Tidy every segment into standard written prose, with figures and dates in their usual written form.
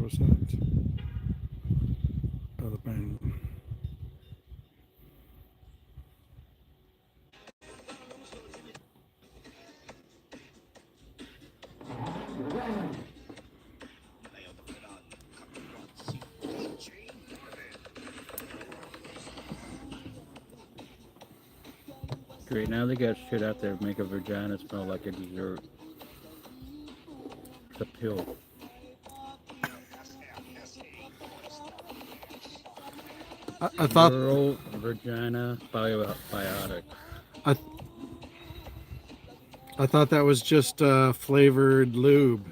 100%. Bada bang. Great, now they got shit out there to make a vagina smell like a dessert. It's a pill. I thought Girl vagina biotic. I, I thought that was just flavored lube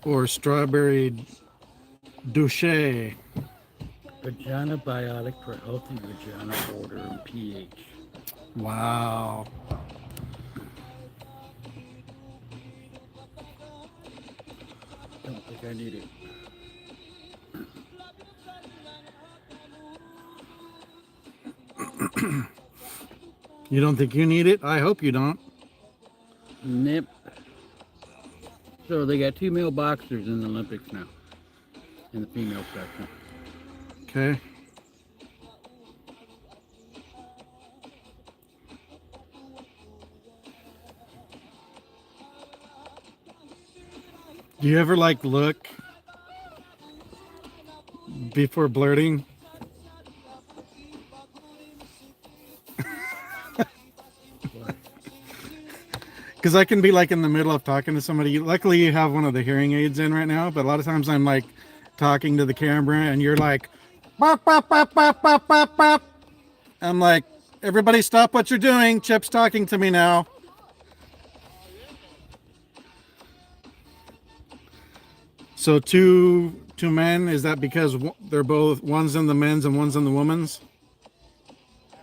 or strawberry douche. Vagina biotic for healthy vagina odor and pH. Wow. Don't think I need it. You don't think you need it? I hope you don't. Nip. So they got 2 male boxers in the Olympics now, in the female section. Okay. Do you ever like look before blurting? Because I can be like in the middle of talking to somebody. Luckily, you have one of the hearing aids in right now, but a lot of times I'm like talking to the camera and you're like, bop, bop, bop, bop, bop, bop, bop. I'm like, everybody stop what you're doing. Chip's talking to me now. So two men, is that because they're both, one's in the men's and one's in the women's?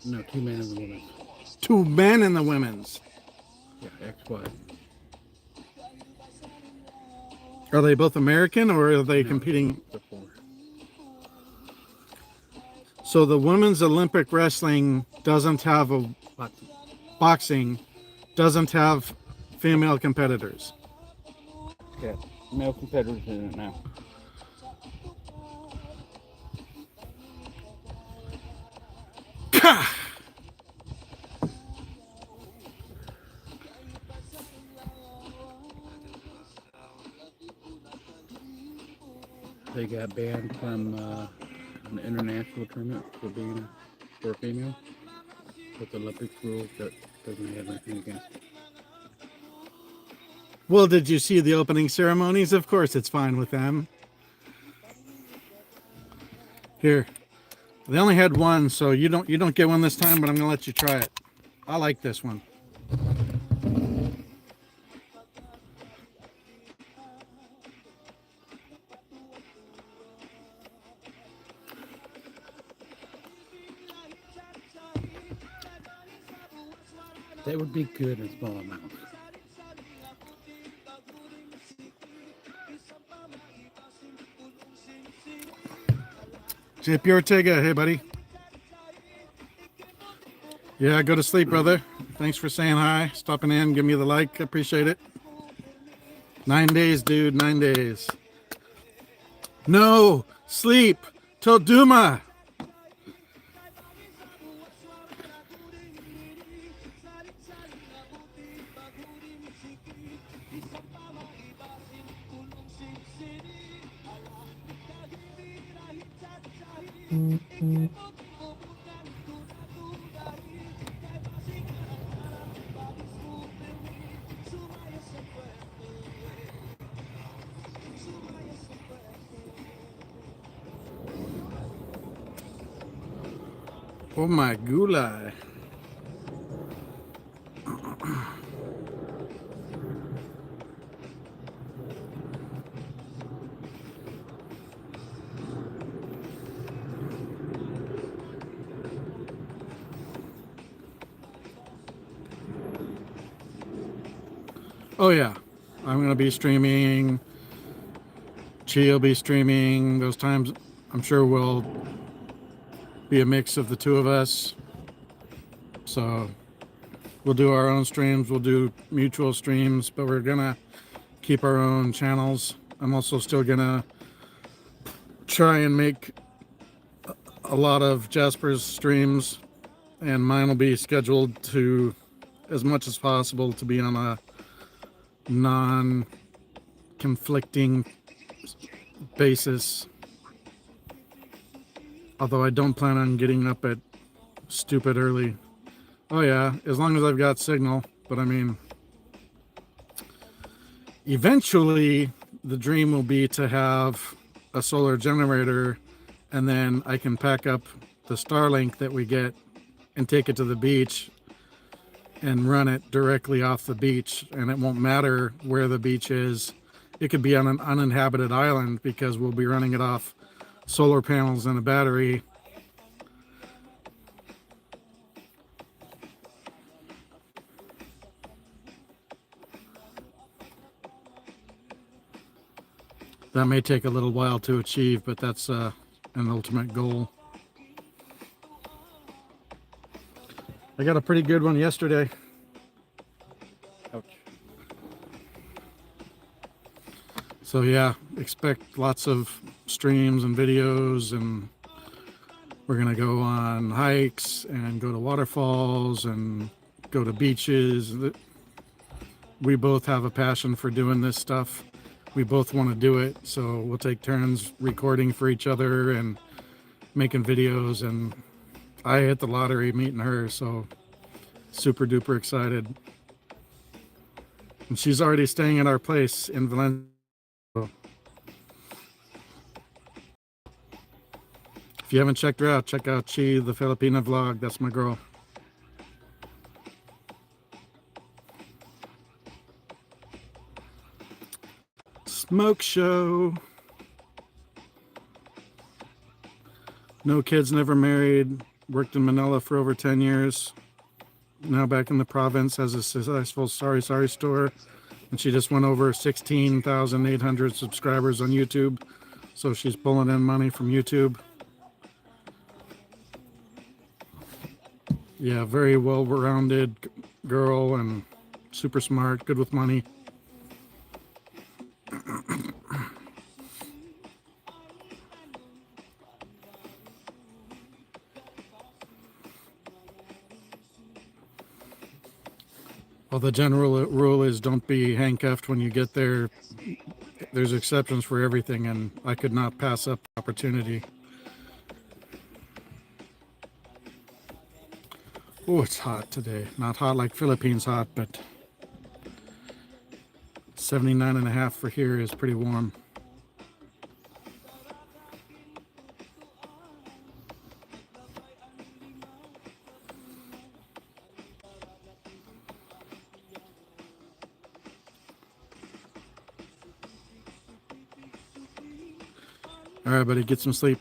No, 2 men and the woman. 2 men in the women's. Yeah, ex-wife. Are they both American or are they competing? Before. So the women's Olympic wrestling doesn't have a boxing doesn't have female competitors. Yeah, male competitors in it now. They got banned from an international tournament for being for a female. With the Olympics rules, that doesn't have anything against it. Well, did you see the opening ceremonies? Of course, it's fine with them. Here, they only had one, so you don't get one this time. But I'm gonna let you try it. I like this one. That would be good in small amounts. JP Ortega, hey buddy. Yeah, go to sleep, brother. Thanks for saying hi, stopping in, give me the like, appreciate it. 9 days, dude, 9 days. No, sleep till DUMA. Oh my gulai. Oh yeah, I'm gonna be streaming. Chi will be streaming. Those times, I'm sure will be a mix of the two of us. So we'll do our own streams. We'll do mutual streams, but we're gonna keep our own channels. I'm also still gonna try and make a lot of Jasper's streams, and mine will be scheduled to, as much as possible, to be on a non-conflicting basis. Although I don't plan on getting up at stupid early. Oh yeah, as long as I've got signal. But I mean, eventually the dream will be to have a solar generator, and then I can pack up the Starlink that we get and take it to the beach and run it directly off the beach, and it won't matter where the beach is. It could be on an uninhabited island because we'll be running it off solar panels and a battery. That may take a little while to achieve, but that's an ultimate goal. I got a pretty good one yesterday. Ouch. So yeah, expect lots of streams and videos, and we're gonna go on hikes and go to waterfalls and go to beaches. We both have a passion for doing this stuff. We both want to do it, so we'll take turns recording for each other and making videos. And I hit the lottery meeting her, so super duper excited. And she's already staying at our place in Valencia. If you haven't checked her out, check out Chi, the Filipina vlog. That's my girl. Smoke show. No kids, never married. Worked in Manila for over 10 years. Now back in the province, has a successful Sorry store. And she just went over 16,800 subscribers on YouTube. So she's pulling in money from YouTube. Yeah, very well-rounded girl and super smart, good with money. Well, the general rule is don't be handcuffed when you get there. There's exceptions for everything, and I could not pass up the opportunity. Oh, it's hot today. Not hot like Philippines hot, but 79.5 for here is pretty warm. All right, buddy, get some sleep.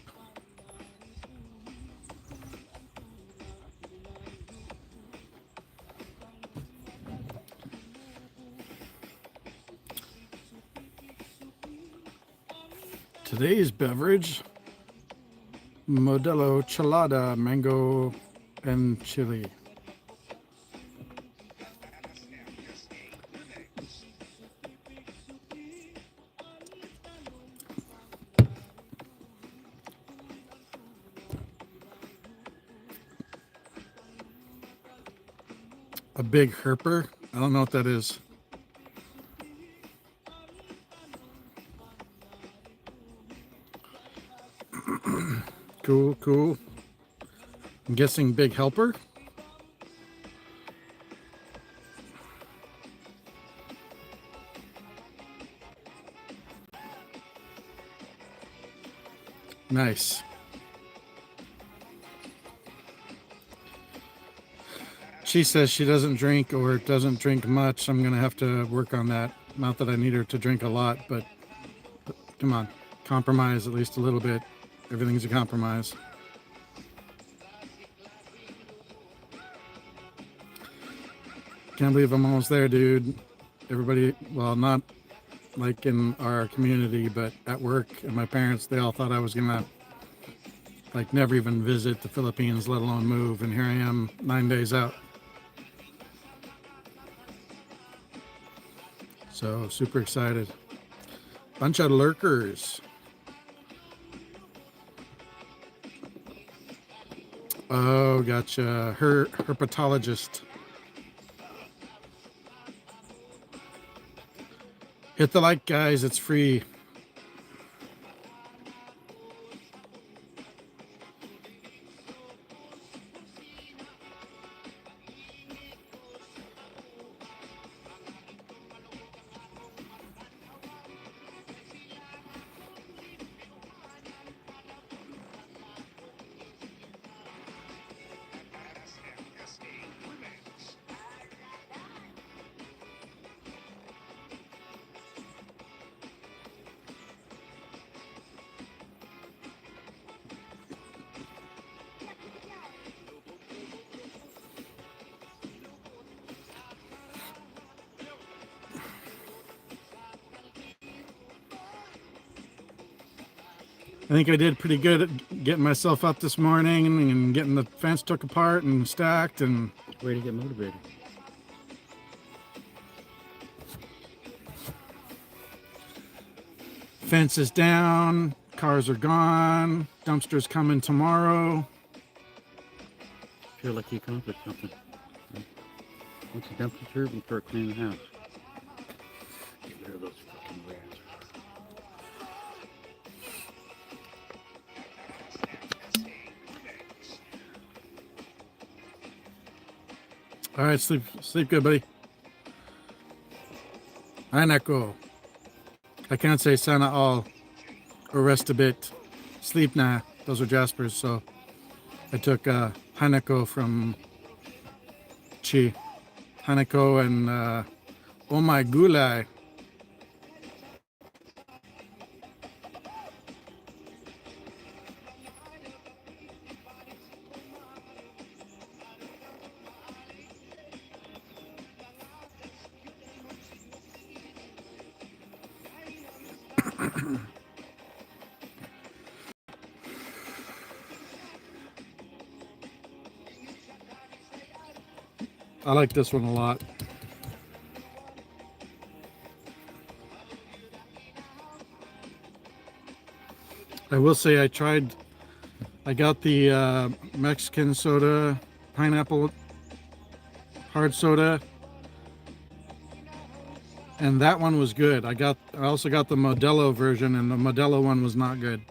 Today's beverage, Modelo Chelada, mango and chili. A big herper? I don't know what that is. Cool, cool. I'm guessing big helper. Nice. She says she doesn't drink or doesn't drink much. I'm going to have to work on that. Not that I need her to drink a lot, but come on, compromise at least a little bit. Everything's a compromise. Can't believe I'm almost there, dude. Everybody, well, not like in our community, but at work and my parents, they all thought I was gonna like never even visit the Philippines, let alone move. And here I am 9 days out. So super excited. Bunch of lurkers. Oh, gotcha. Herpetologist. Hit the like, guys. It's free. I think I did pretty good at getting myself up this morning and getting the fence took apart and stacked and Way to get motivated. fence is down, cars are gone, dumpster's coming tomorrow. Feel like you accomplished something. Once you dump the turd, you start cleaning the house. Get rid of those fucking rats. All right, sleep good, buddy. Hanako. I can't say Sana all or rest a bit. Sleep nah. Those are Jasper's, so I took Hanako from Chi. Hanako and oh my gulai. I like this one a lot. I will say I got the Mexican soda, pineapple hard soda, and that one was good. I also got the Modelo version, and the Modelo one was not good.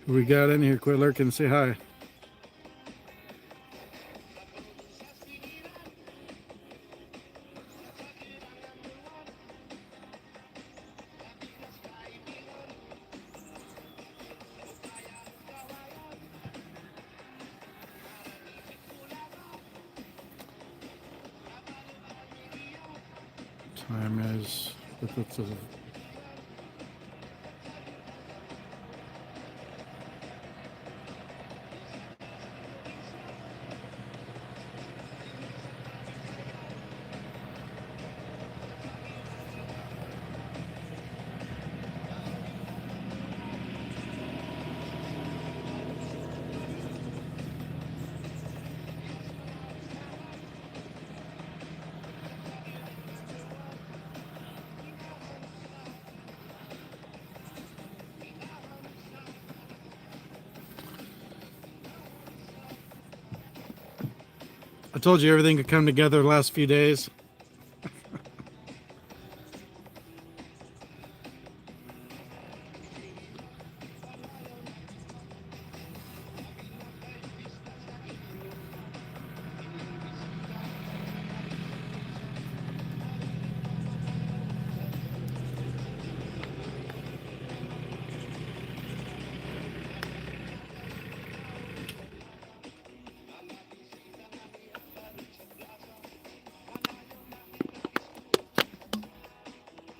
Who we got in here? Quit lurking, say hi. Time is I told you everything could come together the last few days.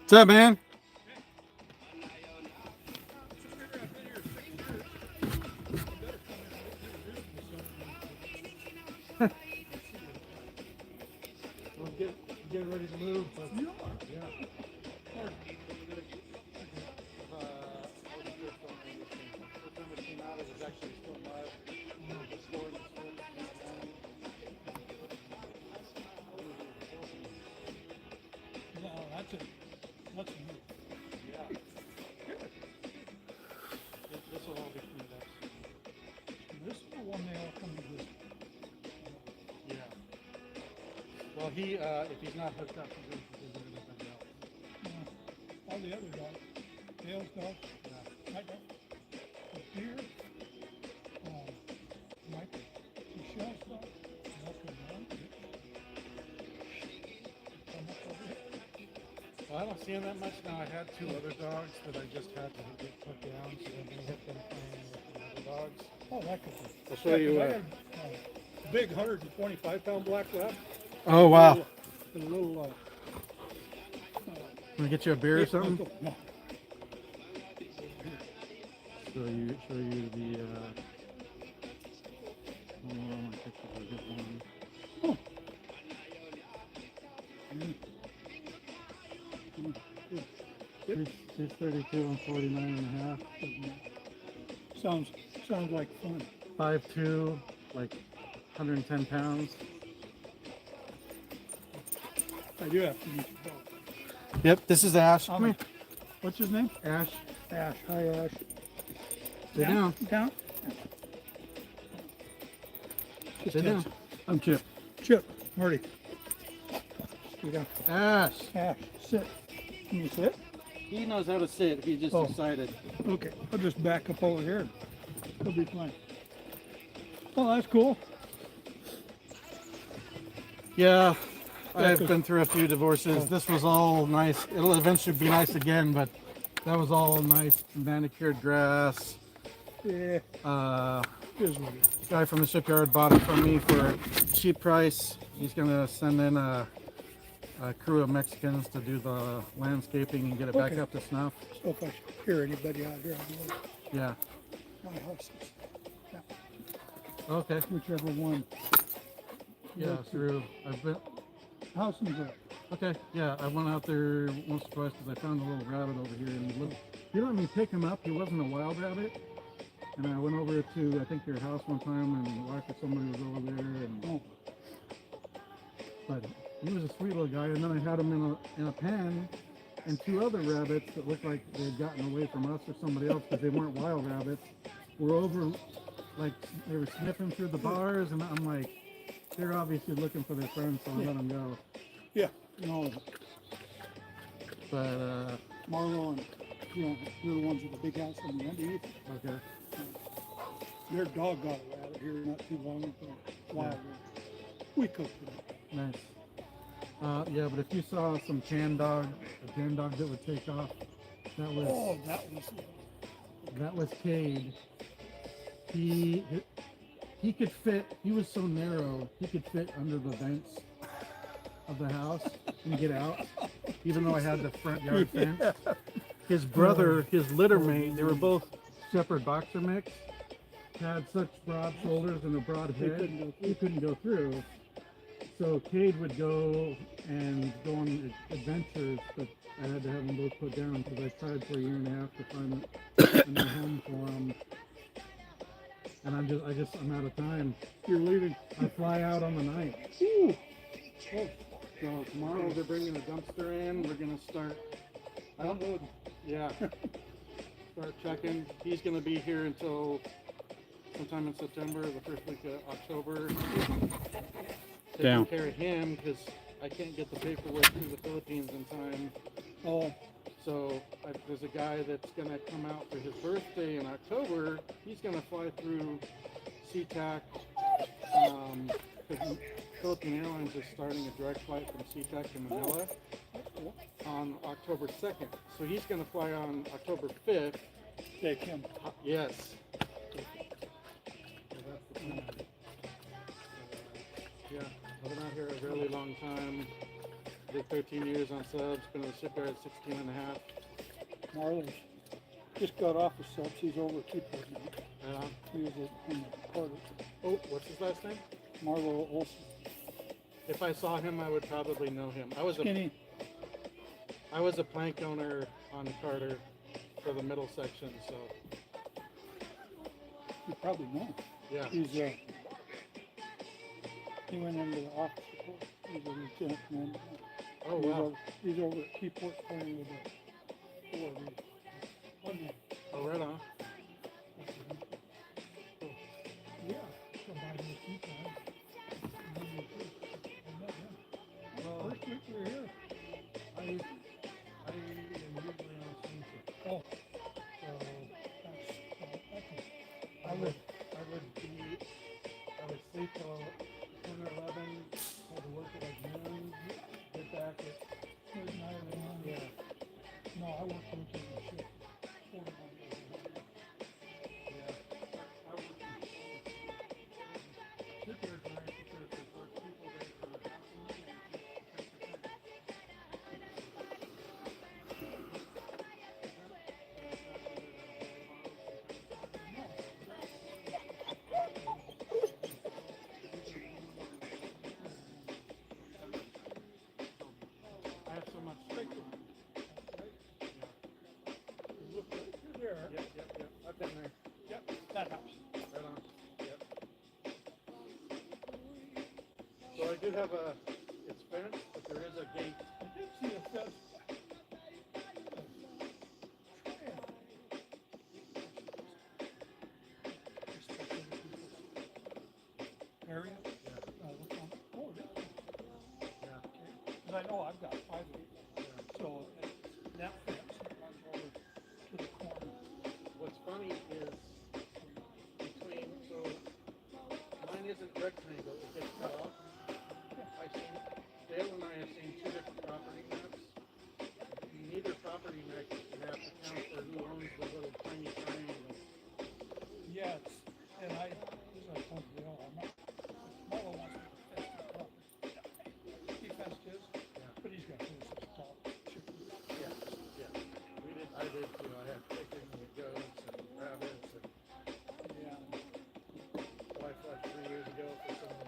What's up, man? ready to move, but You are. yeah. No, that's it. That's a move. Yeah. This will all be cleaned up. This is the one they all come to this. Yeah. Well, he, if he's not hooked up, he's going to visit everybody else. All the other dogs, Dale's dogs, Yeah. my dog, the deer, Michael, Michelle's dog, Malcolm Young, come up over here. Well, I don't see him that much now. I had two other dogs that I just had to get put down, so then they hit them playing with the other dogs. Oh, that could be. I'll show you. 'Cause I had a big 125-pound black lab. Oh, wow. And a little, Want to get you a beer or something? No. Show you the, hold on, I think I'll get one. Oh. She's 32 and 49 and a half. Sounds like fun. 5'2", like 110 pounds. I do have to use your dog. Yep, this is Ash. Come here. What's his name? Ash. Ash. Hi, Ash. Sit down. Down. Sit down. I'm Chip. Chip. Marty. Sit down. Ash. Ash. Sit. Can you sit? He knows how to sit. He just Oh. decided. Okay. I'll just back up over here. He'll be fine. Oh, that's cool. Yeah, I've 'cause- been through a few divorces. This was all nice. It'll eventually be nice again, but that was all nice manicured grass. Yeah. Is what it is. Guy from the shipyard bought it from me for a cheap price. He's gonna send in a crew of Mexicans to do the landscaping and get it back Okay. up to snuff. So if I hear anybody out here, I'll know Yeah. my horses. Okay. Whichever one. Yeah, through. I've been. House and go. Okay. Yeah, I went out there once or twice because I found a little rabbit over here, and he let me pick him up. He wasn't a wild rabbit. And I went over to, I think, your house one time, and the wife or somebody was over there, and Oh, but he was a sweet little guy. And then I had him in a pen, and two other rabbits that looked like they had gotten away from us or somebody else because they weren't wild rabbits were over, like they were sniffing through the bars, and I'm like, they're obviously looking for their friends, so I let them go. yeah. No, But Marlo and they're the ones with the big house on the underneath. okay, Their dog got a rabbit here not too long ago. Wild rabbit. We cooked it. nice. Yeah, but if you saw some a tan dog that would take off, that was. Oh, That was Cade. He could fit. He was so narrow. He could fit under the vents of the house and get out, even though I had the front yard fence. His brother, his litter mate, they were both shepherd boxer mix. Had such broad shoulders and a broad head. He couldn't go through. So Cade would go on adventures, but I had to have them both put down because I tried for a year and a half to find a new home for them. And I'm out of time. You're leaving. I fly out on the 9th. Ooh. Oh, so tomorrow they're bringing a dumpster in. We're gonna start. Yeah. Start checking. He's gonna be here until sometime in September, the first week of October. Down. Taking care of him because I can't get the paperwork through the Philippines in time. Oh, So there's a guy that's gonna come out for his birthday in October. He's gonna fly through SeaTac. Because Philippine Airlines is starting a direct flight from SeaTac to Manila on October 2nd. So he's gonna fly on October 5th. take him. Yes. So that's the plan. Yeah, I've been out here a really long time. Did 13 years on subs. Been in the shipyard 16 and a half. Marlo's just got off of subs. He's over at Keepers now. Yeah. He was in the quarter. Oh, what's his last name? Marlo Olson. If I saw him, I would probably know him. Skinny. I was a plank owner on Carter for the middle section, so You probably know him. yeah. He went into the office. He's a lieutenant commander. Oh wow. He's over at Keyport playing with the 4 Oh, right on. Yeah. Come by here a few times. First week we were here. I usually am usually on Sunset. Oh. So that's I would sleep till 10 or 11, go to work at like noon, get back at midnight or one. yeah. No, I work rotating shift. 41 days a week. Yeah. I would sit there tonight because there's work people there for the house. I have so much space. Look right through there. Yep. I've been there. Yep, that house. Right on. Yep. So I do have it's fenced, but there is a gate. I did see a fence. Area? Yeah. Look on, oh, it is. Yeah. Because I know I've got 5 of these. So that fence runs over to the corner. What's funny is mine isn't rectangle, it gets cut off. Dale and I have seen 2 different property maps. Neither property map accounts for who owns the little tiny triangle. Yes, and as I told you, I'm not, Marlo wants me to fence the property. He fenced his, but he's got his top chicken. I did too. I had chickens and goats and rabbits and Yeah. wife left 3 years ago for some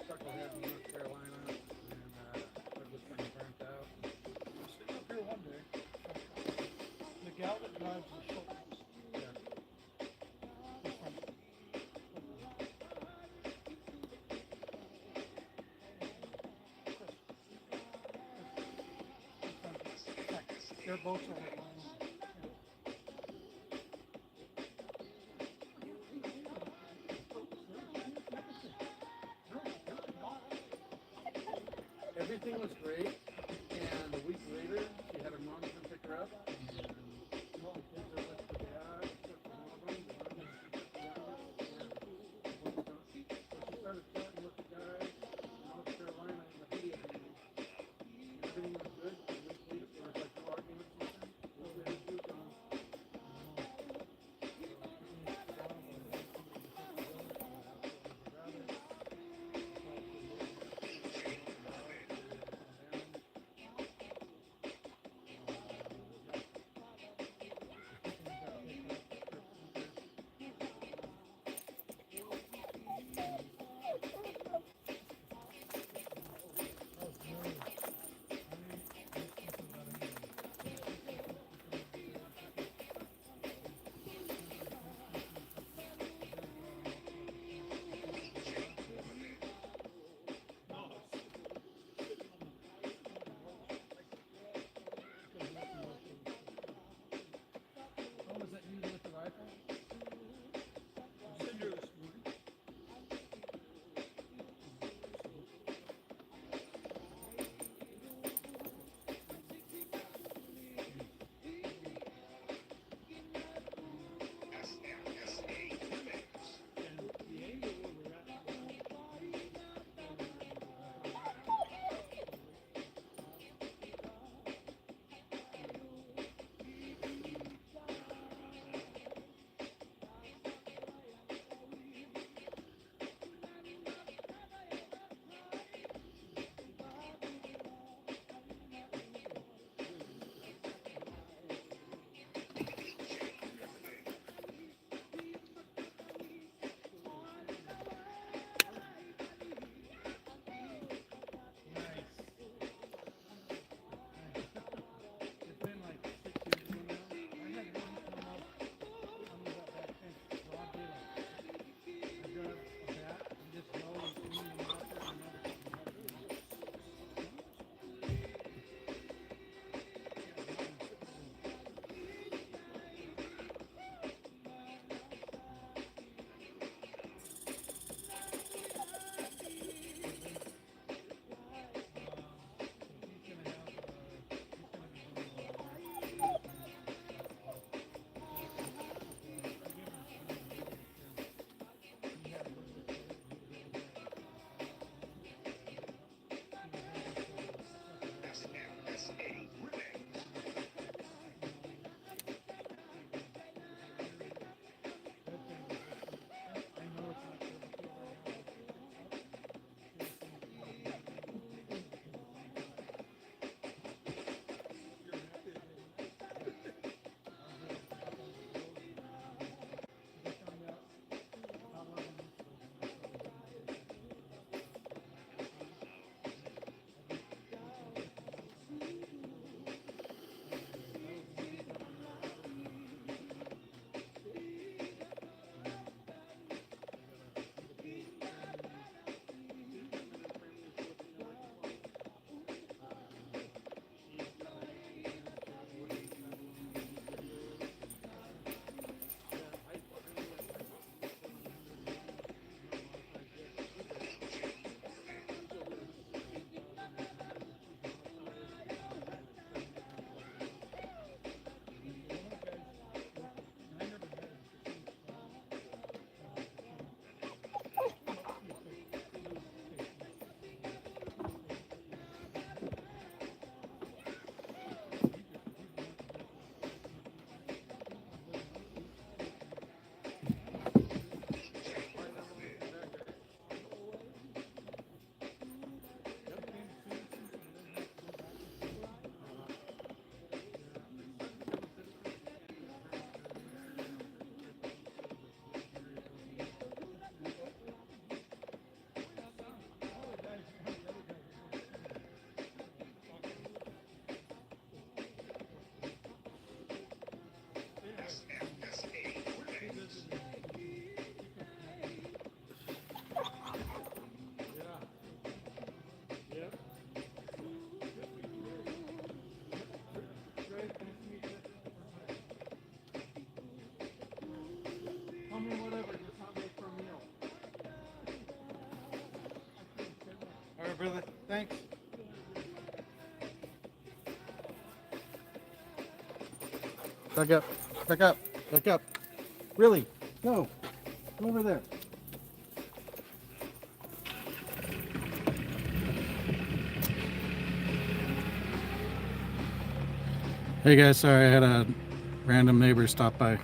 chucklehead in North Carolina, and I've just been burnt out. I was sitting up here one day, the gal that drives the short house, Yeah. in front of me. Their boats are like mine. Everything was great, and a week later, she had her mom come pick her up, and all the kids are with the dad, except for one of them, the mom is with the youngest, and so she started chatting with the guy in North Carolina in the video game. Everything was good, a week later, there was like no arguments with him, no issues, right, brother. Thanks. Back up. Back up. Back up. Really? Go. Go over there. Hey guys, sorry I had a random neighbor stop by.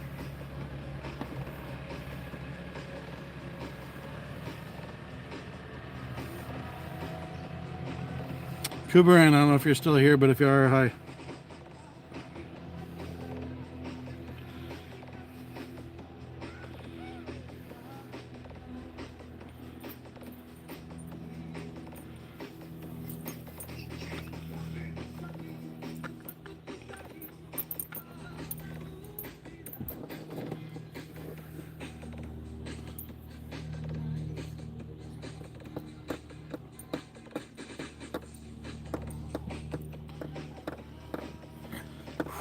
Kubaran, I don't know if you're still here, but if you are, hi.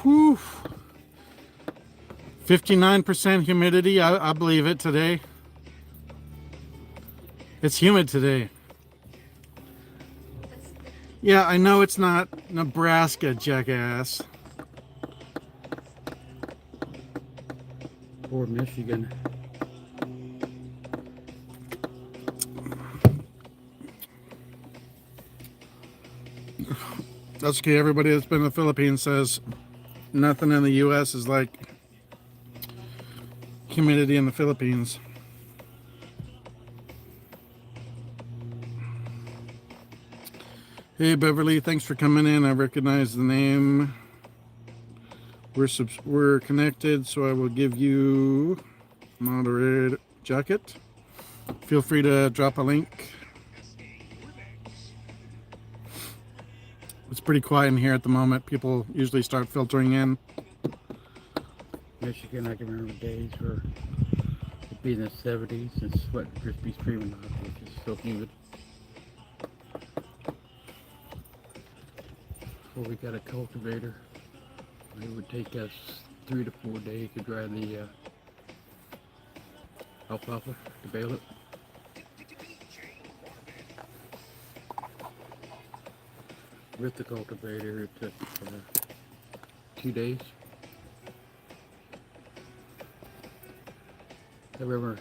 Whew. 59% humidity. I believe it today. It's humid today. Yeah, I know it's not Nebraska, jackass. Or Michigan. That's okay. Everybody that's been in the Philippines says nothing in the U.S. is like humidity in the Philippines. Hey Beverly, thanks for coming in. I recognize the name. We're connected, so I will give you moderator jacket. Feel free to drop a link. It's pretty quiet in here at the moment. People usually start filtering in. Michigan, I can remember days where it'd be in the 70s and sweat would just be streaming off, which is so humid. Before we got a cultivator, it would take us 3 to 4 days to dry the alfalfa to bale it. With the cultivator, it took 2 days. I remember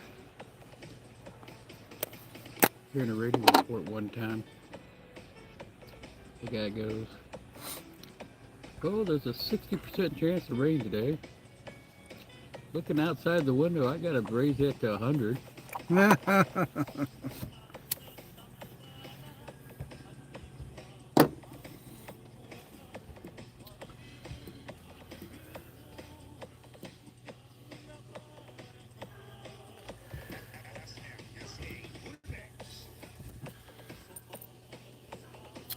hearing a radio report one time. The guy goes, "Oh, there's a 60% chance of rain today. Looking outside the window, I gotta raise that to 100.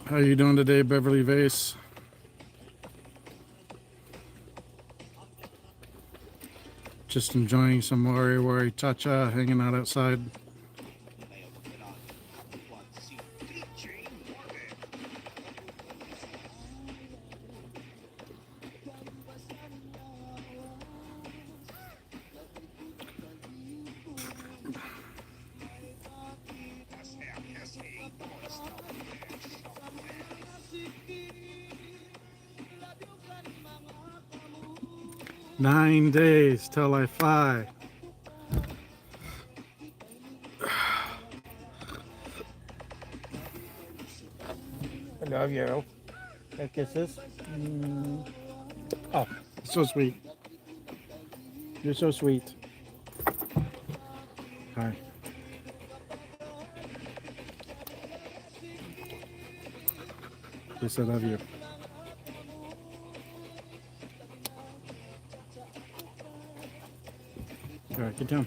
How you doing today, Beverly Vase? Just enjoying some wari cha-cha, hanging out outside. Nine days till I fly. I love you. Got kisses. Oh, so sweet. You're so sweet. Hi. Yes, I love you. All right, get down.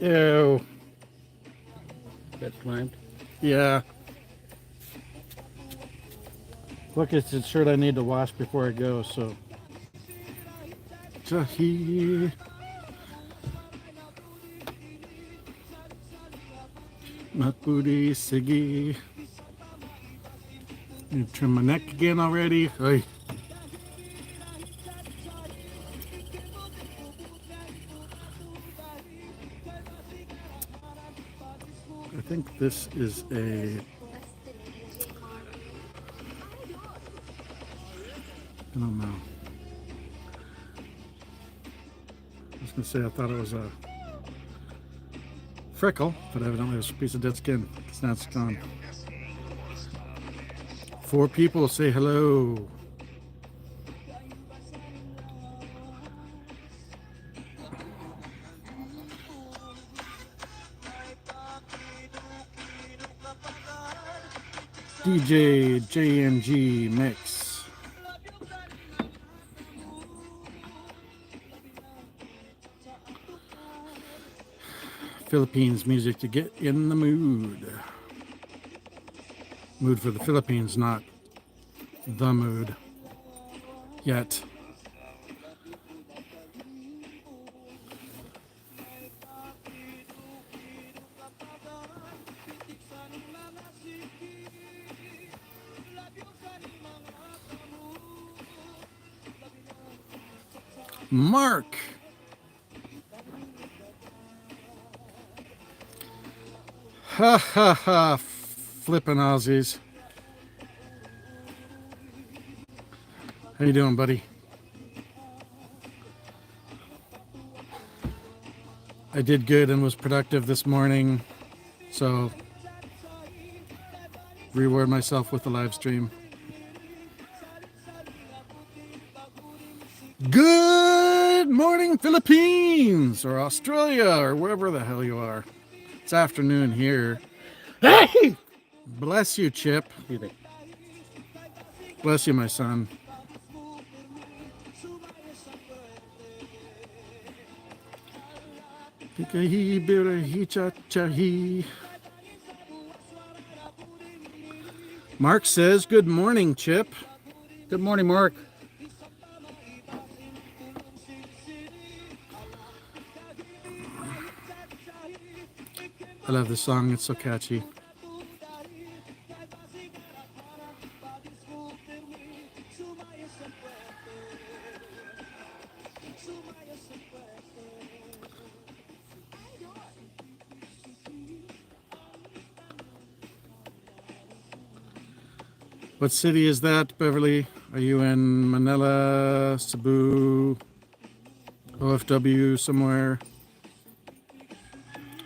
Ew. Got slammed. Yeah. Look, it's a shirt I need to wash before I go, so. Jahi. Makudi Sigi. You trim my neck again already? Hey. think this is a... I don't know. I was gonna say I thought it was a freckle, but evidently it's a piece of dead skin. It's now it's gone. 4 people say hello. DJ JMG Mix. Philippines music to get in the mood. Mood for the Philippines, not the mood yet. Mark. Ha ha ha, flippin' Aussies. How you doing, buddy? I did good and was productive this morning, so reward myself with the live stream. Good morning, Philippines, or Australia, or wherever the hell you are. It's afternoon here. Bless you, Chip. Bless you, my son. Mark says, good morning, Chip. Good morning, Mark. I love this song. It's so catchy. What city is that, Beverly? Are you in Manila, Cebu, OFW, somewhere?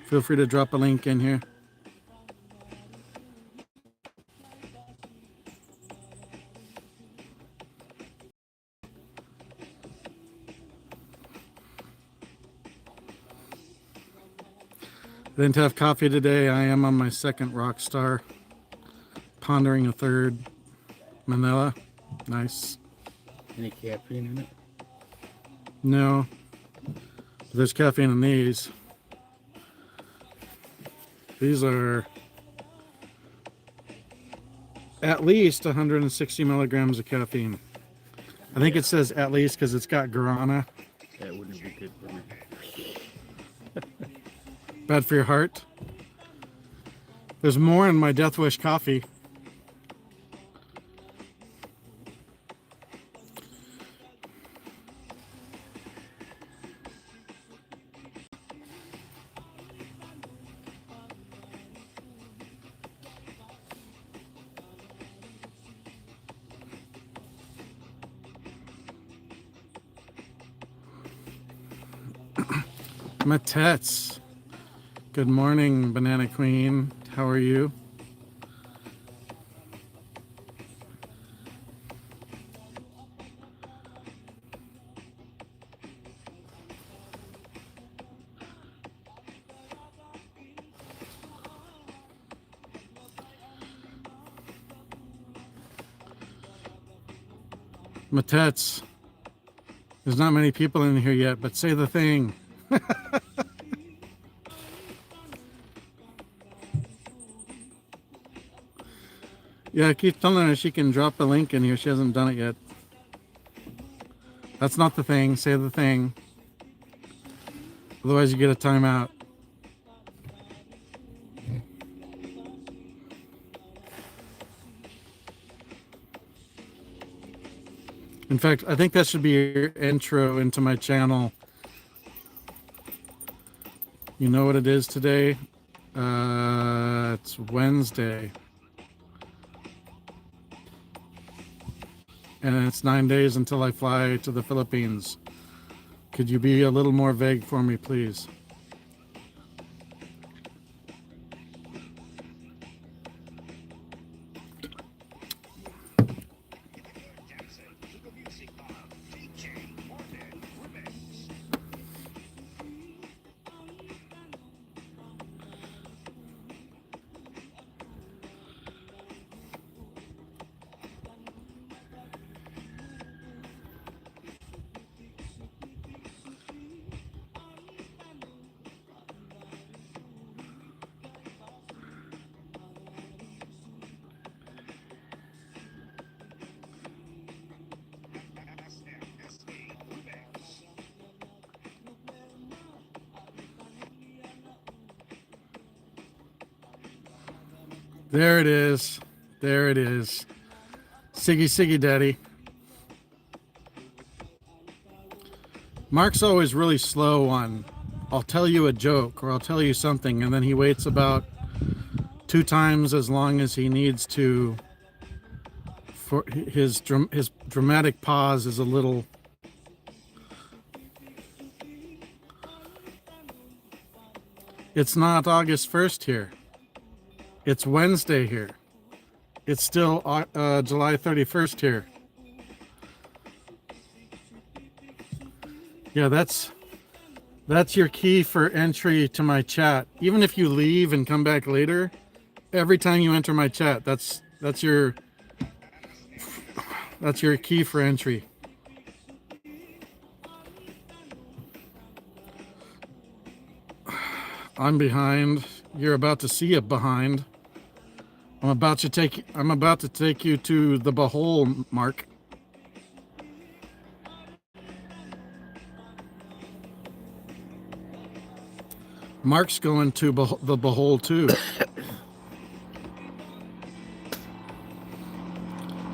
Feel free to drop a link in here. I didn't have coffee today. I am on my second rock star. Pondering a third. Manila. Nice. Any caffeine in it? No. There's caffeine in these. These are at least 160 milligrams of caffeine. I think it says at least because it's got guarana. That wouldn't be good for me. Bad for your heart. There's more in my Death Wish coffee. Matets. Good morning, Banana Queen. How are you? Matets. There's not many people in here yet, but say the thing. Yeah, I keep telling her she can drop the link in here. She hasn't done it yet. That's not the thing. Say the thing. Otherwise, you get a timeout. In fact, I think that should be your intro into my channel. You know what it is today? It's Wednesday. And it's 9 days until I fly to the Philippines. Could you be a little more vague for me, please? There it is. There it is. Siggy, Siggy Daddy. Mark's always really slow on, I'll tell you a joke or I'll tell you something, and then he waits about 2 times as long as he needs to. For his dramatic pause is a little. It's not August 1st here. It's Wednesday here. It's still July 31st here. Yeah, that's your key for entry to my chat. Even if you leave and come back later, every time you enter my chat, that's your key for entry. I'm behind. You're about to see a behind. I'm about to take you to the Behole, Mark. Mark's going to the Behole too.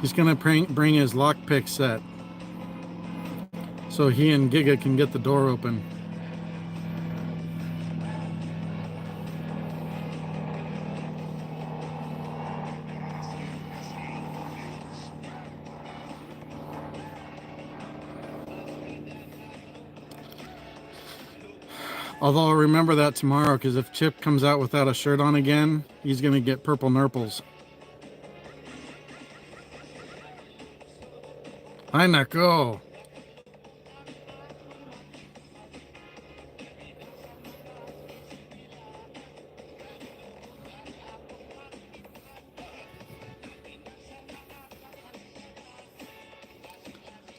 He's gonna bring his lockpick set, so he and Giga can get the door open. Although I'll remember that tomorrow, because if Chip comes out without a shirt on again, he's going to get purple nurples. Hi, Nako.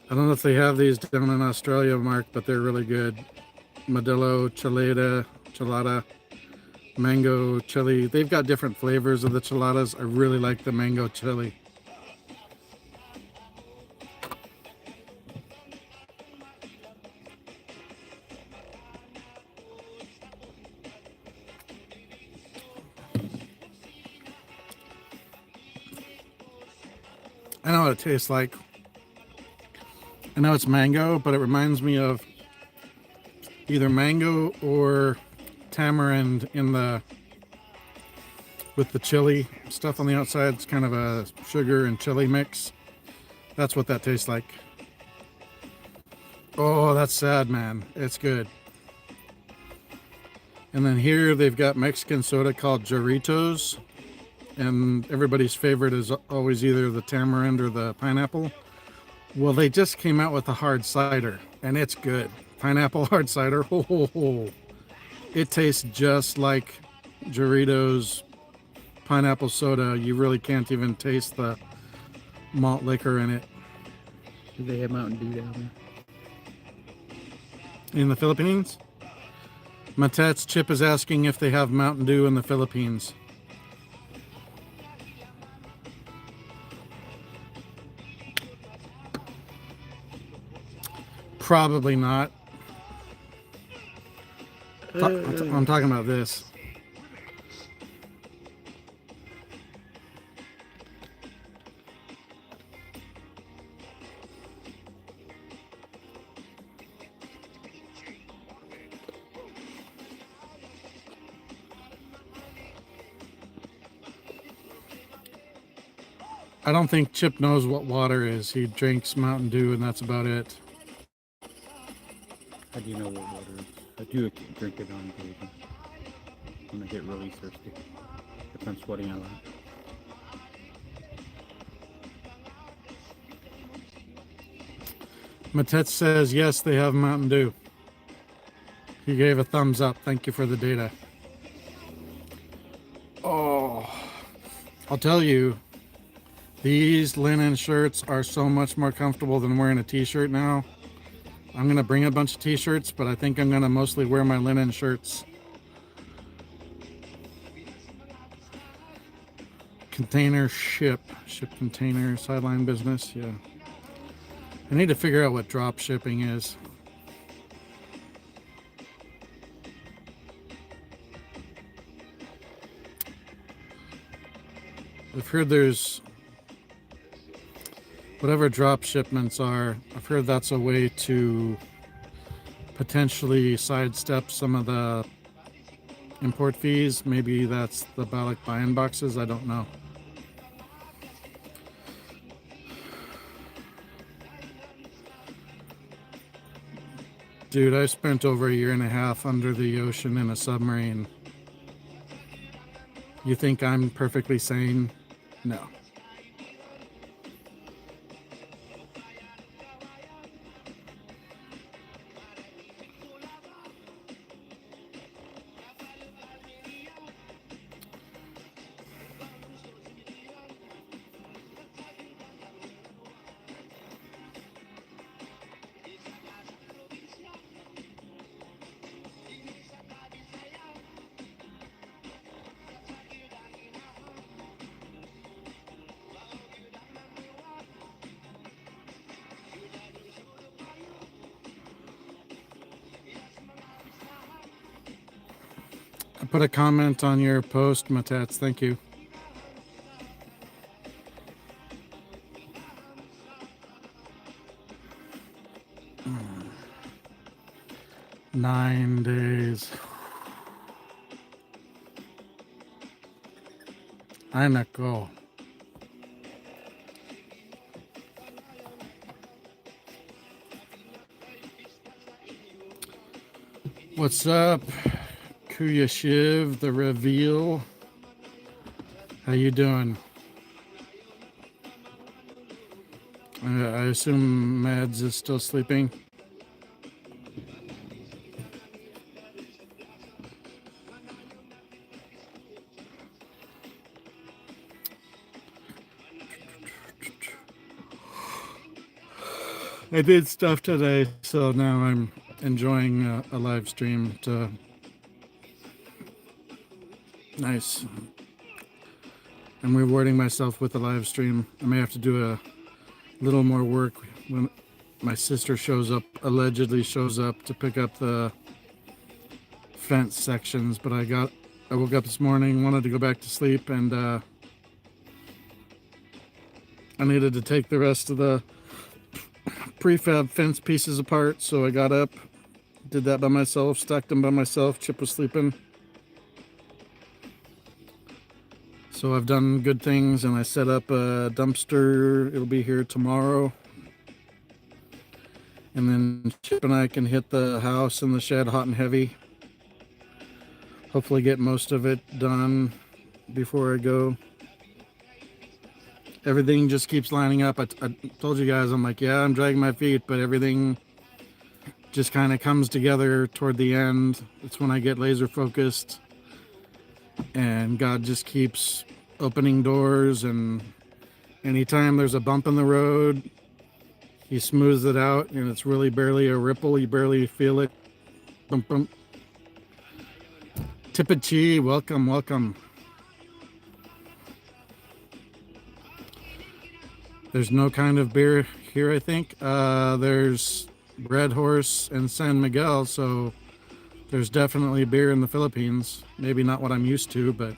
I don't know if they have these down in Australia, Mark, but they're really good. Modelo, chelada, mango chili. They've got different flavors of the cheladas. I really like the mango chili. I know what it tastes like. I know it's mango, but it reminds me of either mango or tamarind with the chili stuff on the outside. It's kind of a sugar and chili mix. That's what that tastes like. Oh, that's sad, man. It's good. And then here they've got Mexican soda called Jarritos. And everybody's favorite is always either the tamarind or the pineapple. Well, they just came out with a hard cider, and it's good. Pineapple hard cider. Ho, ho, ho. It tastes just like Jarritos pineapple soda. You really can't even taste the malt liquor in it. Do they have Mountain Dew down there? In the Philippines? Matet's Chip is asking if they have Mountain Dew in the Philippines. Probably not. I'm talking about this. I don't think Chip knows what water is. He drinks Mountain Dew and that's about it. How do you know what water is? I do drink it on occasion when I get really thirsty. If I'm sweating a lot. Matette says, yes, they have Mountain Dew. He gave a thumbs up. Thank you for the data. Oh, I'll tell you, these linen shirts are so much more comfortable than wearing a t-shirt now. I'm going to bring a bunch of t-shirts, but I think I'm going to mostly wear my linen shirts. Container ship container, sideline business, yeah. I need to figure out what drop shipping is. I've heard there's whatever drop shipments are, I've heard that's a way to potentially sidestep some of the import fees. Maybe that's the Balak buy-in boxes, I don't know. Dude, I spent over a year and a half under the ocean in a submarine. You think I'm perfectly sane? No. I put a comment on your post, Matats. Thank you. Mm. 9 days. I not go. What's up? Kuya Shiv, the reveal. How you doing? I assume Mads is still sleeping. I did stuff today, so now I'm enjoying a live stream to nice. I'm rewarding myself with a live stream. I may have to do a little more work when my sister shows up, allegedly shows up to pick up the fence sections, but I woke up this morning, wanted to go back to sleep, and I needed to take the rest of the prefab fence pieces apart, so I got up, did that by myself, stacked them by myself. Chip was sleeping. So I've done good things, and I set up a dumpster. It'll be here tomorrow. And then Chip and I can hit the house and the shed hot and heavy. Hopefully get most of it done before I go. Everything just keeps lining up. I told you guys, I'm like, yeah, I'm dragging my feet, but everything just kind of comes together toward the end. It's when I get laser focused. And God just keeps opening doors, and anytime there's a bump in the road, he smooths it out, and it's really barely a ripple. You barely feel it. Bump, bump. Tippachi, welcome, welcome. There's no kind of beer here, I think. There's Red Horse and San Miguel, so there's definitely beer in the Philippines. Maybe not what I'm used to, but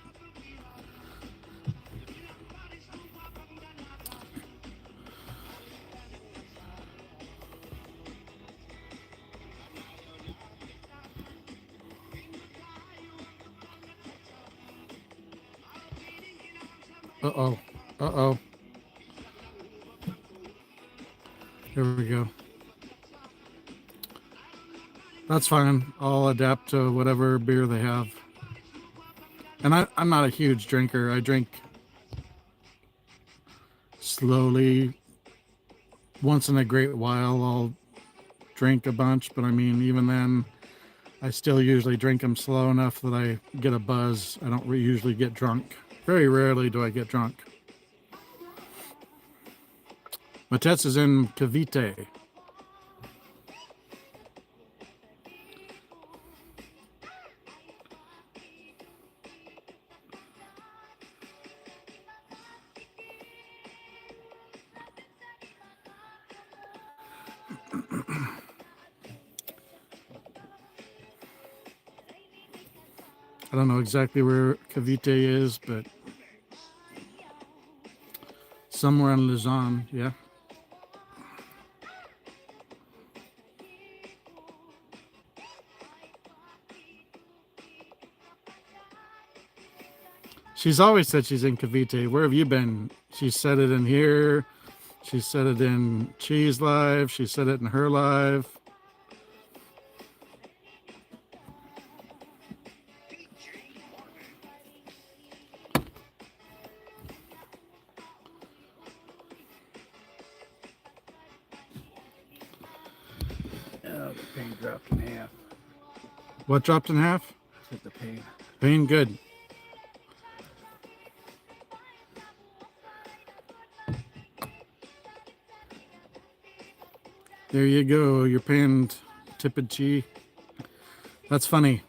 uh-oh. Uh-oh. There we go. That's fine. I'll adapt to whatever beer they have. And I'm not a huge drinker. I drink slowly. Once in a great while, I'll drink a bunch. But I mean, even then, I still usually drink them slow enough that I get a buzz. I don't usually get drunk. Very rarely do I get drunk. Matets is in Cavite. I don't know exactly where Cavite is, but somewhere in Luzon, yeah. She's always said she's in Cavite. Where have you been? She said it in here. She said it in Cheese Live. She said it in her live. Oh, the pain dropped in half. What dropped in half? Hit the pain. Pain, good. There you go. Your panned tipped cheese. That's funny.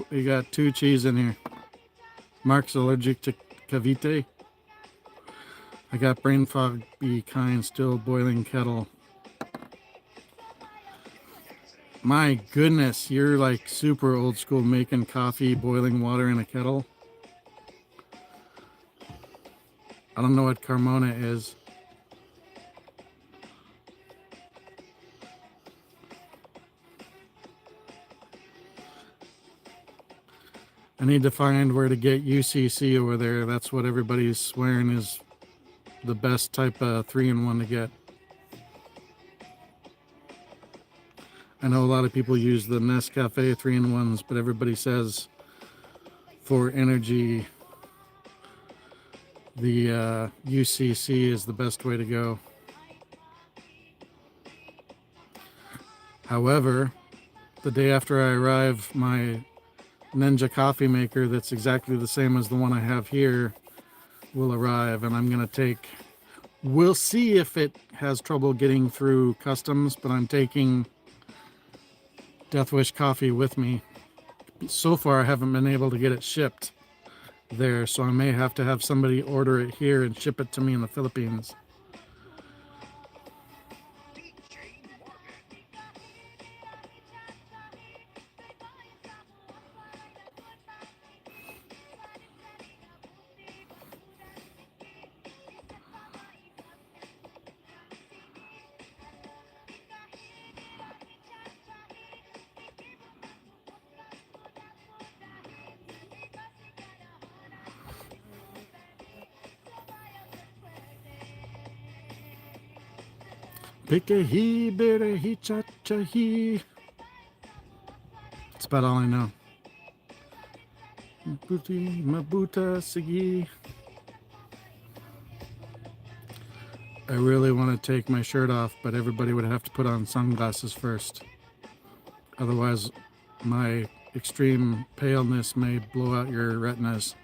We got 2 cheese in here. Mark's allergic to Cavite. I got brain fog, be kind, still boiling kettle. My goodness, you're like super old school making coffee, boiling water in a kettle. I don't know what Carmona is. I need to find where to get UCC over there. That's what everybody's swearing is the best type of 3-in-1 to get. I know a lot of people use the Nescafe 3-in-1s, but everybody says for energy, the UCC is the best way to go. However, the day after I arrive, my Ninja coffee maker that's exactly the same as the one I have here will arrive, and I'm going to take, we'll see if it has trouble getting through customs, but I'm taking Death Wish coffee with me. So far I haven't been able to get it shipped there, so I may have to have somebody order it here and ship it to me in the Philippines. Pikahi, berahi, chachahi. That's about all I know. Mabuti, mabuta, sigi. I really want to take my shirt off, but everybody would have to put on sunglasses first. Otherwise, my extreme paleness may blow out your retinas.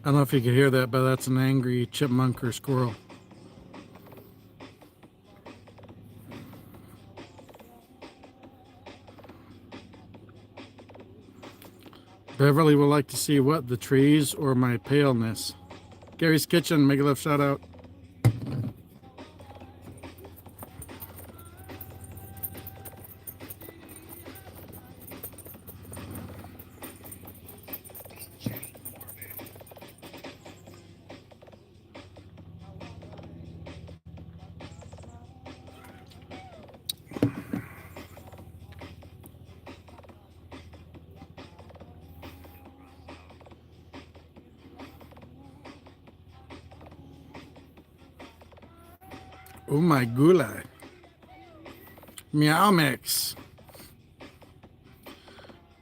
I don't know if you can hear that, but that's an angry chipmunk or squirrel. Beverly would like to see what? The trees or my paleness? Gary's Kitchen, Megalith shout out. Oh my gula. Meow mix.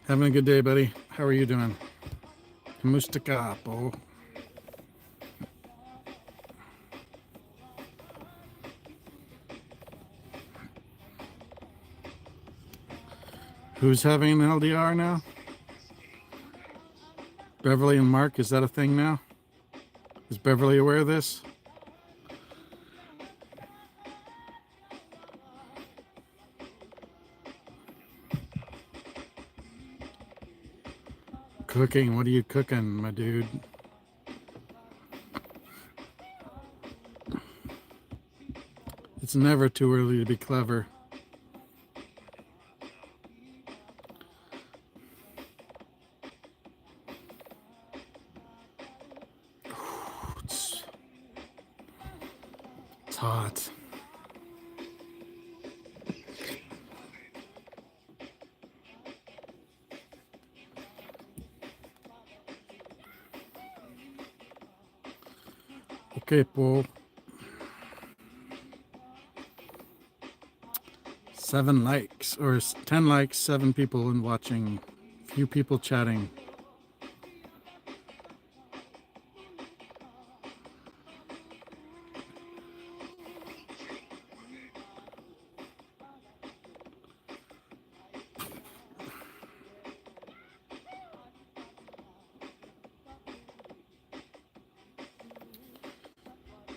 Having a good day, buddy. How are you doing? Kamusta ka po? Who's having an LDR now? Beverly and Mark, is that a thing now? Is Beverly aware of this? Cooking, what are you cooking, my dude? It's never too early to be clever. It's hot. Okay, Paul. 7 likes, or 10 likes, 7 people and watching, few people chatting.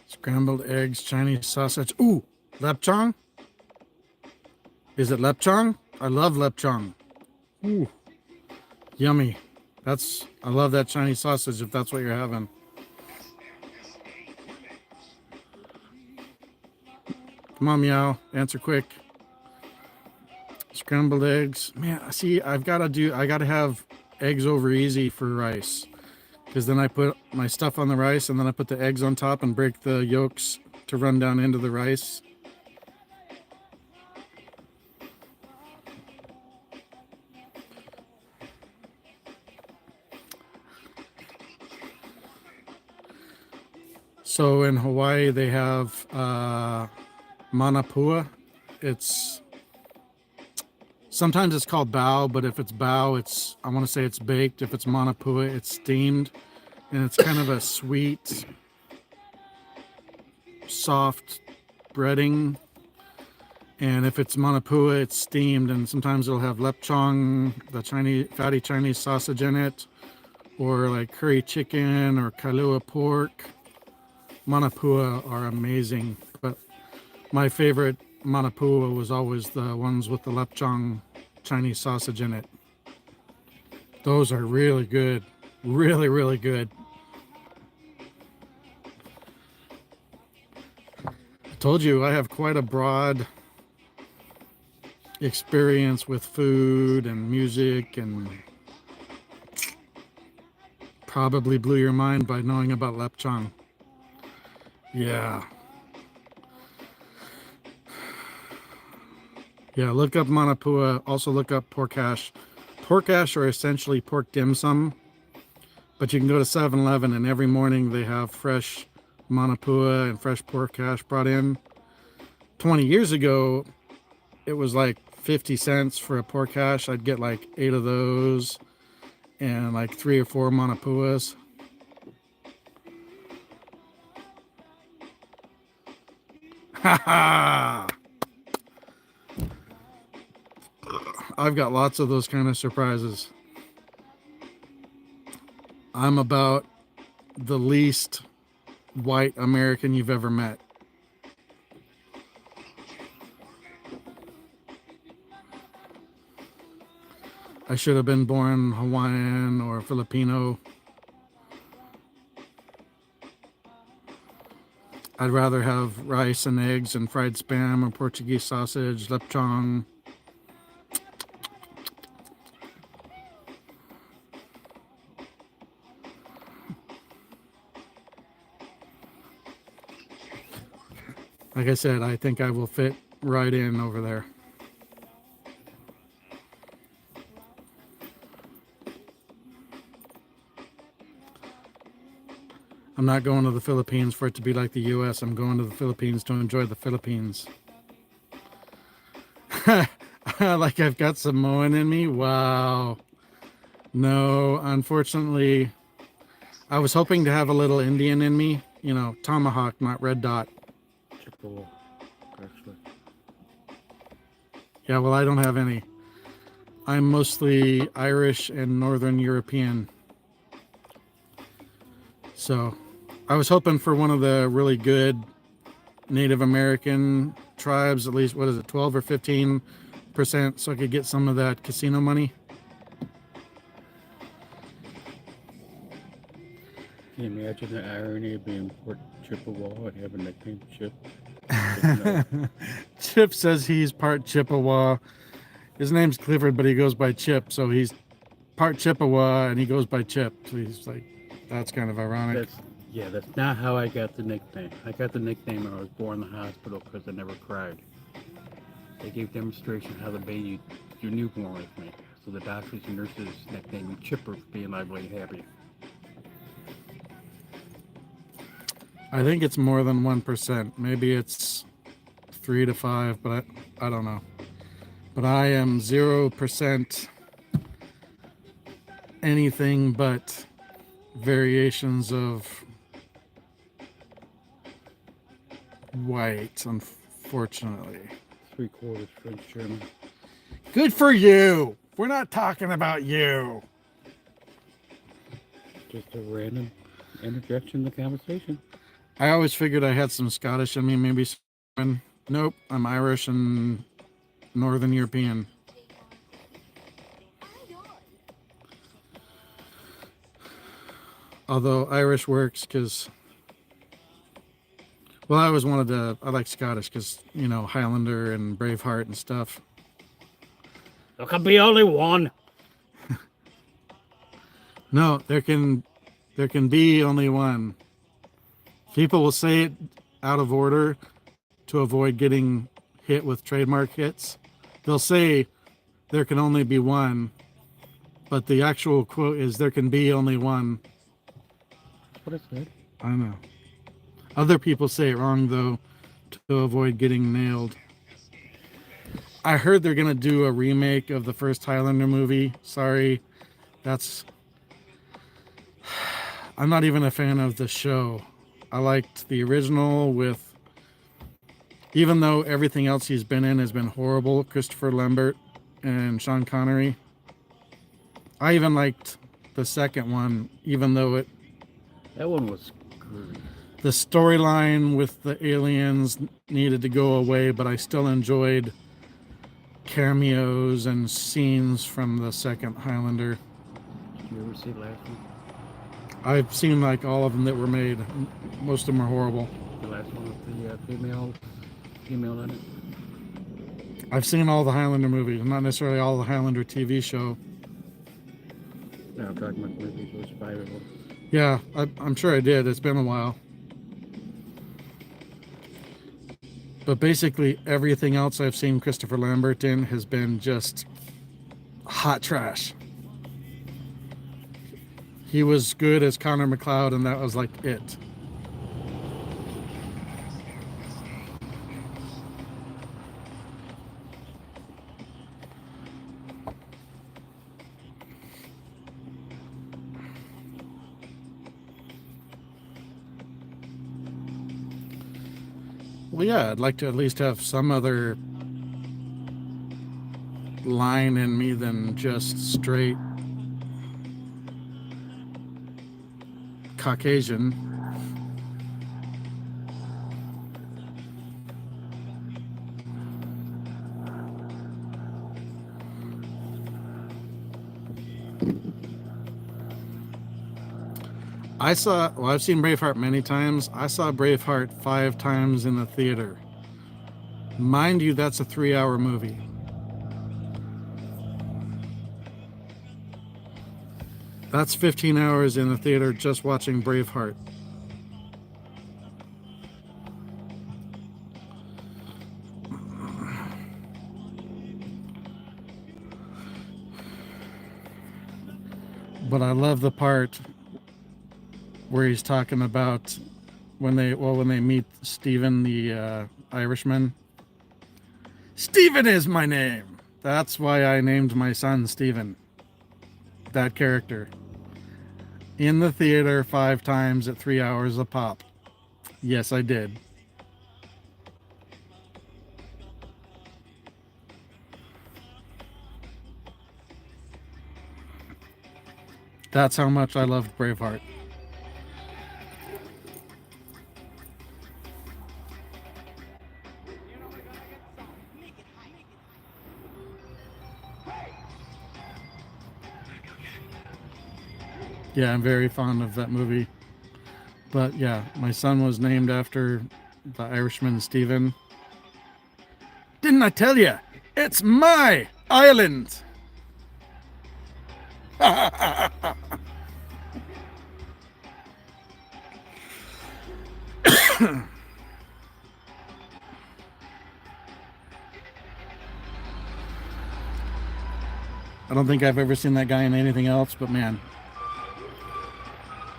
Scrambled eggs, Chinese sausage. Ooh, lapchang? Is it lapchang? I love lapchang. Ooh, yummy. I love that Chinese sausage if that's what you're having. Come on, Meow, answer quick. Scrambled eggs. Man, see, I gotta have eggs over easy for rice. Because then I put my stuff on the rice and then I put the eggs on top and break the yolks to run down into the rice. So in Hawaii they have manapua. Sometimes it's called bao, but if it's bao, I want to say it's baked. If it's manapua, it's steamed, and it's kind of a sweet, soft breading. And if it's manapua, it's steamed, and sometimes it'll have lepchong, the fatty Chinese sausage in it, or like curry chicken or kailua pork. Manapua are amazing, but my favorite manapua was always the ones with the lepchong Chinese sausage in it. Those are really good. Really, really good. I told you I have quite a broad experience with food and music, and probably blew your mind by knowing about lepchong. Yeah. Yeah, look up manapua. Also look up pork hash. Pork hash are essentially pork dim sum, but you can go to 7-Eleven and every morning they have fresh manapua and fresh pork hash brought in. 20 years ago, it was like 50 cents for a pork hash. I'd get like 8 of those and like 3 or 4 manapuas. Ha I've got lots of those kind of surprises. I'm about the least white American you've ever met. I should have been born Hawaiian or Filipino. I'd rather have rice and eggs and fried spam or Portuguese sausage, lepchong. Like I said, I think I will fit right in over there. I'm I'm not going to the Philippines for it to be like the US. I'm going to the Philippines to enjoy the Philippines. Like I've got Samoan in me? Wow. No, unfortunately, I was hoping to have a little Indian in me. You know, tomahawk, not red dot. Chippewa, actually. Yeah, well, I don't have any. I'm mostly Irish and Northern European. So I was hoping for one of the really good Native American tribes, at least, what is it, 12 or 15%, so I could get some of that casino money. Can you imagine the irony of being Port Chippewa and having a nickname Chip? Chip says he's part Chippewa. His name's Clifford, but he goes by Chip, so he's part Chippewa and he goes by Chip. So he's like, that's kind of ironic. That's not how I got the nickname. I got the nickname when I was born in the hospital because I never cried. They gave demonstration how to bathe your newborn with me. So the doctors and nurses nicknamed me Chipper for being lively and happy. I think it's more than 1%. Maybe it's 3 to 5, but I don't know. But I am 0% anything but variations of white, unfortunately. 3/4 French German. Good for you. We're not talking about you. Just a random interjection in the conversation. I always figured I had some Scottish in me, maybe. Nope, I'm Irish and Northern European. Although Irish works because, well, I always wanted to, I like Scottish because, you know, Highlander and Braveheart and stuff. There can be only one. No, there can be only one. People will say it out of order to avoid getting hit with trademark hits. They'll say there can only be one, but the actual quote is there can be only one. That's what I said. I know. Other people say it wrong, though, to avoid getting nailed. I heard they're going to do a remake of the first Highlander movie. Sorry, I'm not even a fan of the show. I liked the original with, even though everything else he's been in has been horrible, Christopher Lambert and Sean Connery. I even liked the second one, even though That one was screwy. the storyline with the aliens needed to go away, but I still enjoyed cameos and scenes from the second Highlander. Did you ever see the last one? I've seen like all of them that were made. Most of them are horrible. The last one with the female in it? I've seen all the Highlander movies, not necessarily all the Highlander TV show. No, I'm talking about the movies. There's 5 of them. Yeah, I'm sure I did. It's been a while. But basically everything else I've seen Christopher Lambert in has been just hot trash. He was good as Connor McLeod, and that was like it. Well, yeah, I'd like to at least have some other line in me than just straight Caucasian. I've seen Braveheart many times. I saw Braveheart 5 times in the theater. Mind you, that's a 3-hour movie. That's 15 hours in the theater just watching Braveheart. But I love the part where he's talking about when they meet Stephen the Irishman. Stephen is my name. That's why I named my son Stephen. That character. In the theater 5 times at 3 hours a pop. Yes, I did. That's how much I loved Braveheart. Yeah, I'm very fond of that movie. But yeah, my son was named after the Irishman Stephen. Didn't I tell you? It's my island. I don't think I've ever seen that guy in anything else, but man,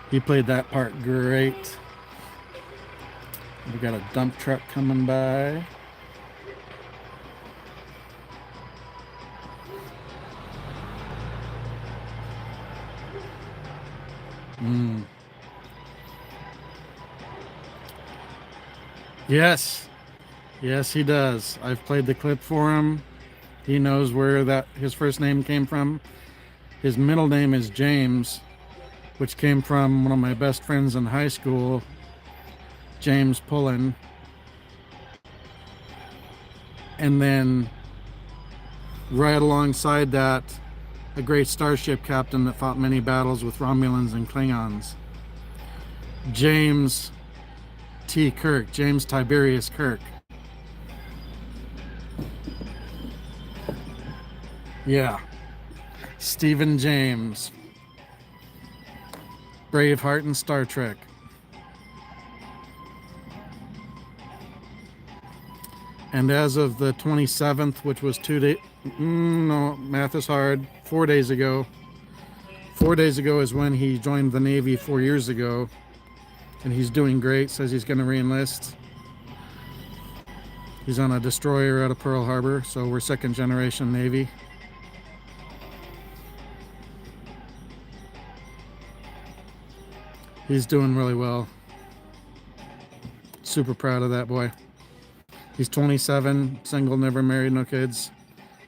he played that part great. We got a dump truck coming by. Yes. Yes, he does. I've played the clip for him. He knows where his first name came from. His middle name is James, which came from one of my best friends in high school, James Pullen. And then right alongside that, a great starship captain that fought many battles with Romulans and Klingons, James T. Kirk, James Tiberius Kirk. Yeah. Stephen James. Braveheart and Star Trek. And as of the 27th, which was 2 days, no, math is hard, 4 days ago. 4 days ago is when he joined the Navy 4 years ago. And he's doing great, says he's going to re-enlist. He's on a destroyer out of Pearl Harbor, so we're 2nd generation Navy. He's doing really well. Super proud of that boy. He's 27, single, never married, no kids.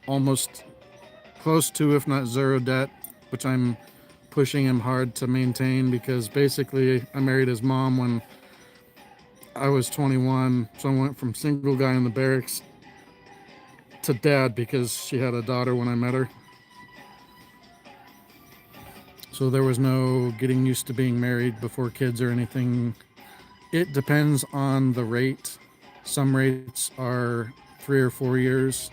Almost close to, if not zero debt, which I'm pushing him hard to maintain because basically I married his mom when I was 21. So I went from single guy in the barracks to dad because she had a daughter when I met her. So there was no getting used to being married before kids or anything. It depends on the rate. Some rates are 3 or 4 years.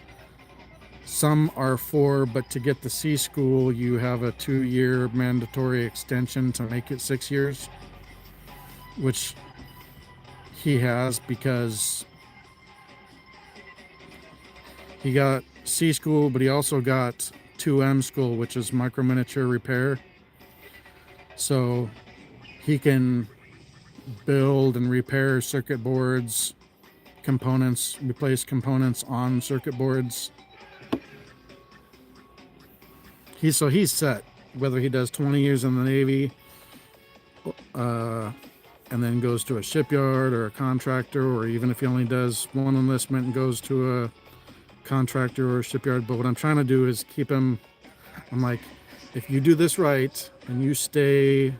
Some are 4, but to get the C school, you have a 2-year mandatory extension to make it 6 years, which he has because he got C school, but he also got 2M school, which is micro miniature repair. So he can build and repair circuit boards, components, replace components on circuit boards. He's set, whether he does 20 years in the Navy and then goes to a shipyard or a contractor, or even if he only does one enlistment and goes to a contractor or a shipyard. But what I'm trying to do is keep him, I'm like, if you do this right and you stay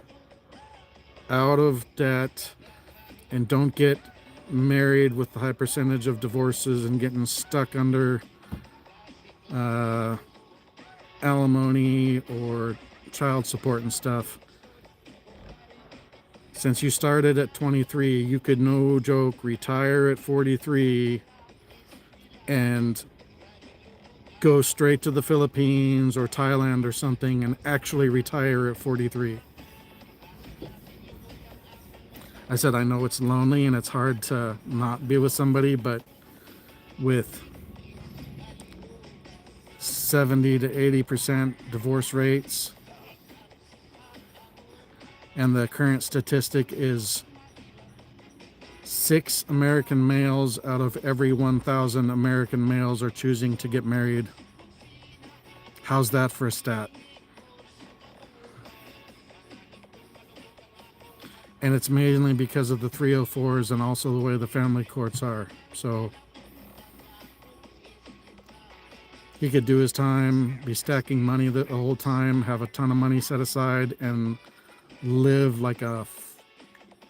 out of debt and don't get married with the high percentage of divorces and getting stuck under alimony or child support and stuff, since you started at 23, you could, no joke, retire at 43 and go straight to the Philippines or Thailand or something and actually retire at 43. I said, I know it's lonely and it's hard to not be with somebody, but with 70 to 80% divorce rates, And the current statistic is 6 American males out of every 1,000 American males are choosing to get married. How's that for a stat? And it's mainly because of the 304s and also the way the family courts are. So he could do his time, be stacking money the whole time, have a ton of money set aside, and live like a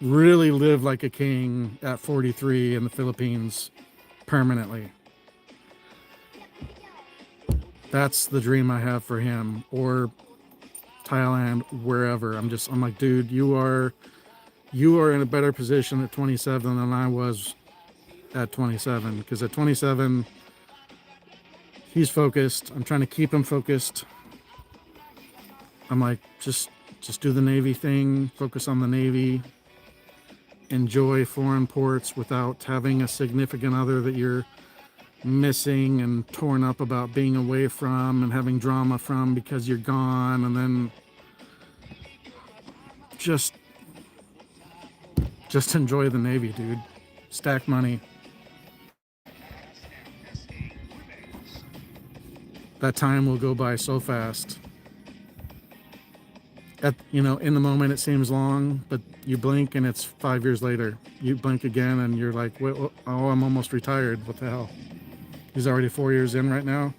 really live like a king at 43 in the Philippines permanently. That's the dream I have for him, or Thailand, wherever. I'm like, dude, you are in a better position at 27 than I was at 27, because at 27 he's focused. I'm trying to keep him focused. I'm like, just do the Navy thing, focus on the Navy, enjoy foreign ports without having a significant other that you're missing and torn up about being away from and having drama from because you're gone. And then just enjoy the Navy, dude. Stack money. That time will go by so fast. In the moment it seems long, but you blink and it's 5 years later. You blink again and you're like, oh, I'm almost retired. What the hell? He's already 4 years in right now.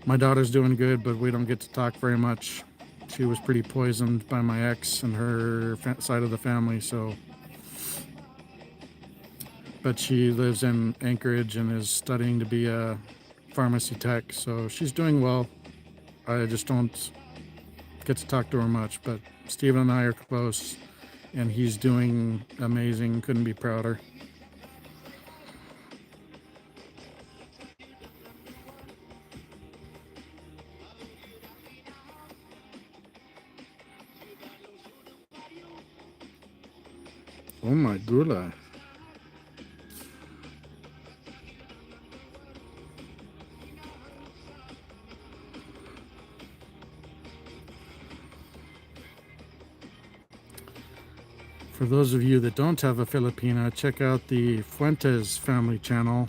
My daughter's doing good, but we don't get to talk very much. She was pretty poisoned by my ex and her side of the family, so. But she lives in Anchorage and is studying to be a pharmacy tech, so she's doing well. I just don't get to talk to her much, but Steven and I are close, and he's doing amazing. Couldn't be prouder. Oh my gula. For those of you that don't have a Filipina, check out the Fuentes family channel.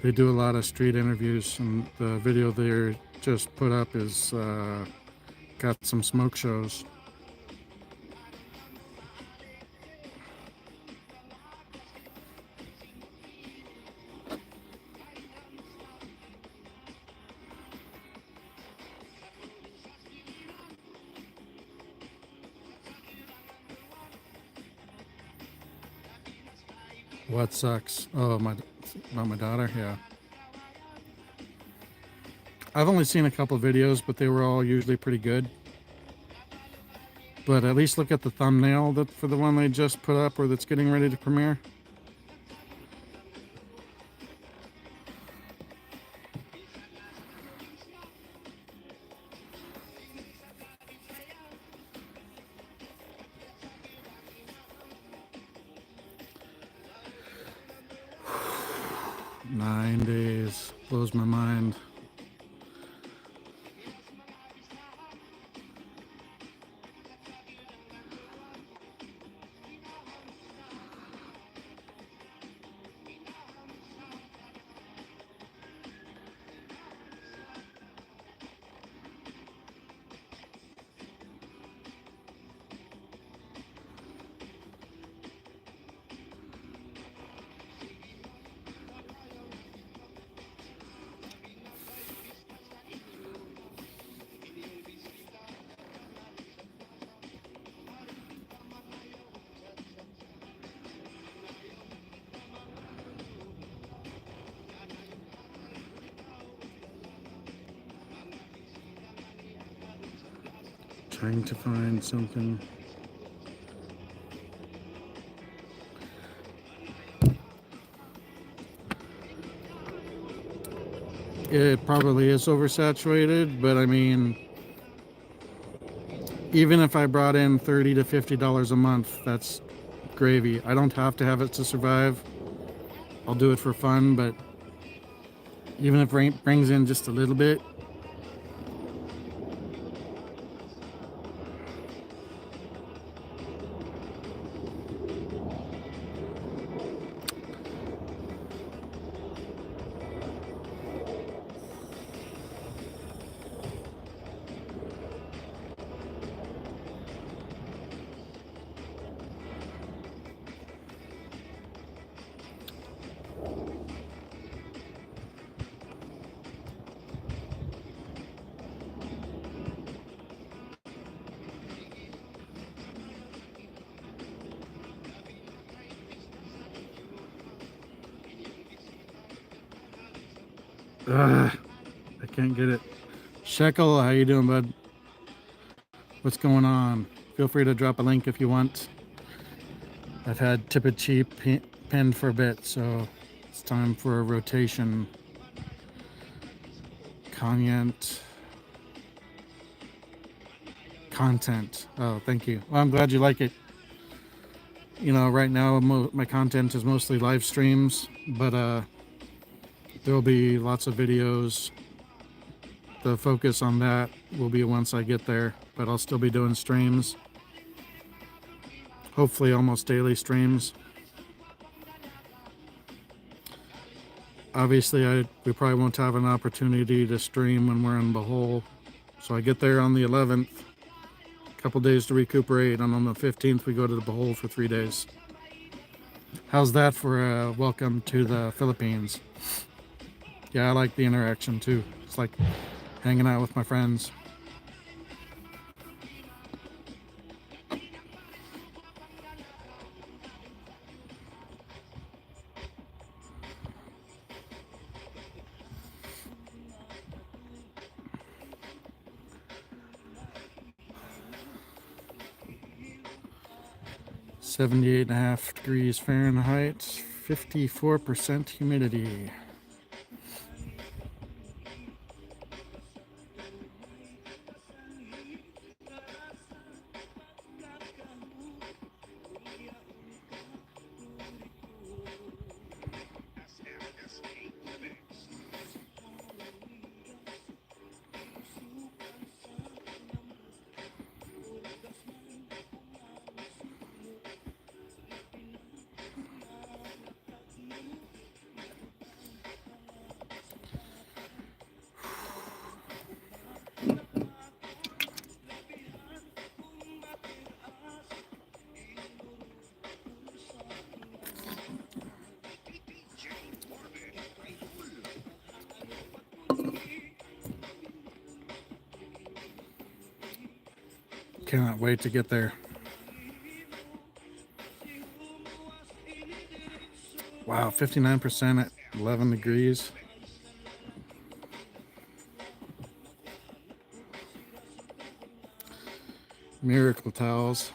They do a lot of street interviews, and the video they just put up is got some smoke shows. What sucks? Oh, not my daughter. Yeah. I've only seen a couple videos, but they were all usually pretty good. But at least look at the thumbnail for the one they just put up or that's getting ready to premiere. Nine days. Blows my mind. Trying to find something. It probably is oversaturated, but I mean, even if I brought in $30 to $50 a month, that's gravy. I don't have to have it to survive. I'll do it for fun, but Even if rain brings in just a little bit. Ugh, I can't get it. Shekel, how you doing, bud? What's going on? Feel free to drop a link if you want. I've had Tippet Cheap pinned for a bit, so it's time for a rotation. Content. Oh, thank you. Well, I'm glad you like it. You know, right now my content is mostly live streams, but there will be lots of videos. The focus on that will be once I get there, but I'll still be doing streams. Hopefully almost daily streams. Obviously, we probably won't have an opportunity to stream when we're in Bohol. So I get there on the 11th, a couple days to recuperate, and on the 15th we go to the Bohol for 3 days. How's that for a welcome to the Philippines? Yeah, I like the interaction too. It's like hanging out with my friends. .5 degrees Fahrenheit, 54% humidity. Cannot wait to get there. Wow, 59% at 11 degrees. Miracle towels.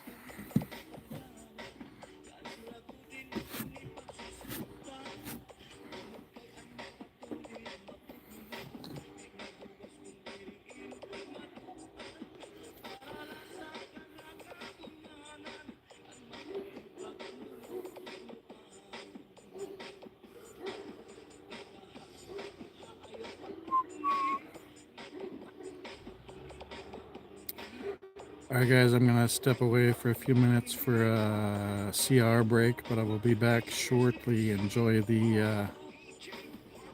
Alright guys, I'm going to step away for a few minutes for a CR break, but I will be back shortly. Enjoy the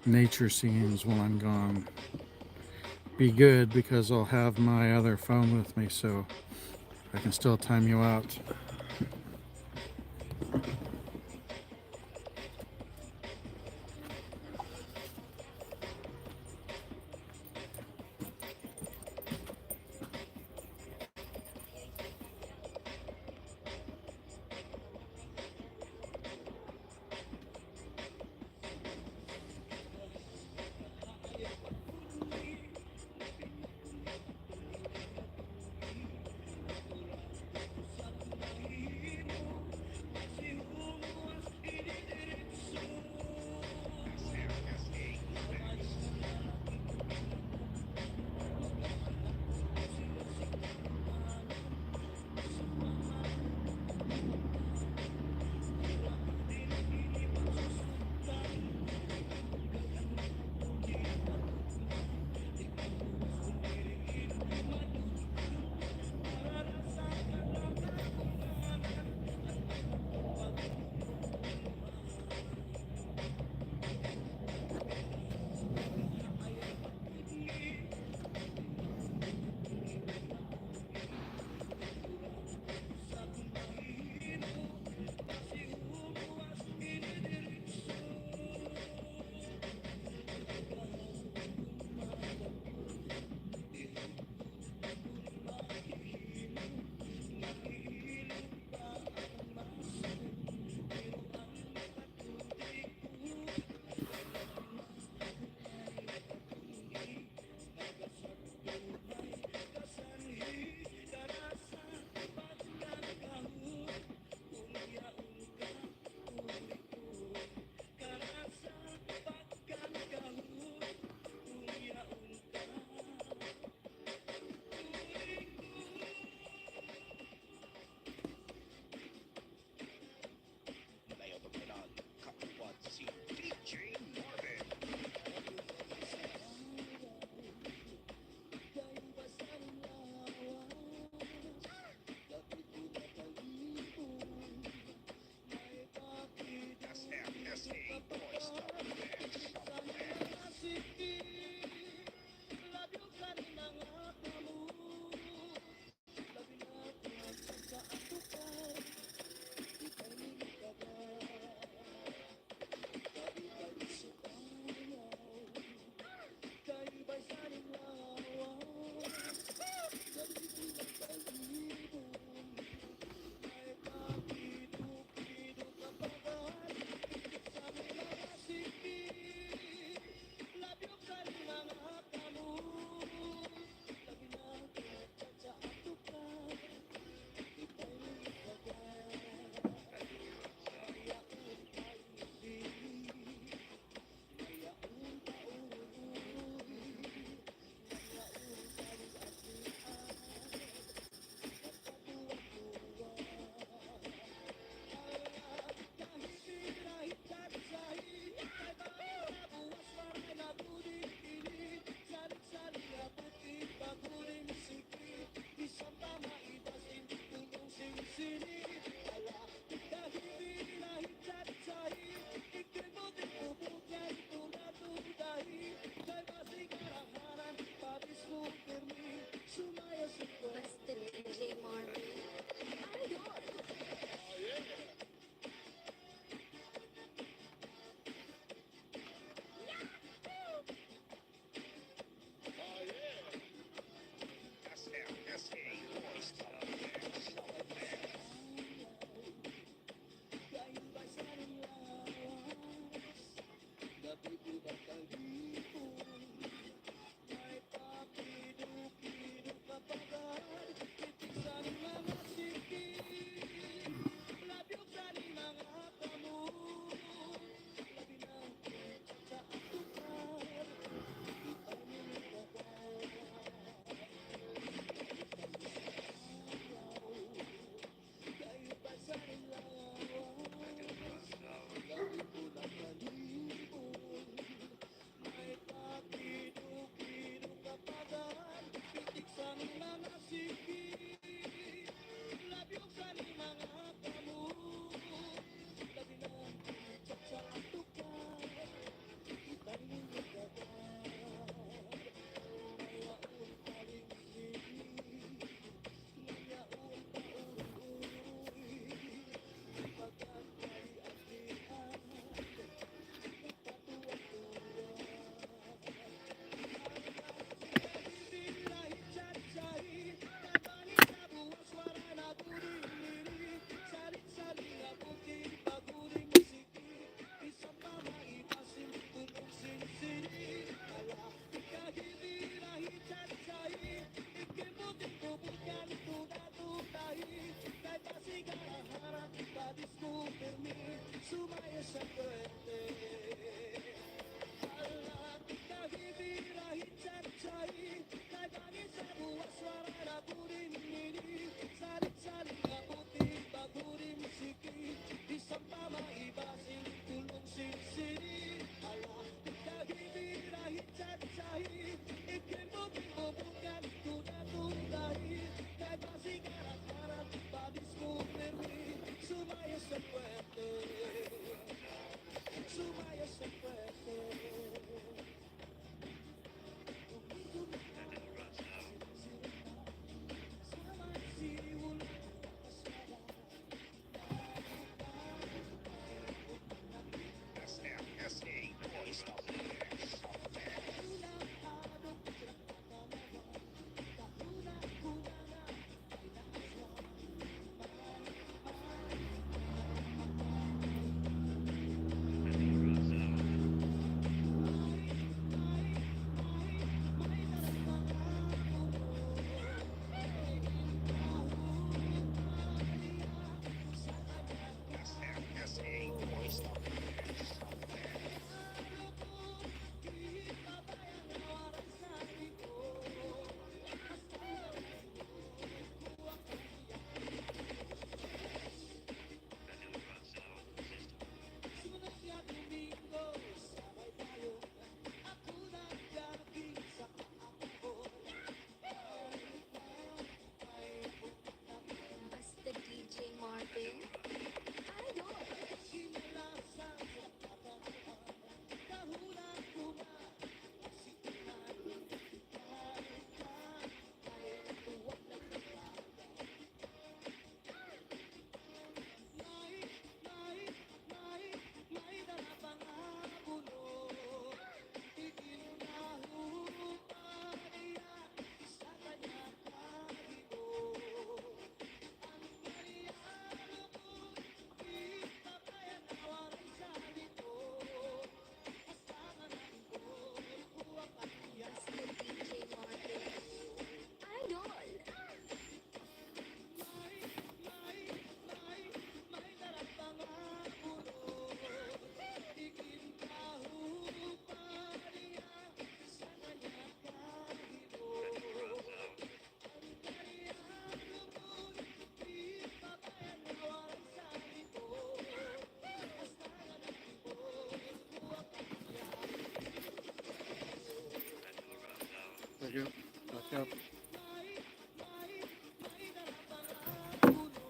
nature scenes while I'm gone. Be good because I'll have my other phone with me, so I can still time you out.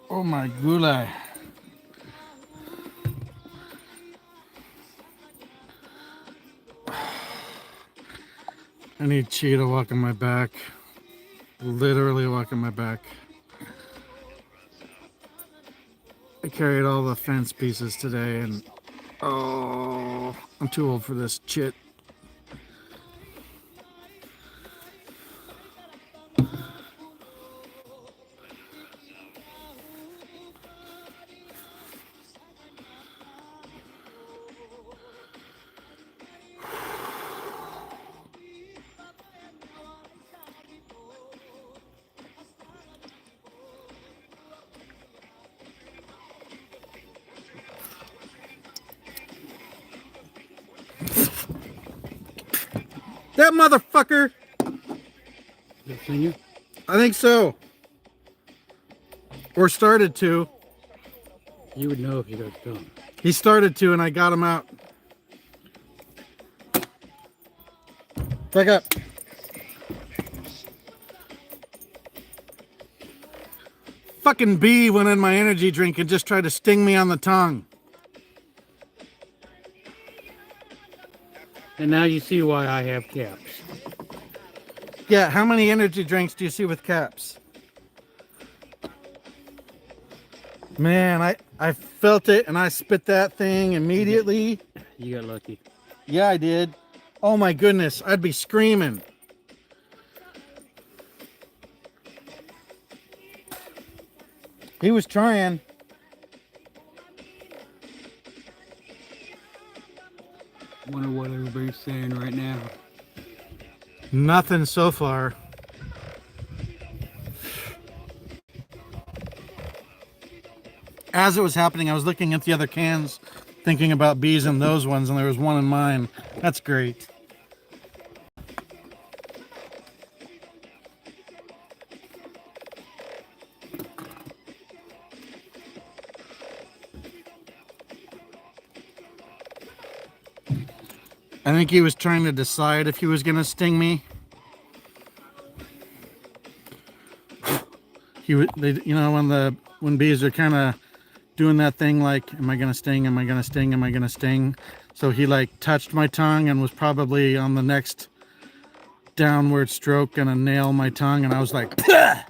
Oh my gulai. I need Cheetah walking my back. Literally walking my back. I carried all the fence pieces today and oh, I'm too old for this shit. That motherfucker! Did it sing you? I think so. Or started to. You would know if you got stung. He started to and I got him out. Back up. Fucking bee went in my energy drink and just tried to sting me on the tongue. And now you see why I have caps. Yeah, how many energy drinks do you see with caps? Man, I felt it and I spit that thing immediately. You got lucky. Yeah, I did. Oh my goodness, I'd be screaming. He was trying. Wonder what everybody's saying right now. Nothing so far. As it was happening, I was looking at the other cans thinking about bees in those ones, and there was one in mine. That's great. I think he was trying to decide if he was going to sting me. You know, when bees are kind of doing that thing like, am I going to sting? Am I going to sting? Am I going to sting? So he like touched my tongue and was probably on the next downward stroke going to nail my tongue. And I was like, "Pah!"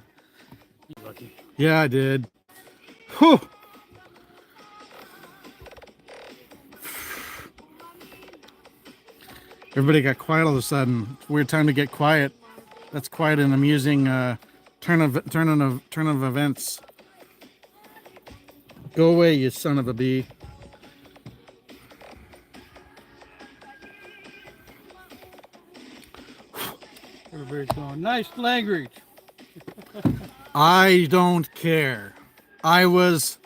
Lucky. Yeah, I did. Whew. Everybody got quiet all of a sudden. It's a weird time to get quiet. That's quite an amusing turn of events. Go away, you son of a bee. Everybody's going, nice language. I don't care. I was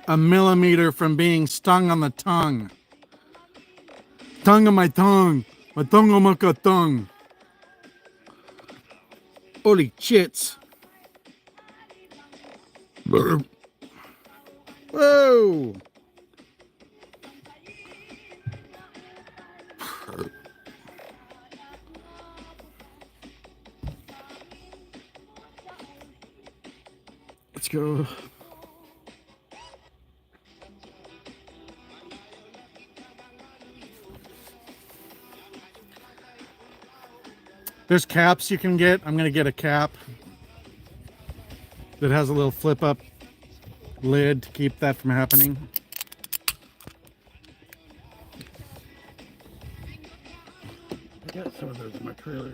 a millimeter from being stung on the tongue. Tongue on my tongue. My tongue on my tongue. Holy shits. Whoa. Let's go. There's caps you can get. I'm going to get a cap that has a little flip up lid to keep that from happening. I got some of those in my trailer.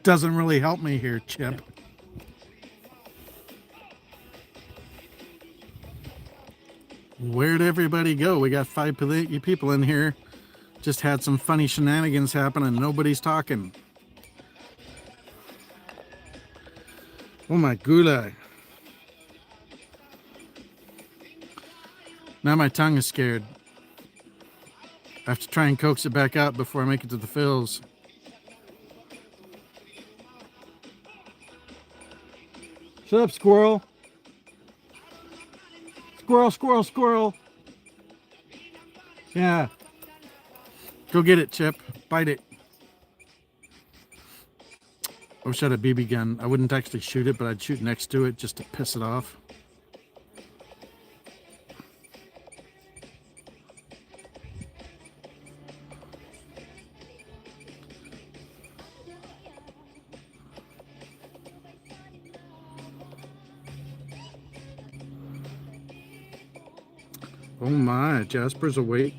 Doesn't really help me here, Chip. Where'd everybody go? We got 5 people in here. Just had some funny shenanigans happen and nobody's talking. Oh my gula. Now my tongue is scared. I have to try and coax it back out before I make it to the fills. Shut up, squirrel. Squirrel, squirrel, squirrel. Yeah. Go get it, Chip. Bite it. I wish I had a BB gun. I wouldn't actually shoot it, but I'd shoot next to it just to piss it off. Oh my, Jasper's awake.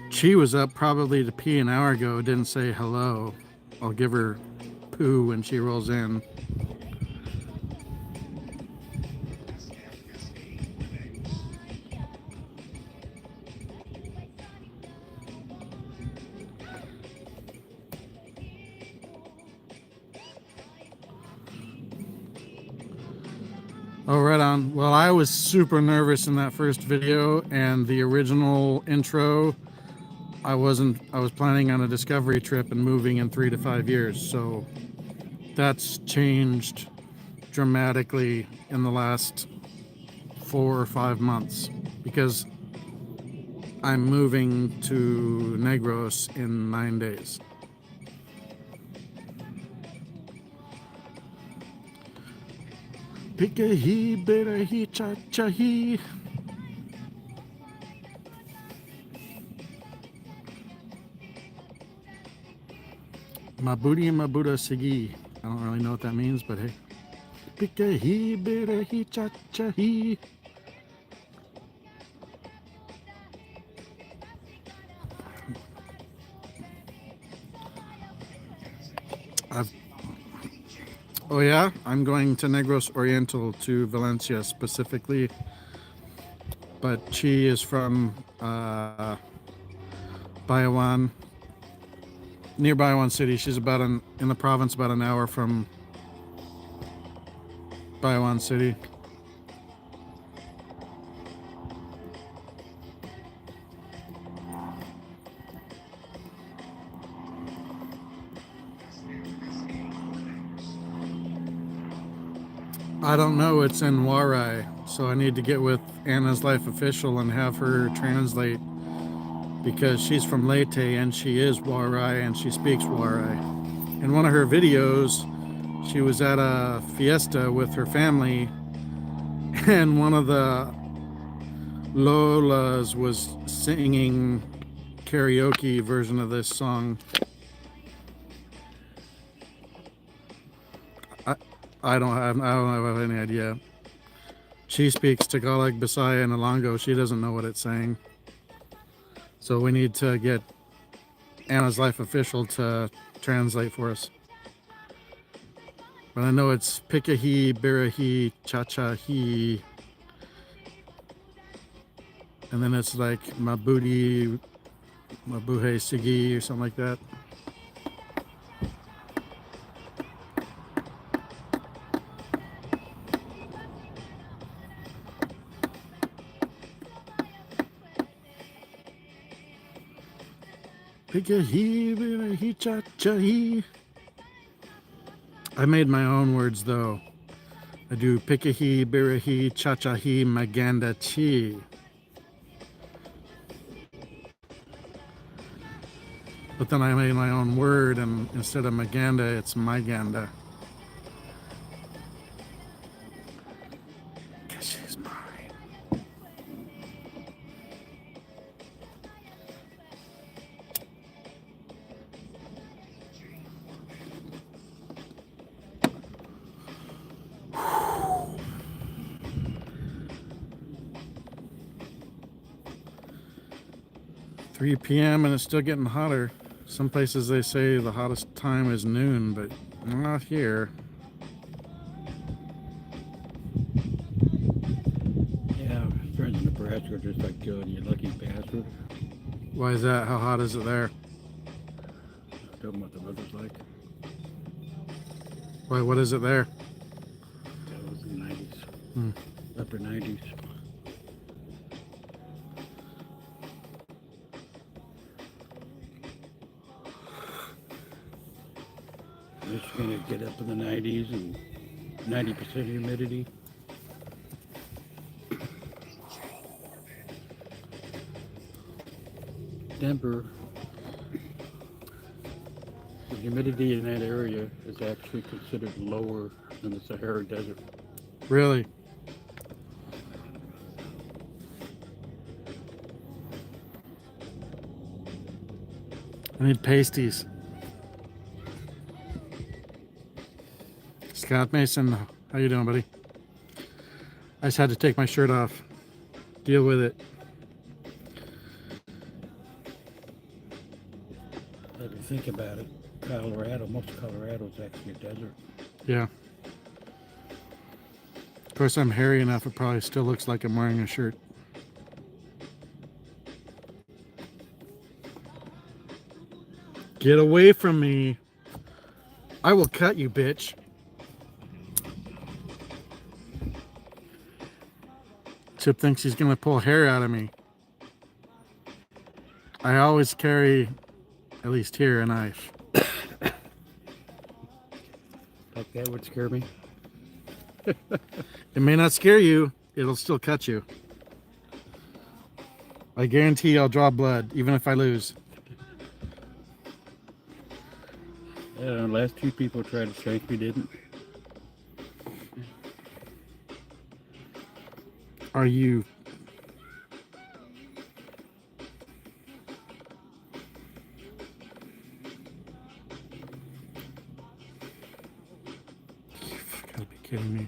She was up probably to pee an hour ago, didn't say hello. I'll give her poo when she rolls in. Oh, right on. Well, I was super nervous in that first video, and the original intro, I was planning on a discovery trip and moving in 3 to 5 years. So that's changed dramatically in the last 4 or 5 months because I'm moving to Negros in 9 days. Pika he, beta he, cha cha he. Mabudi Mabuda Sigi. I don't really know what that means, but hey. Pika he, beta he, cha cha he. Oh yeah, I'm going to Negros Oriental, to Valencia specifically, but she is from Bayawan, near Baiwan City. She's about in the province, about an hour from Baiwan City. I don't know. It's in Warai, so I need to get with Anna's Life Official and have her translate, because she's from Leyte and she is Warai and she speaks Warai. In one of her videos, she was at a fiesta with her family, and one of the Lolas was singing karaoke version of this song. I don't have any idea. She speaks Tagalog, Bisaya, and Ilongo. She doesn't know what it's saying. So we need to get Anna's Life Official to translate for us. But I know it's Pikahi, Birahi, Chachahi. And then it's like Mabudi, Mabuhe Sigi, or something like that. Pikahi, Birahi, Chachahi. I made my own words though. I do Pikahi, Birahi, Chachahi, Maganda Chi. But then I made my own word, and instead of Maganda, it's Myganda. 'Cause she's mine. Three p.m. and it's still getting hotter. Some places they say the hottest time is noon, but not here. Yeah, friends in Nebraska are just like Joe, you lucky bastard. Why is that? How hot is it there? Tell them what the weather's like. Why? What is it there? That was in the 90s. Hmm. Upper 90s. It's going to get up in the 90s and 90% humidity. Denver, the humidity in that area is actually considered lower than the Sahara Desert. Really? I need pasties. Scott Mason, how you doing, buddy? I just had to take my shirt off. Deal with it. If you think about it, Colorado, most of Colorado is actually a desert. Yeah. Of course, I'm hairy enough, it probably still looks like I'm wearing a shirt. Get away from me. I will cut you, bitch. Chip thinks he's gonna pull hair out of me. I always carry, at least here, a knife. Like that would scare me. It may not scare you, it'll still cut you. I guarantee I'll draw blood, even if I lose. Last two people tried to shank me didn't. Are you... You've gotta be kidding me.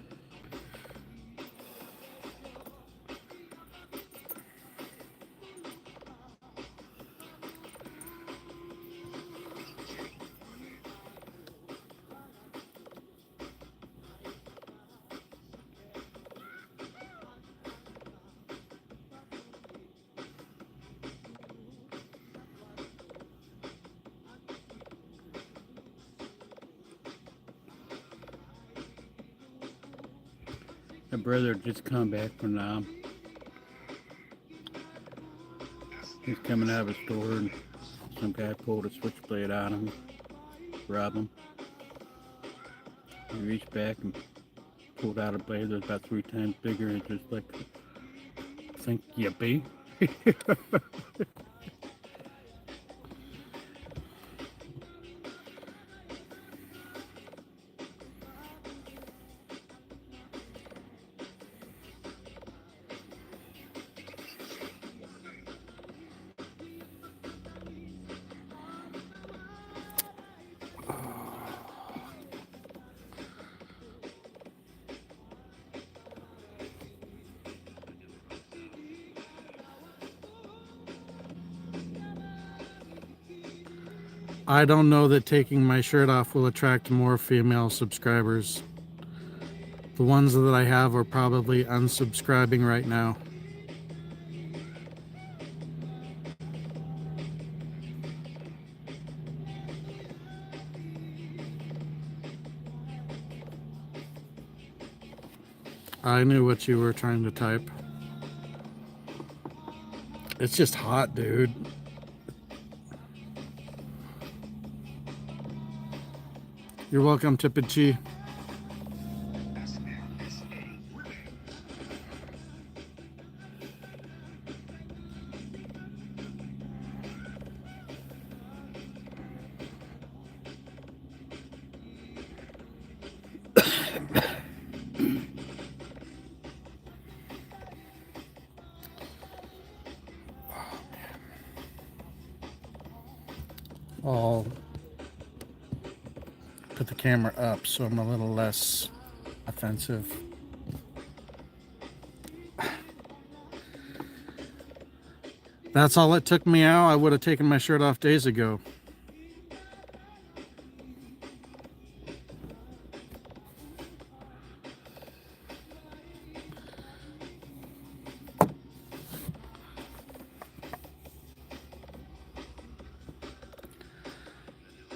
My brother just come back from he's coming out of a store and some guy pulled a switchblade on him, robbed him. He reached back and pulled out a blade that was about 3 times bigger and just like, thank you, B. I don't know that taking my shirt off will attract more female subscribers. The ones that I have are probably unsubscribing right now. I knew what you were trying to type. It's just hot, dude. You're welcome, Tippichi. I'll put the camera up so I'm a little less offensive. That's all it took me out. I would have taken my shirt off days ago.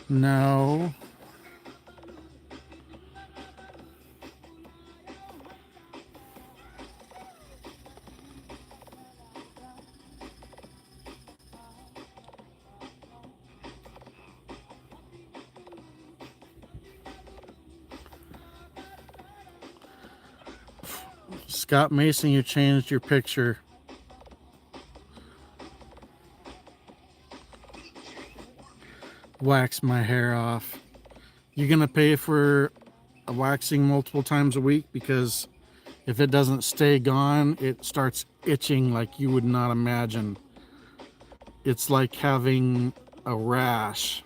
No. Scott Mason, you changed your picture. Wax my hair off. You gonna pay for a waxing multiple times a week? Because if it doesn't stay gone, it starts itching like you would not imagine. It's like having a rash.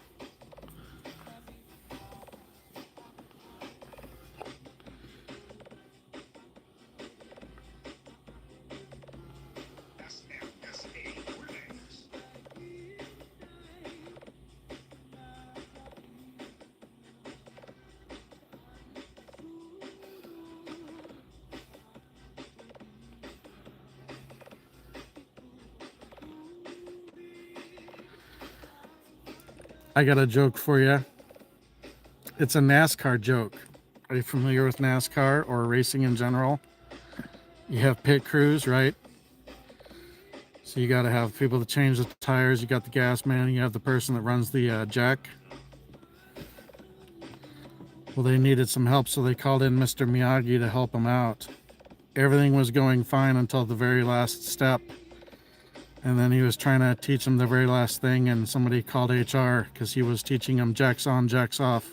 I got a joke for you. It's a NASCAR joke. Are you familiar with NASCAR or racing in general? You have pit crews, right? So you got to have people to change the tires. You got the gas man. You have the person that runs the jack. Well, they needed some help, so they called in Mr. Miyagi to help them out. Everything was going fine until the very last step. And then he was trying to teach them the very last thing, and somebody called HR because he was teaching them jacks on, jacks off.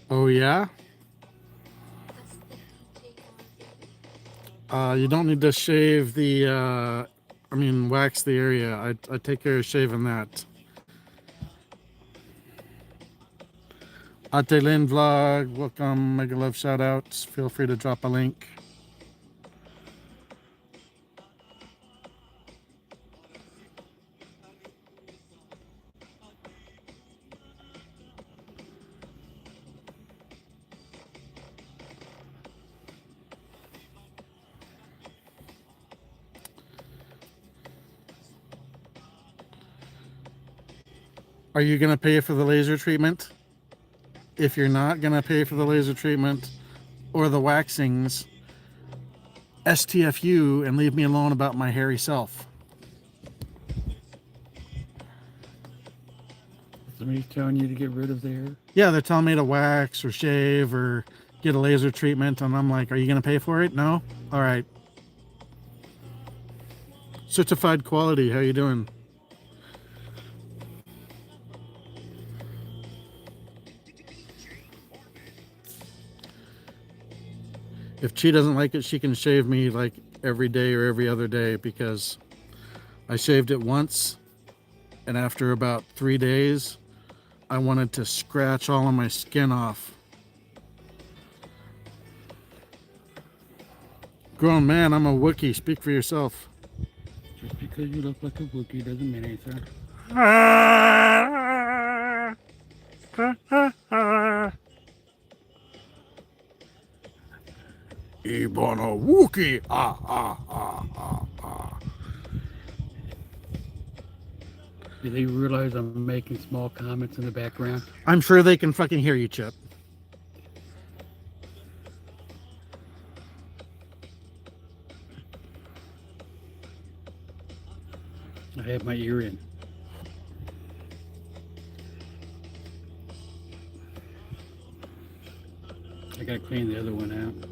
Oh, yeah? You don't need to shave the, wax the area. I take care of shaving that. Ate Lin vlog, welcome, mega love shout outs. Feel free to drop a link. Are you going to pay for the laser treatment? If you're not going to pay for the laser treatment or the waxings, STFU and leave me alone about my hairy self. Somebody's telling you to get rid of the hair? Yeah, they're telling me to wax or shave or get a laser treatment, and I'm like, are you going to pay for it? No? All right. Certified quality, how you doing? If she doesn't like it, she can shave me like every day or every other day, because I shaved it once, and after about 3 days, I wanted to scratch all of my skin off. Grown man, I'm a Wookiee. Speak for yourself. Just because you look like a Wookiee doesn't mean anything. Even a Wookiee. Do they realize I'm making small comments in the background? I'm sure they can fucking hear you, Chip. I have my ear in. I gotta clean the other one out.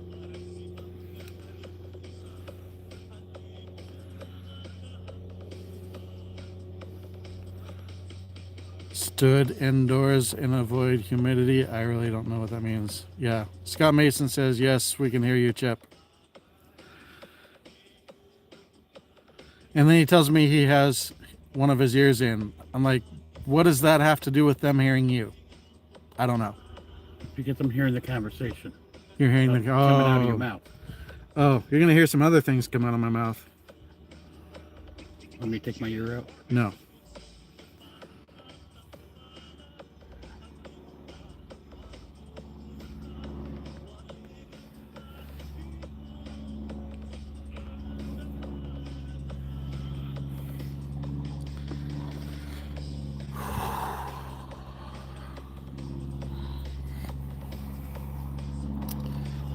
Stood indoors and avoid humidity. I really don't know what that means. Yeah. Scott Mason says, yes, we can hear you, Chip. And then he tells me he has one of his ears in. I'm like, what does that have to do with them hearing you? I don't know. Because I'm hearing the conversation. You're hearing the coming out of your mouth. Oh, you're gonna hear some other things come out of my mouth. Let me take my ear out. No.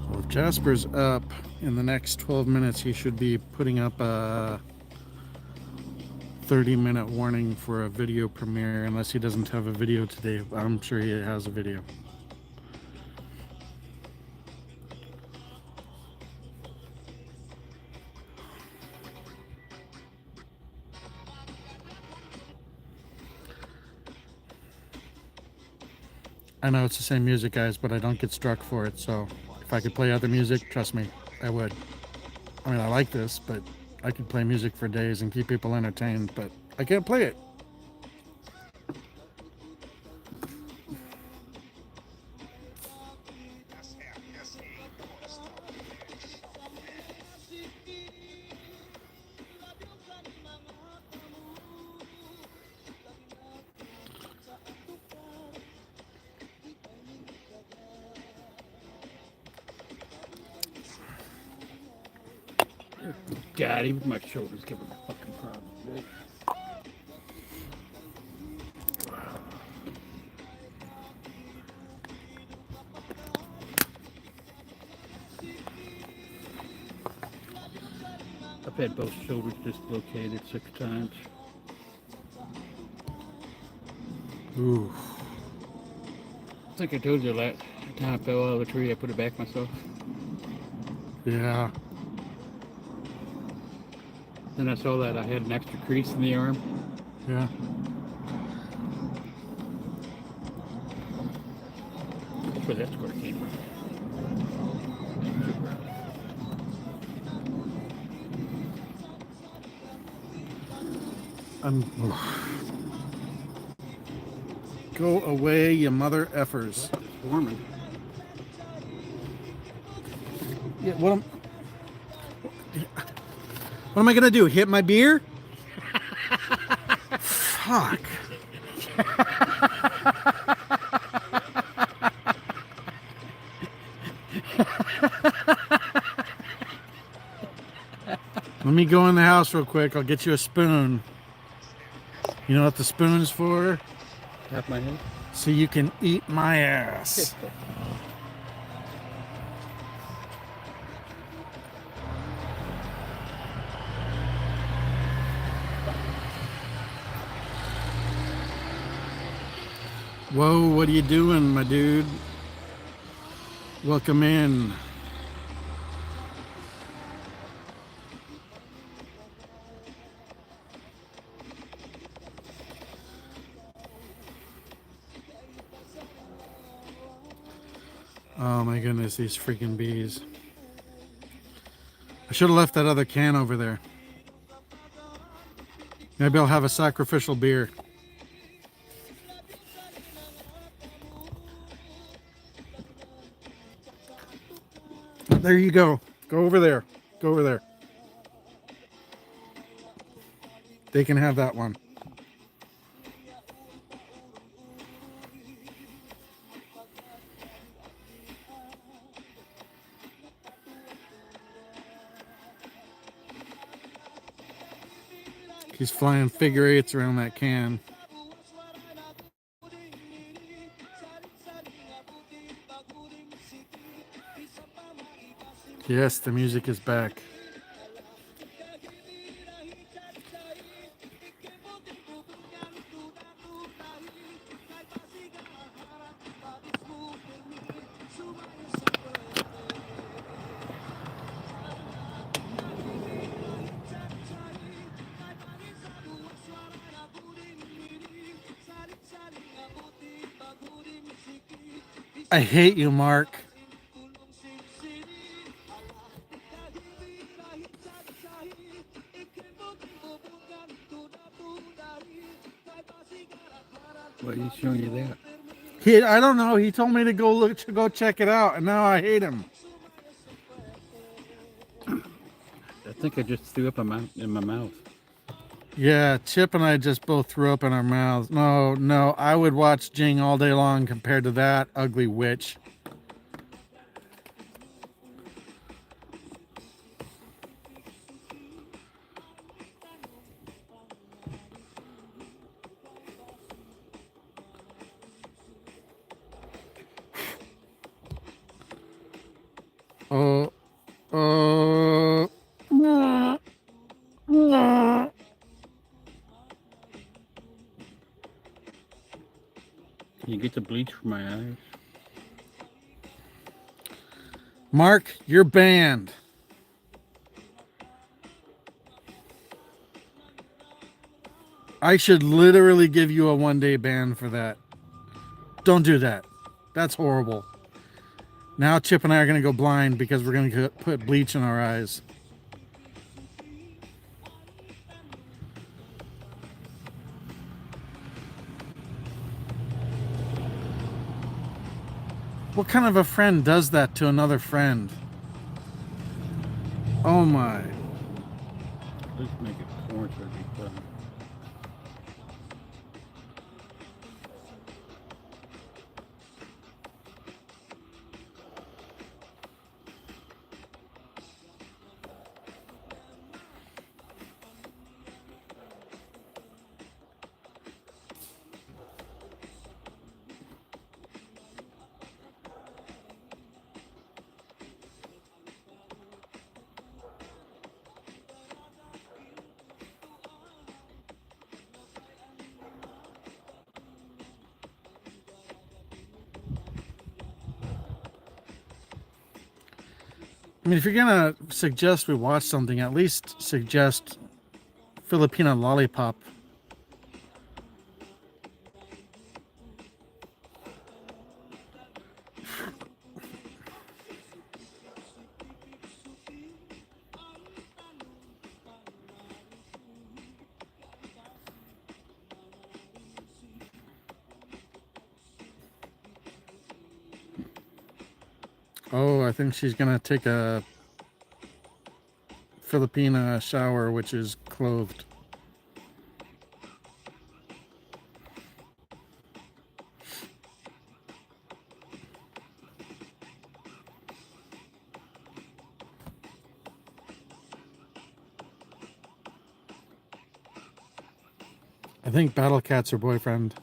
Well, if Jasper's up in the next 12 minutes, he should be putting up a 30-minute warning for a video premiere, unless he doesn't have a video today. I'm sure he has a video. I know it's the same music, guys, but I don't get struck for it, so if I could play other music, trust me, I would. I mean, I like this, but I could play music for days and keep people entertained, but I can't play it. God, even my shoulders give me a fucking problem. Right? I've had both shoulders dislocated 6 times. Ooh. I think I told you last time I fell out of the tree, I put it back myself. Yeah. Then I saw that I had an extra crease in the arm. Yeah. That's where that score came from. Go away, you mother effers. It's warming. Yeah, what am I gonna do? Hit my beer? Fuck. Let me go in the house real quick. I'll get you a spoon. You know what the spoon's for? Tap my head. So you can eat my ass. Whoa, what are you doing, my dude? Welcome in. Oh my goodness, these freaking bees. I should have left that other can over there. Maybe I'll have a sacrificial beer. There you go. Go over there. Go over there. They can have that one. He's flying figure eights around that can. Yes, the music is back. I hate you, Mark. Why are you showing you that? I don't know. He told me to go check it out, and now I hate him. I think I just threw up in my mouth. Yeah, Chip and I just both threw up in our mouths. No, I would watch Jing all day long compared to that ugly witch. Oh, Can you get the bleach from my eyes? Mark, you're banned. I should literally give you a 1-day ban for that. Don't do that. That's horrible. Now Chip and I are going to go blind because we're going to put bleach in our eyes. What kind of a friend does that to another friend? Oh my. At least make it orange would be fun. I mean, if you're going to suggest we watch something, at least suggest Filipino Lollipop. Oh, I think she's gonna take a Filipina shower, which is clothed. I think Battle Cat's her boyfriend.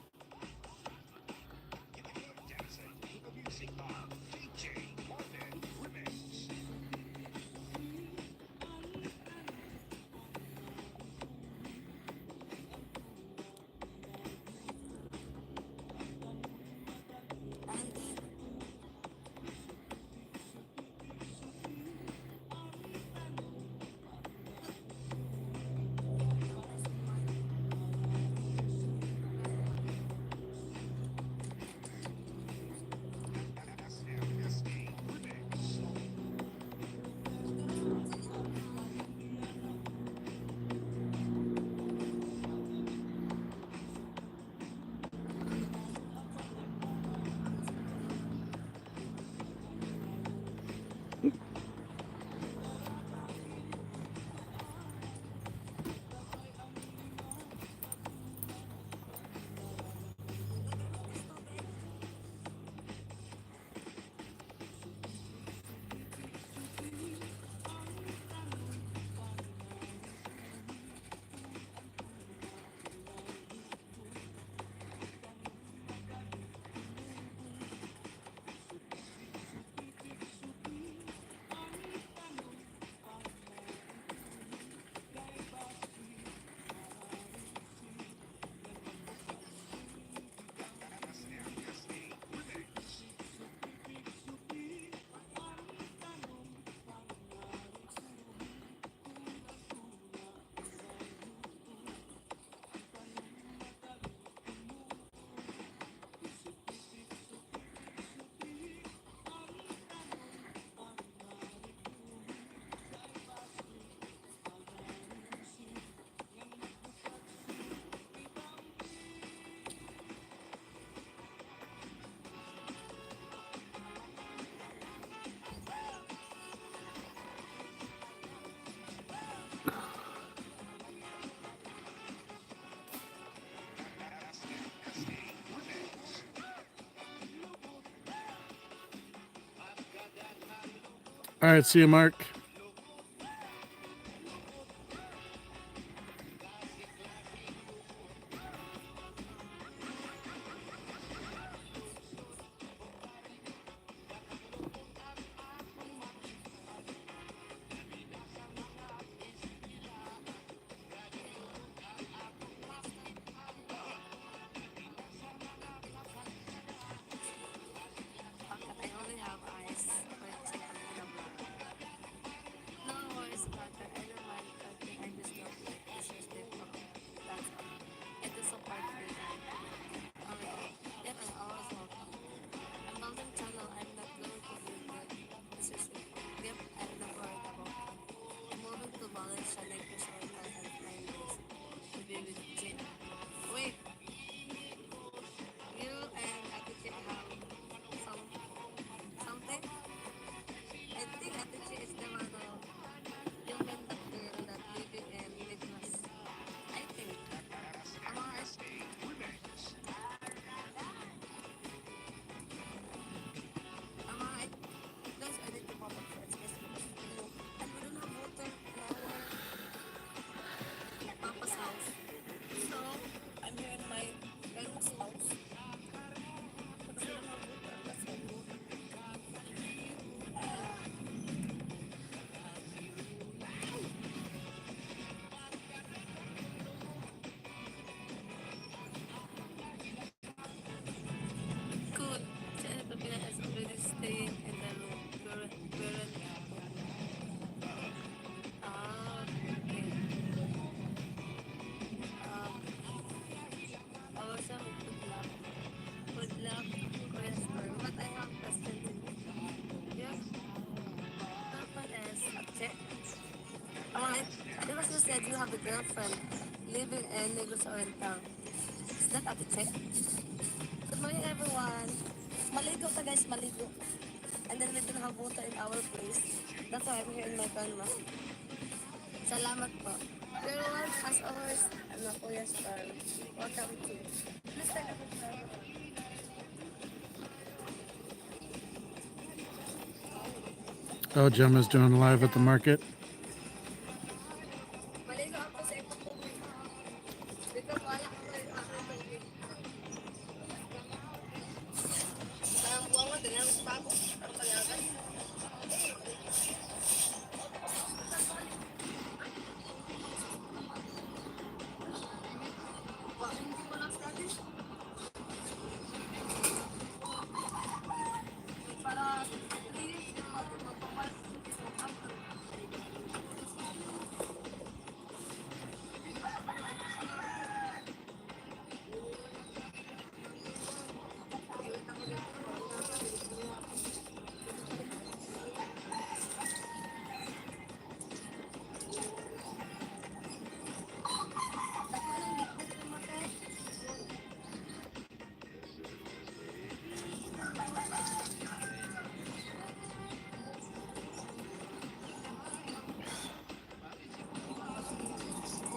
All right, see you, Mark. I only have eyes for chicken in a block. No worries about that. I don't mind cooking. I just don't like dishes they cook. That's all. It is a part of the job. Okay. Yep, I'm always welcome. I'm building channel. I'm not going to be good. This is it. Yep, I'm not worried about that. I'm moving to Valencia like this all time and 9 days to be with Jin. Wait, you and Ate Jin have some something? I think Ate Jin is the one of yung ganda girl that living in Midwest. I think. Am I right? Am I right? Guys, I need to pop up first kasi and we don't have water in our papa's house. So, I'm here in my parents' house because we don't have water. That's why. Cool. Si Ana Pepina is already staying in the room. We're okay. I was good luck. Good luck, KuyaStorm. But I have a question to you. Your girlfriend is a chick. Alright. Because you said you have a girlfriend living in Negros Oriental. Is that a chick? Good morning, everyone. Maligo ta guys, maligo. And then we don't have water in our place. That's why I'm here in my grandma. Salamat po. Pero once, as always, I'm a KuyaStorm. Welcome to. Please take a picture. Oh, Gemma's doing live at the market. Maligo ako sa ipong tubig. Because wala ako yung tubig. Ang buwan mo, din ang bago. Ang palagan. Hindi ko lang study. Para hindi magpapal.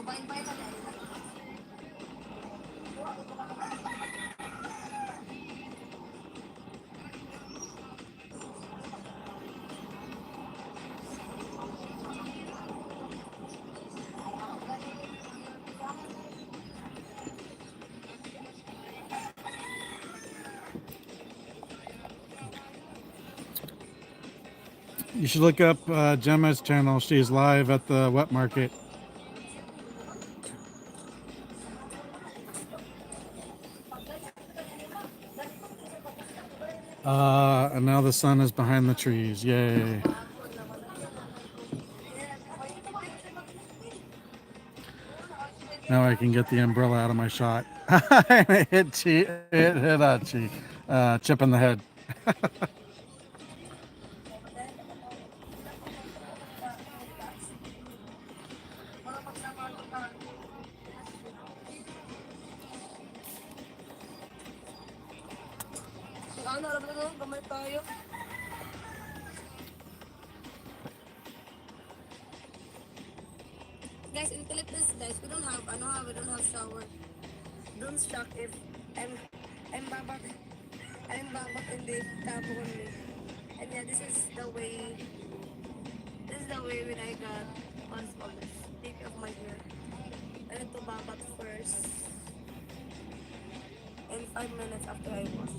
Bye-bye na lang. You should look up Gemma's channel. She's live at the wet market. And now the sun is behind the trees. Yay. Now I can get the umbrella out of my shot. It hit Chip in the head. Ano, alam mo na, gamay tayo. Guys, in Philippines, guys, we don't have shower. Don't shock if I'm babak in the tabo only. And yeah, this is the way when I got what's called this, take of my hair. I need to babak first. And 5 minutes after I wash.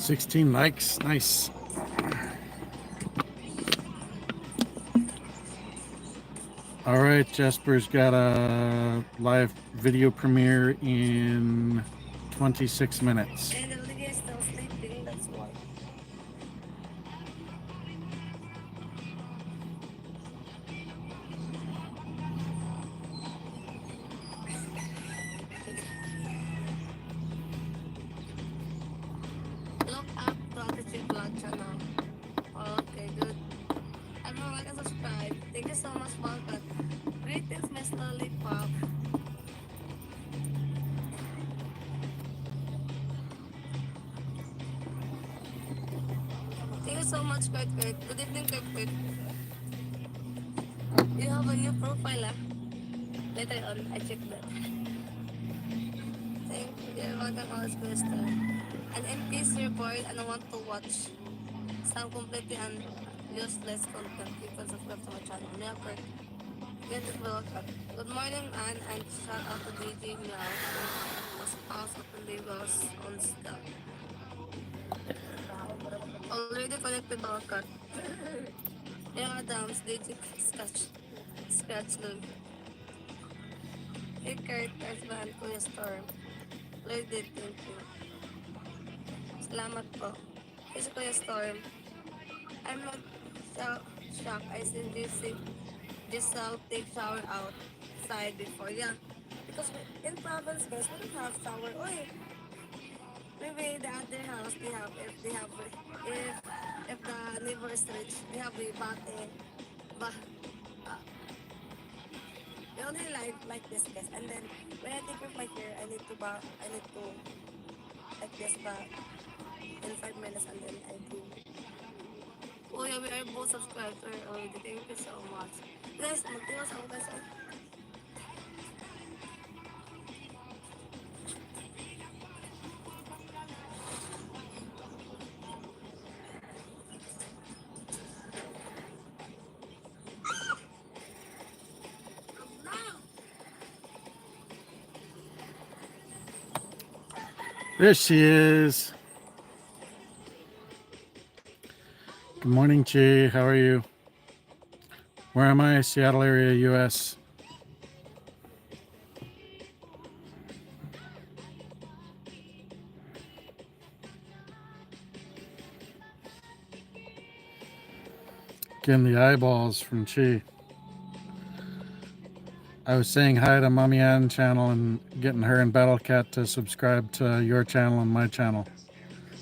$16 likes. Nice. All right, Jasper's got a live video premiere in 26 minutes. And the lady is still sleeping, that's why. Look up Prodigy Vlog channel. Okay, good. Everyone like and subscribe. Thank you so much, Malcolm. Greetings, Miss Lollipop. Thank you so much, Kurt. Good evening, Kurt. You have a new profile, ah? Later on, I check that. Thank you. You're welcome, always, Krista. And in case you're bored and want to watch some completely and useless content, you can subscribe to my channel. Meow Kurt. Get it welcome. Good morning, Anne, and shout out to DJ Meow, who was also was on stuff. Already connected welcome. Yeah, Adams, DJ Scratch Loop. Hey Kurt, Earthman, and KuyaStorm. Lord did, thank you. Salamat po. Kasi KuyaStorm, I'm not shocked. I seen this take shower outside before. Yeah. Because in province, guys, we don't have shower. Oy, maybe the other house they have, if the neighbor is rich, they have a bate, only like this, guys. And then when I take off my hair, I need to like this back in 5 minutes, and then I do. Oh yeah, we are both subscribed to her already. Thank you so much. Guys, magtiwas ako guys. There she is. Good morning, Chi. How are you? Where am I? Seattle area, US. Getting the eyeballs from Chi. I was saying hi to Mommy Ann channel and getting her and Battle Cat to subscribe to your channel and my channel.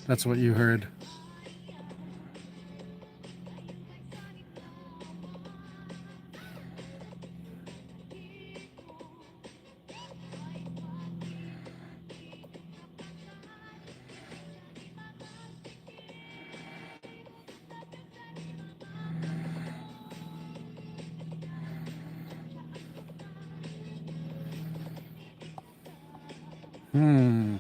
That's what you heard. Hmm.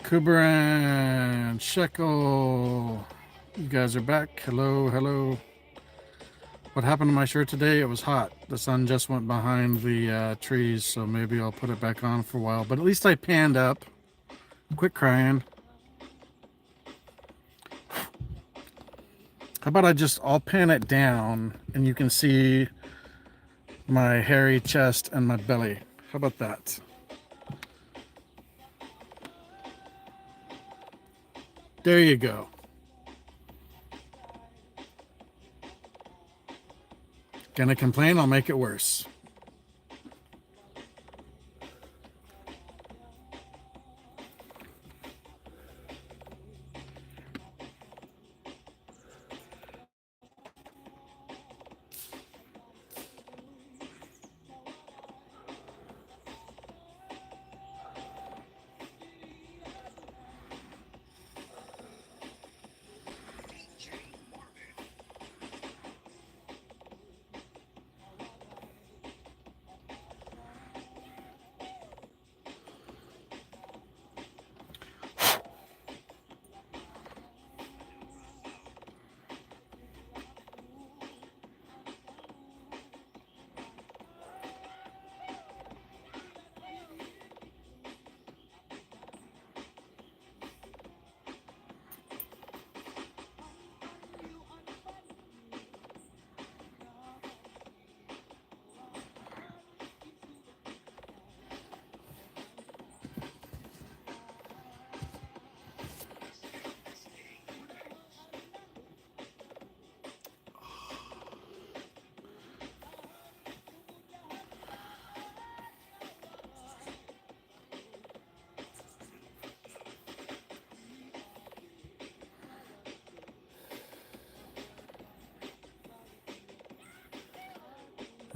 Kubran, Shekel, you guys are back. Hello, hello. What happened to my shirt today? It was hot. The sun just went behind the trees, so maybe I'll put it back on for a while. But at least I panned up. Quit crying. How about I'll pan it down and you can see my hairy chest and my belly. How about that? There you go. Gonna complain, I'll make it worse.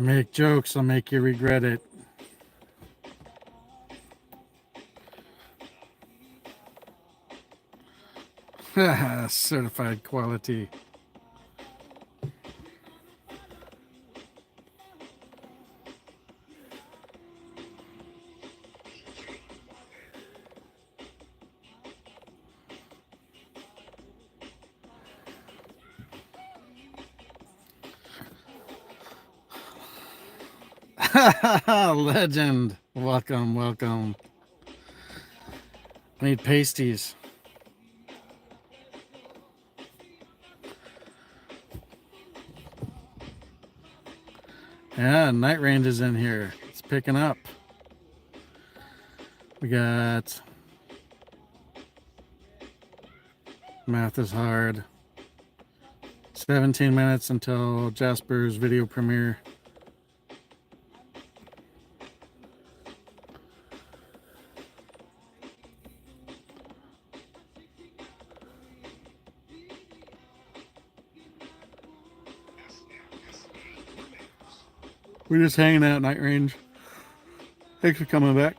Make jokes, I'll make you regret it. Certified quality. Legend. Welcome, welcome. Made pasties. Yeah, Night Range is in here. It's picking up. We got Math is Hard. 17 minutes until Jasper's video premiere. We're just hanging out, Night Range. Thanks for coming back.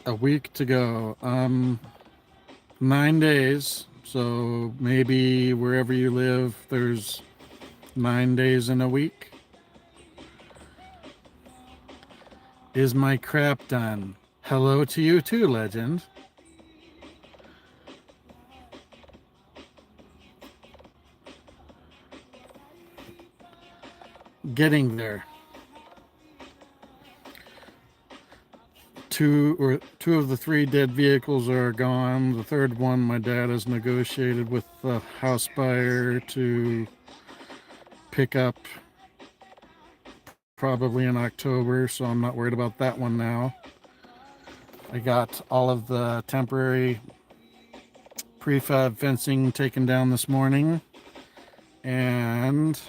A week to go. 9 days. So maybe wherever you live, there's 9 days in a week. Is my crap done? Hello to you too, Legend. Getting there. Two of the 3 dead vehicles are gone. The third one, my dad has negotiated with the house buyer to pick up probably in October, so I'm not worried about that one now. I got all of the temporary prefab fencing taken down this morning, and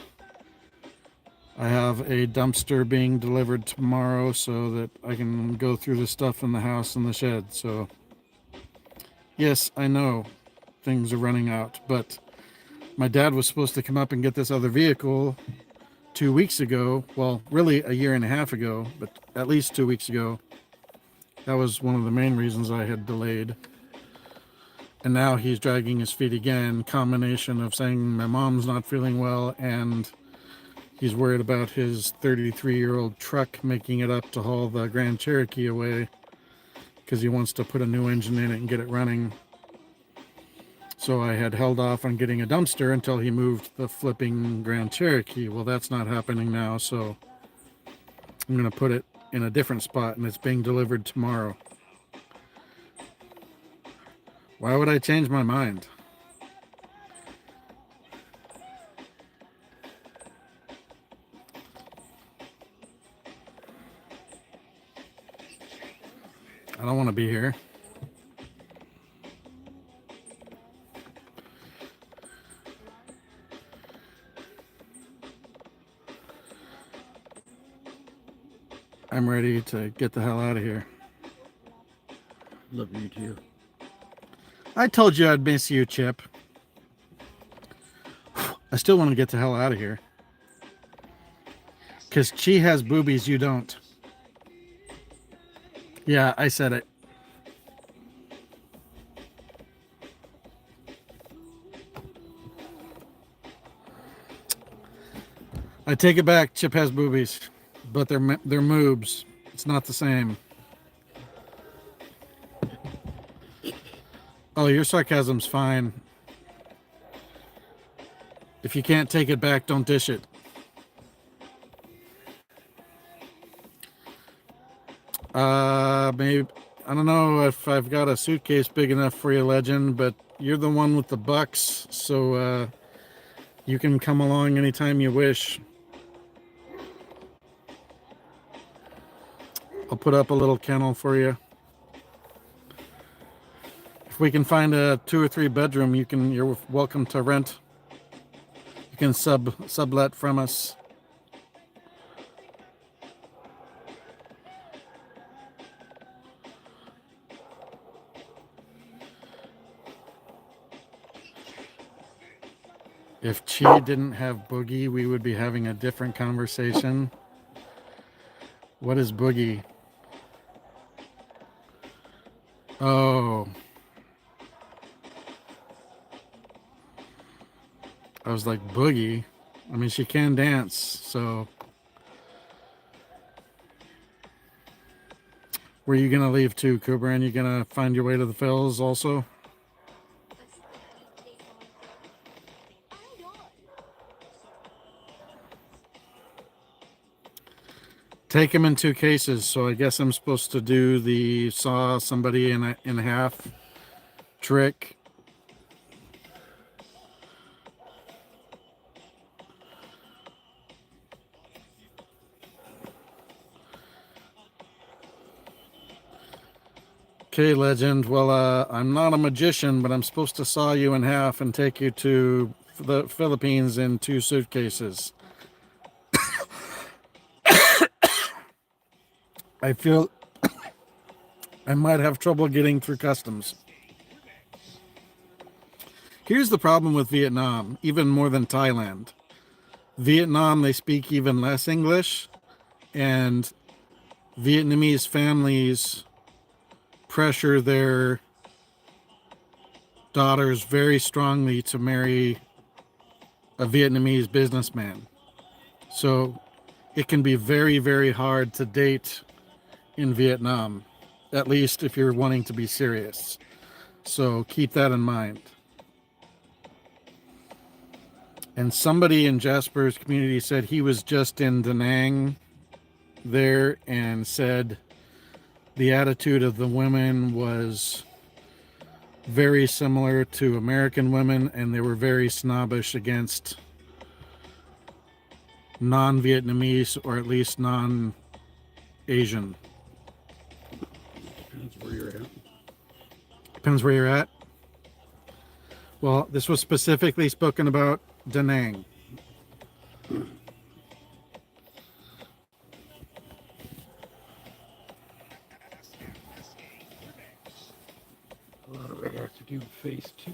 I have a dumpster being delivered tomorrow so that I can go through the stuff in the house and the shed. So yes, I know things are running out, but my dad was supposed to come up and get this other vehicle 2 weeks ago. Well, really a year and a half ago, but at least 2 weeks ago. That was one of the main reasons I had delayed. And now he's dragging his feet again, combination of saying my mom's not feeling well and he's worried about his 33-year-old truck making it up to haul the Grand Cherokee away because he wants to put a new engine in it and get it running. So I had held off on getting a dumpster until he moved the flipping Grand Cherokee. Well, that's not happening now, so I'm going to put it in a different spot, and it's being delivered tomorrow. Why would I change my mind? I don't want to be here. I'm ready to get the hell out of here. Love you too. I told you I'd miss you, Chip. I still want to get the hell out of here. Because she has boobies, you don't. Yeah, I said it. I take it back. Chip has boobies, but they're moobs. It's not the same. Oh, your sarcasm's fine. If you can't take it back, don't dish it. Maybe I don't know if I've got a suitcase big enough for you, Legend, but you're the one with the bucks, so you can come along anytime you wish. I'll put up a little kennel for you. If we can find a 2 or 3 bedroom, you're welcome to rent. You can sublet from us. If Chi didn't have Boogie, we would be having a different conversation. What is Boogie? Oh. I was like, Boogie? I mean, she can dance, so. Where are you going to leave to, Kubran? You going to find your way to the Phils also? Take him in 2 cases, so I guess I'm supposed to do the saw somebody in half trick. Okay, Legend. Well, I'm not a magician, but I'm supposed to saw you in half and take you to the Philippines in 2 suitcases. I feel I might have trouble getting through customs. Here's the problem with Vietnam, even more than Thailand. Vietnam, they speak even less English, and Vietnamese families pressure their daughters very strongly to marry a Vietnamese businessman. So it can be very, very hard to date in Vietnam, at least if you're wanting to be serious. So keep that in mind. And somebody in Jasper's community said he was just in Da Nang there and said the attitude of the women was very similar to American women, and they were very snobbish against non-Vietnamese, or at least non-Asian. Depends where you're at. Depends where you're at. Well, this was specifically spoken about Da Nang. A lot of it has to do with face too.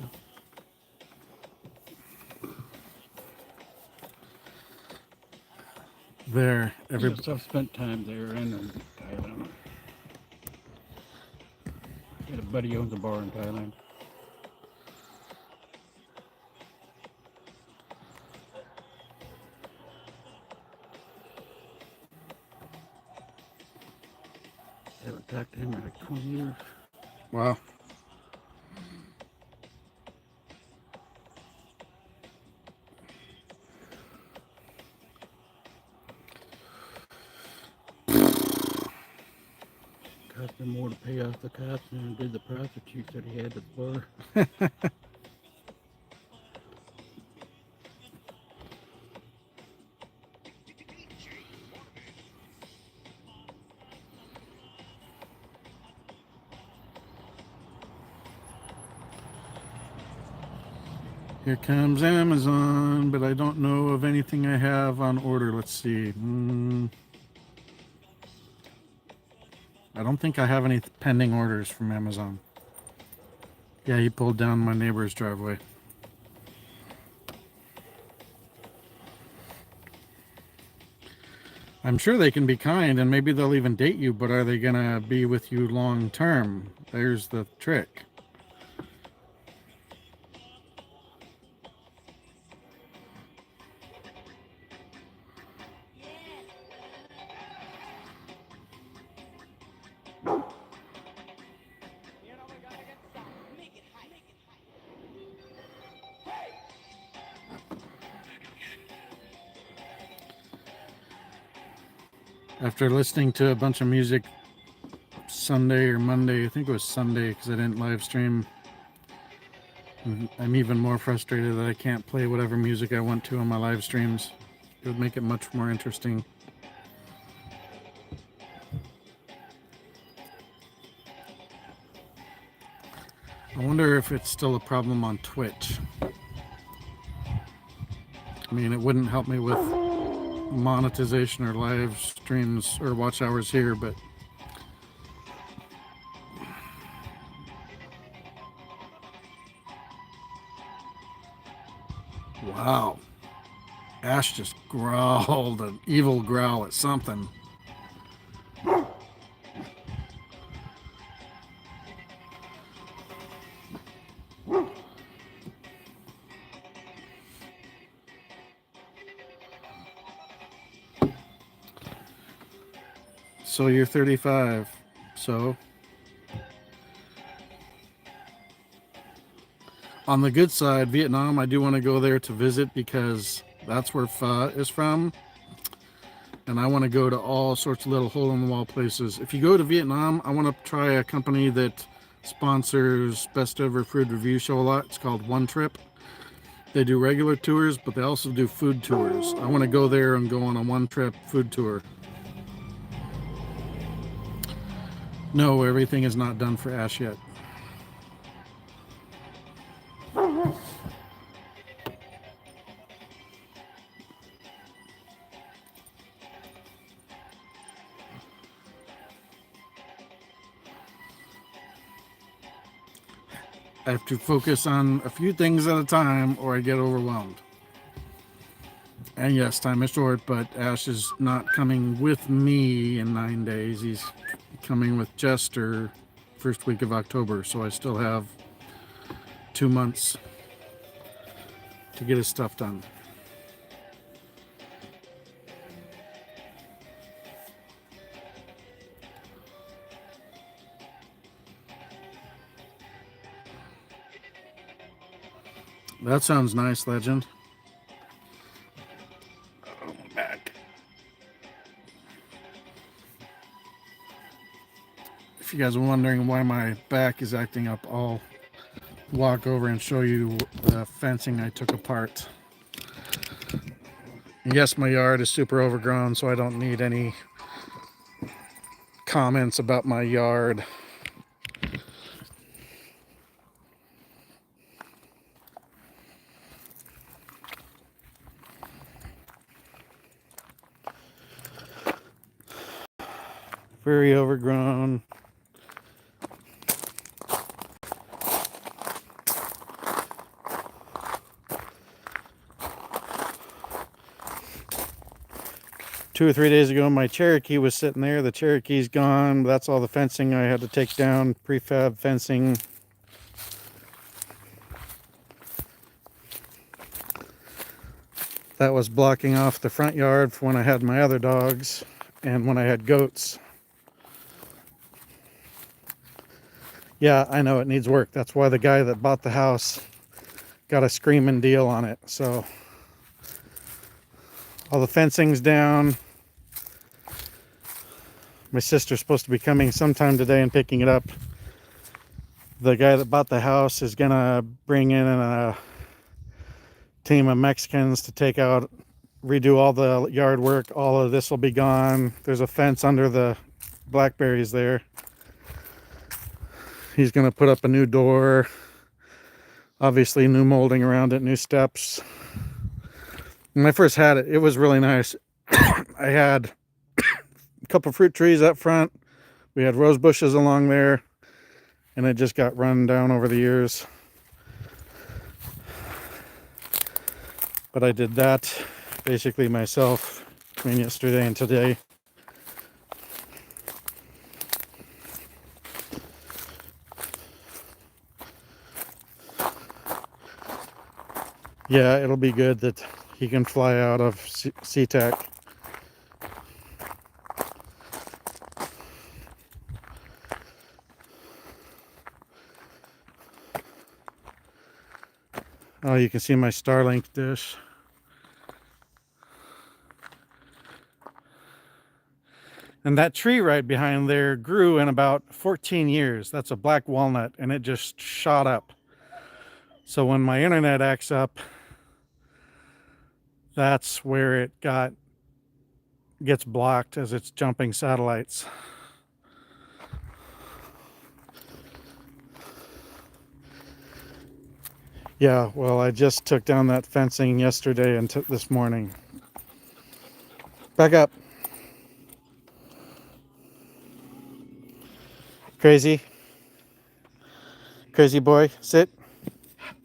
There, Yes, I've spent time there and in Thailand. I had a buddy owns a bar in Thailand. I haven't talked to him in like 20 years. Wow. Cost him more to pay off the cops than it did the prostitutes that he had at the bar. Here comes Amazon, but I don't know of anything I have on order. Let's see. I don't think I have any pending orders from Amazon. Yeah, he pulled down my neighbor's driveway. I'm sure they can be kind, and maybe they'll even date you, but are they gonna be with you long term? There's the trick. After listening to a bunch of music Sunday or Monday. I think it was Sunday because I didn't live stream. I'm even more frustrated that I can't play whatever music I want to on my live streams. It would make it much more interesting. I wonder if it's still a problem on Twitch. I mean, it wouldn't help me with monetization or live streams or watch hours here, but wow. Ash just growled an evil growl at something. So you're 35. So on the good side, Vietnam, I do want to go there to visit because that's where pho is from. And I want to go to all sorts of little hole-in-the-wall places. If you go to Vietnam, I want to try a company that sponsors Best Ever Food Review Show a lot. It's called One Trip. They do regular tours, but they also do food tours. I want to go there and go on a one-trip food tour. No, everything is not done for Ash yet. I have to focus on a few things at a time or I get overwhelmed. And yes, time is short, but Ash is not coming with me in 9 days. He's coming with Jester first week of October, so I still have 2 months to get his stuff done. That sounds nice, Legend. Oh, my back. If you guys are wondering why my back is acting up, I'll walk over and show you the fencing I took apart. And yes, my yard is super overgrown, so I don't need any comments about my yard. Very overgrown. Two or 3 days ago, my Cherokee was sitting there. The Cherokee's gone. That's all the fencing I had to take down. Prefab fencing. That was blocking off the front yard for when I had my other dogs and when I had goats. Yeah, I know it needs work. That's why the guy that bought the house got a screaming deal on it. So all the fencing's down. My sister's supposed to be coming sometime today and picking it up. The guy that bought the house is gonna bring in a team of Mexicans to take out, redo all the yard work. All of this will be gone. There's a fence under the blackberries there. He's gonna put up a new door, obviously new molding around it, new steps. When I first had it, it was really nice. I had a couple fruit trees up front. We had rose bushes along there, and it just got run down over the years. But I did that basically myself between yesterday and today. Yeah, it'll be good that he can fly out of SeaTac. Oh, you can see my Starlink dish. And that tree right behind there grew in about 14 years. That's a black walnut, and it just shot up. So when my internet acts up, that's where it gets blocked as it's jumping satellites. Yeah, well, I just took down that fencing yesterday and this morning. Back up. Crazy. Crazy boy. Sit.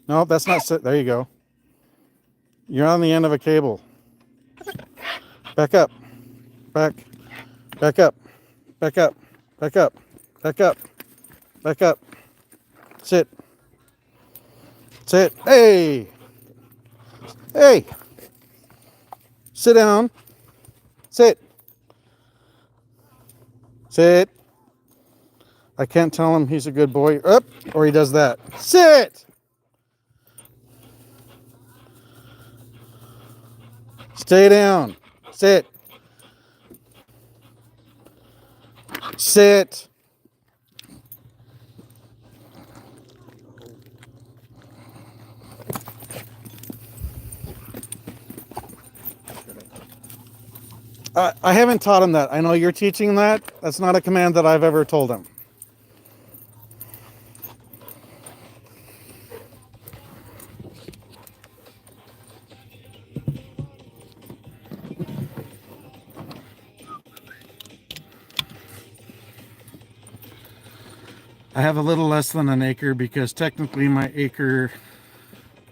No, that's not sit. There you go. You're on the end of a cable. Back up. Back. Back up. Back up. Back up. Back up. Back up. Sit. Sit. Hey. Hey. Sit down. Sit. Sit. I can't tell him he's a good boy. Up, or he does that. Sit. Stay down. Sit. Sit. I haven't taught him that. I know you're teaching that. That's not a command that I've ever told him. I have a little less than an acre because technically my acre,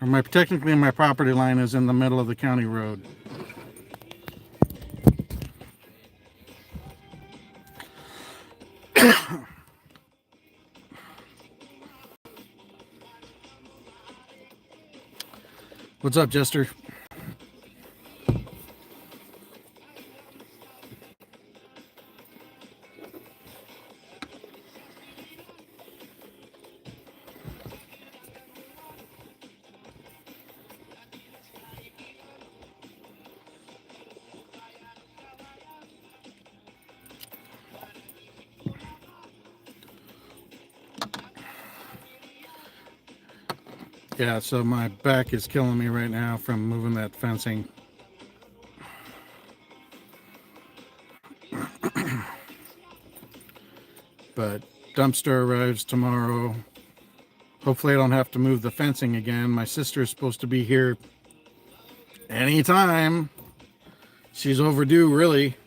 or technically my property line is in the middle of the county road. What's up, Jester? Yeah, so my back is killing me right now from moving that fencing. But dumpster arrives tomorrow. Hopefully I don't have to move the fencing again. My sister's supposed to be here anytime. She's overdue, really.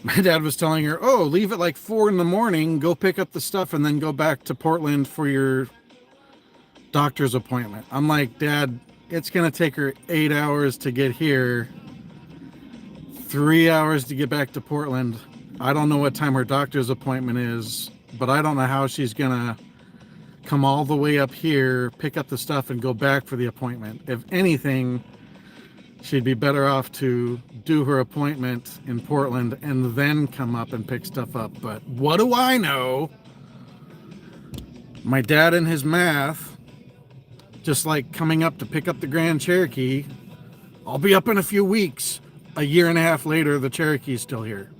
My dad was telling her, oh, leave at like 4 in the morning, go pick up the stuff, and then go back to Portland for your doctor's appointment. I'm like, Dad, it's going to take her 8 hours to get here, 3 hours to get back to Portland. I don't know what time her doctor's appointment is, but I don't know how she's going to come all the way up here, pick up the stuff, and go back for the appointment. If anything, she'd be better off to do her appointment in Portland and then come up and pick stuff up. But what do I know? My dad and his math, just like coming up to pick up the Grand Cherokee, I'll be up in a few weeks. A year and a half later, the Cherokee's still here.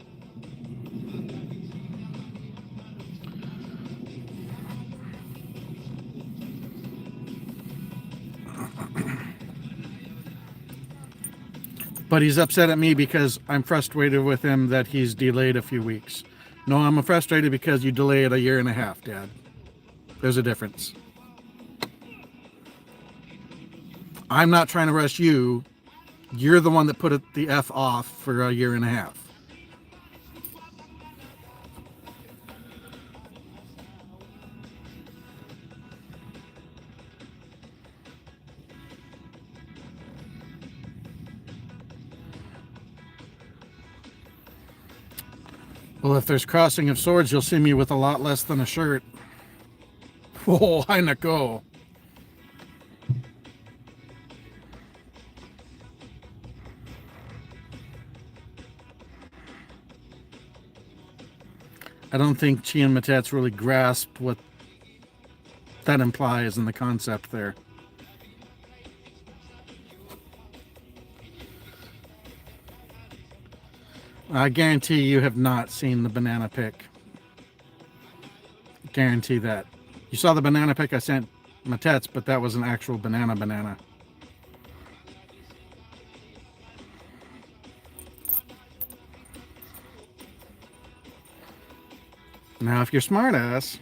But he's upset at me because I'm frustrated with him that he's delayed a few weeks. No, I'm frustrated because you delayed a year and a half, Dad. There's a difference. I'm not trying to rush you. You're the one that put it the F off for a year and a half. Well, if there's crossing of swords, you'll see me with a lot less than a shirt. Oh, I know. I don't think Chi and Matats really grasped what that implies in the concept there. I guarantee you have not seen the banana pic. Guarantee that. You saw the banana pic I sent Matets, but that was an actual banana. Now, if you're smart ass,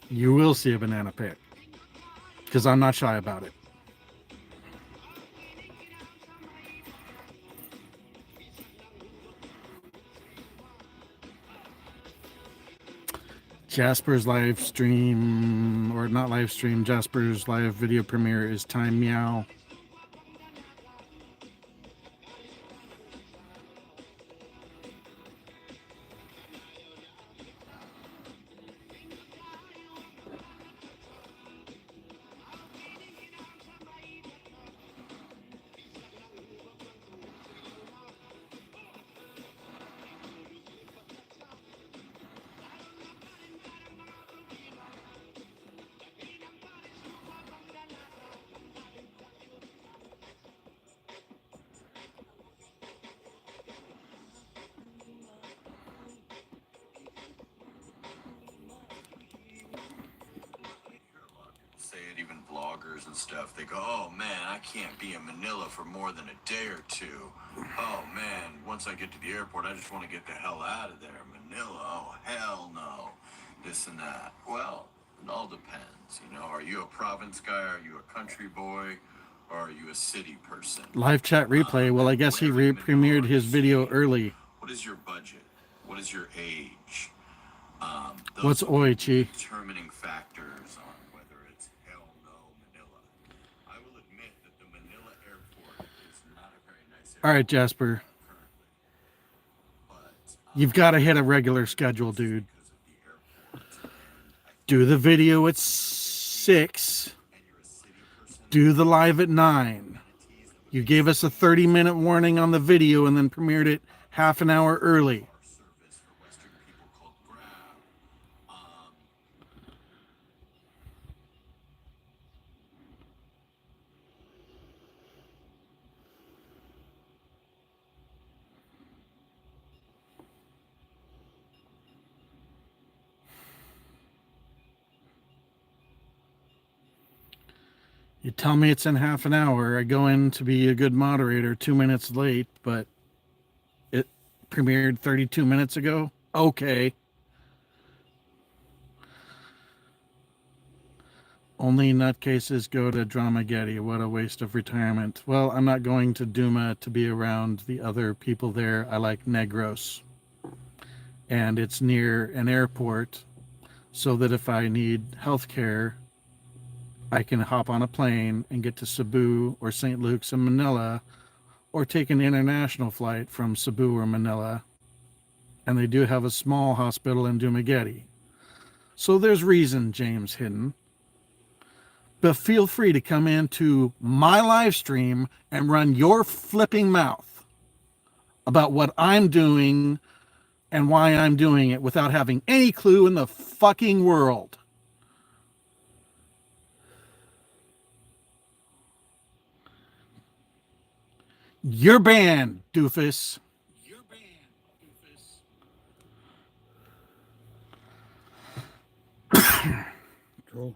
you will see a banana pic. Because I'm not shy about it. Jasper's live stream, or not live stream, Jasper's live video premiere is time meow. Say it, even vloggers and stuff, they go, oh man, I can't be in Manila for more than a day or two. Oh man, once I get to the airport, I just want to get the hell out of there. Manila, oh hell no. This and that. Well, it all depends, you know. Are you a province guy? Are you a country boy? Or are you a city person? Live chat replay. Well, I guess he Wherever in Manila premiered are his you video seeing? early. What is your budget? What is your age? What's Those will oi, be Chi? determining factors on whether it's hell no Manila. I will admit that the Manila airport is not a very nice airport All right, Jasper. currently, but You've got to hit a regular schedule, dude. because of the airport, and I think Do the video at 6. and you're a city person, Do the live at 9. amenities that would You gave us a 30-minute warning on the video and then premiered it half an hour early. our service for Western people called Grab. You tell me it's in half an hour. I go in to be a good moderator 2 minutes late, but it premiered 32 minutes ago. Okay. Only nutcases go to Dramageddon. What a waste of retirement. Well, I'm not going to DUMA to be around the other people there. I like Negros. And it's near an airport, so that if I need health care, I can hop on a plane and get to Cebu or St. Luke's in Manila, or take an international flight from Cebu or Manila. And they do have a small hospital in Dumaguete. So there's reason, James Hidden. But feel free to come into my live stream and run your flipping mouth about what I'm doing and why I'm doing it without having any clue in the fucking world. You're banned, doofus. You're banned, doofus. Troll.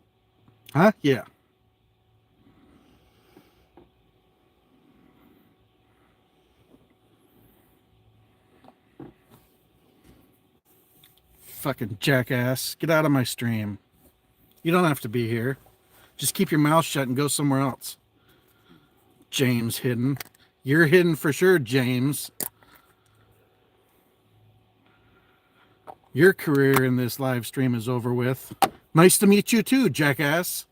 Huh? Yeah. Fucking jackass. Get out of my stream. You don't have to be here. Just keep your mouth shut and go somewhere else. James Hidden. You're hidden for sure, James. Your career in this live stream is over with. Nice to meet you too, jackass.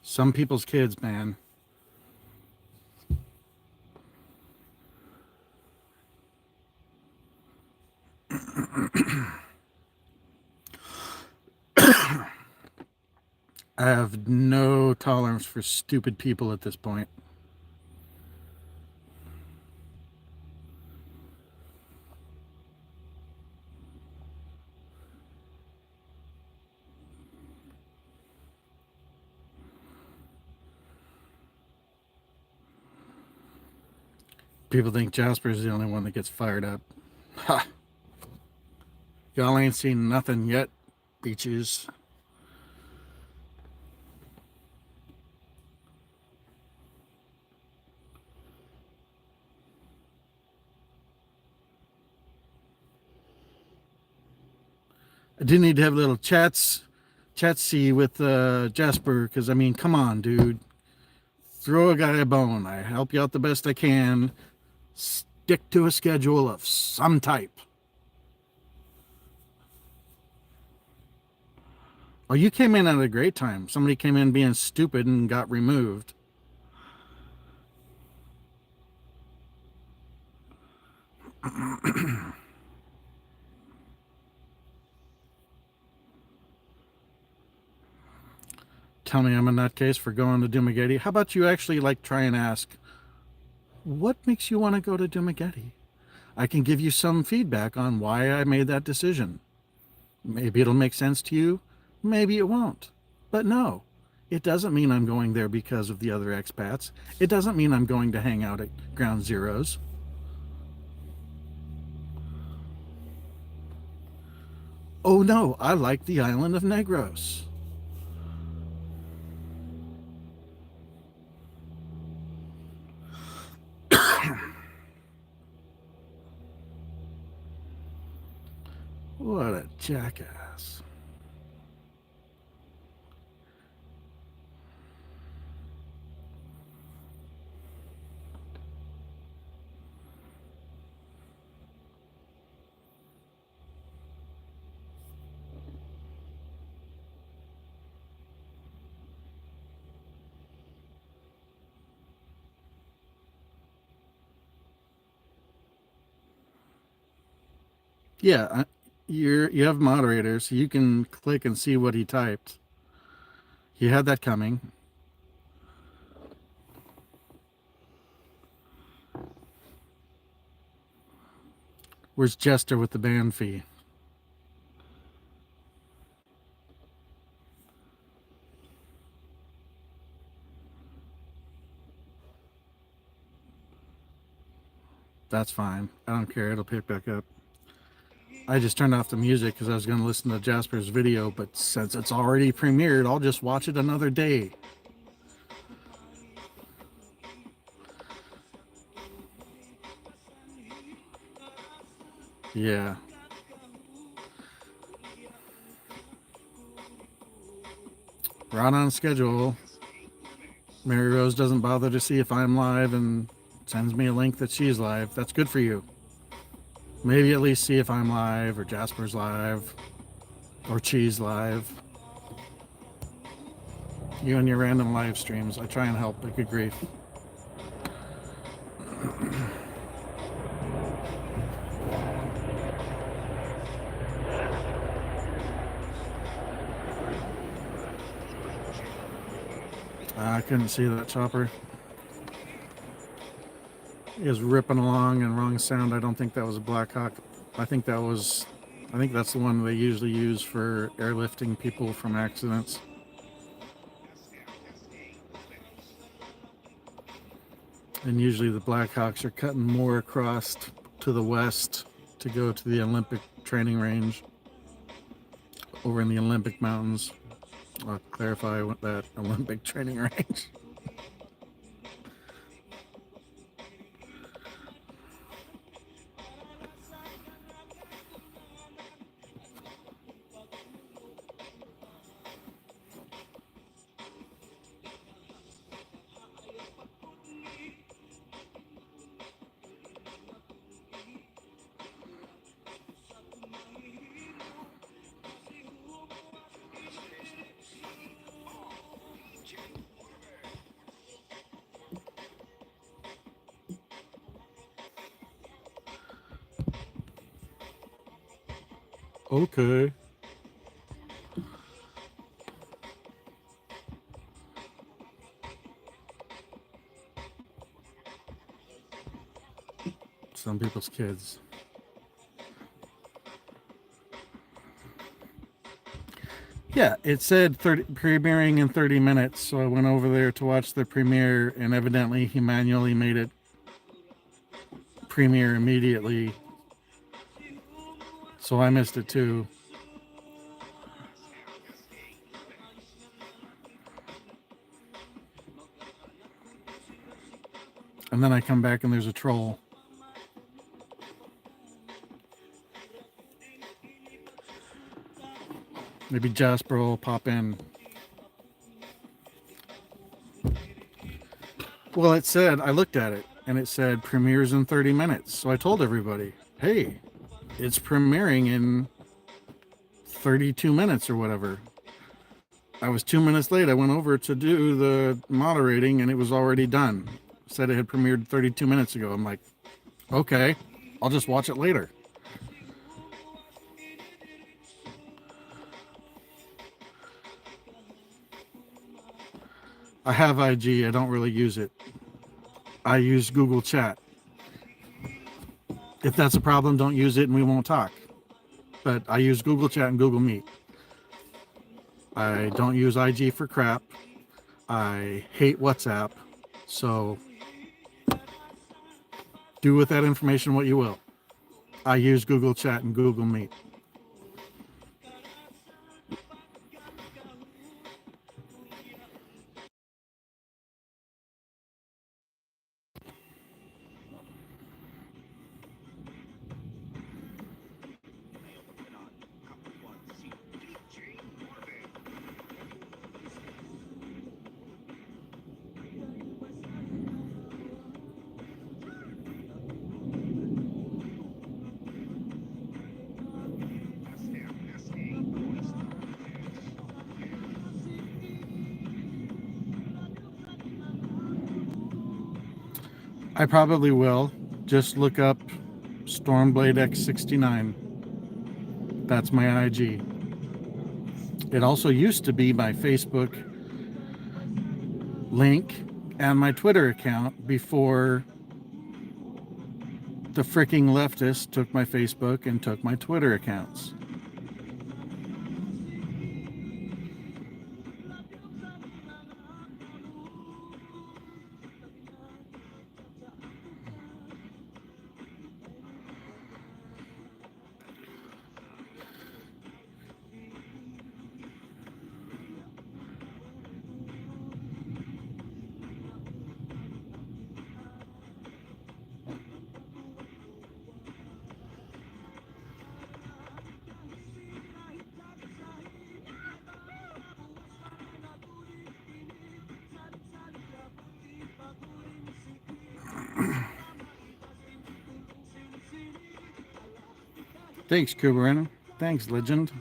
Some people's kids, man. I have no tolerance for stupid people at this point. People think Jasper's the only one that gets fired up. Ha! Y'all ain't seen nothing yet, beaches. I do need to have little chatsy with Jasper, because I mean, come on, dude. Throw a guy a bone. I help you out the best I can. Stick to a schedule of some type. Oh, you came in at a great time. Somebody came in being stupid and got removed. Tell me I'm a nutcase for going to Dumageddon. How about you actually like try and ask, what makes you want to go to Dumageddon? I can give you some feedback on why I made that decision. Maybe it'll make sense to you. Maybe it won't. But no, it doesn't mean I'm going there because of the other expats. It doesn't mean I'm going to hang out at Ground Zeroes. Oh no, I like the island of Negros. What a jackass. Yeah, you have moderators, so you can click and see what he typed. You had that coming. Where's Jester with the band fee? That's fine. I don't care. It'll pick back up. I just turned off the music because I was going to listen to Jasper's video, but since it's already premiered, I'll just watch it another day. Yeah. Right on schedule. Mary Rose doesn't bother to see if I'm live and sends me a link that she's live. That's good for you. Maybe at least see if I'm live or Jasper's live or Cheese live. You and your random live streams. I try and help, but good grief. I couldn't see that chopper. He was ripping along and wrong sound. I don't think that was a Black Hawk. I think that's the one they usually use for airlifting people from accidents. And usually the Black Hawks are cutting more across to the west to go to the Olympic training range over in the Olympic Mountains. I'll clarify what that Olympic training range. Okay. Some people's kids. Yeah, it said premiering in 30 minutes, so I went over there to watch the premiere, and evidently he manually made it premiere immediately. So I missed it too. And then I come back and there's a troll. Maybe Jasper will pop in. Well, it said, I looked at it and it said premieres in 30 minutes. So I told everybody, hey, it's premiering in 32 minutes or whatever. I was 2 minutes late. I went over to do the moderating and it was already done. It said it had premiered 32 minutes ago. I'm like, okay, I'll just watch it later. I have IG. I don't really use it. I use Google Chat. If that's a problem, don't use it and we won't talk. But I use Google Chat and Google Meet. I don't use IG for crap. I hate WhatsApp. So do with that information what you will. I use Google Chat and Google Meet. I probably will. Just look up Stormblade X69. That's my IG. It also used to be my Facebook link and my Twitter account before the freaking leftists took my Facebook and took my Twitter accounts. Thanks, Kuberena. Thanks, Legend.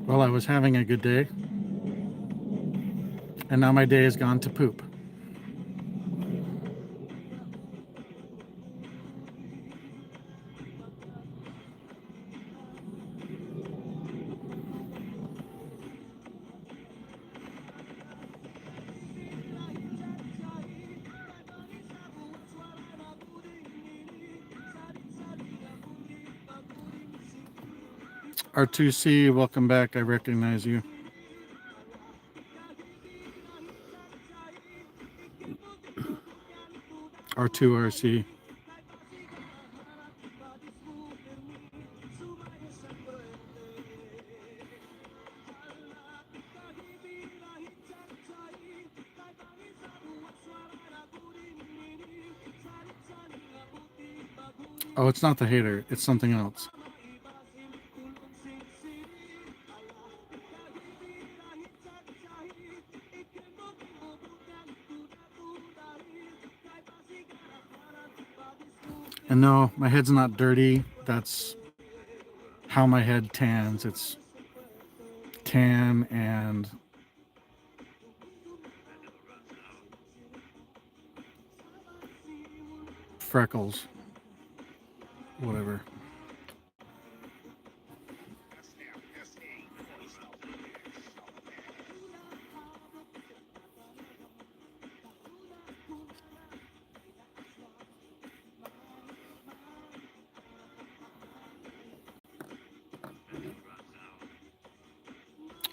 Well, I was having a good day, and now my day has gone to poop. R2C, welcome back. I recognize you. R2RC. Oh, it's not the hater. It's something else. And no, my head's not dirty. That's how my head tans. It's tan and freckles. Whatever.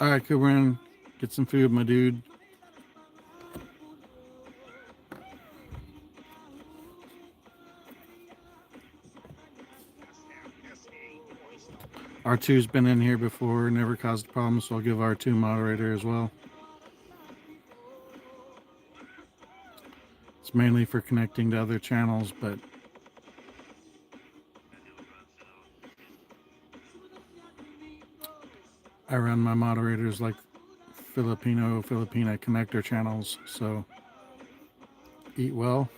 All right, Kubrin, get some food, my dude. R2's been in here before, never caused a problem, so I'll give R2 moderator as well. It's mainly for connecting to other channels, but I run my moderators like Filipina connector channels, so eat well.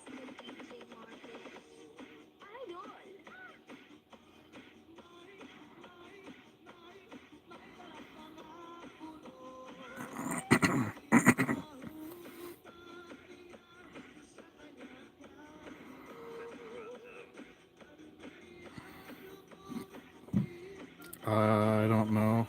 Mr. DJ Martin. I don't know.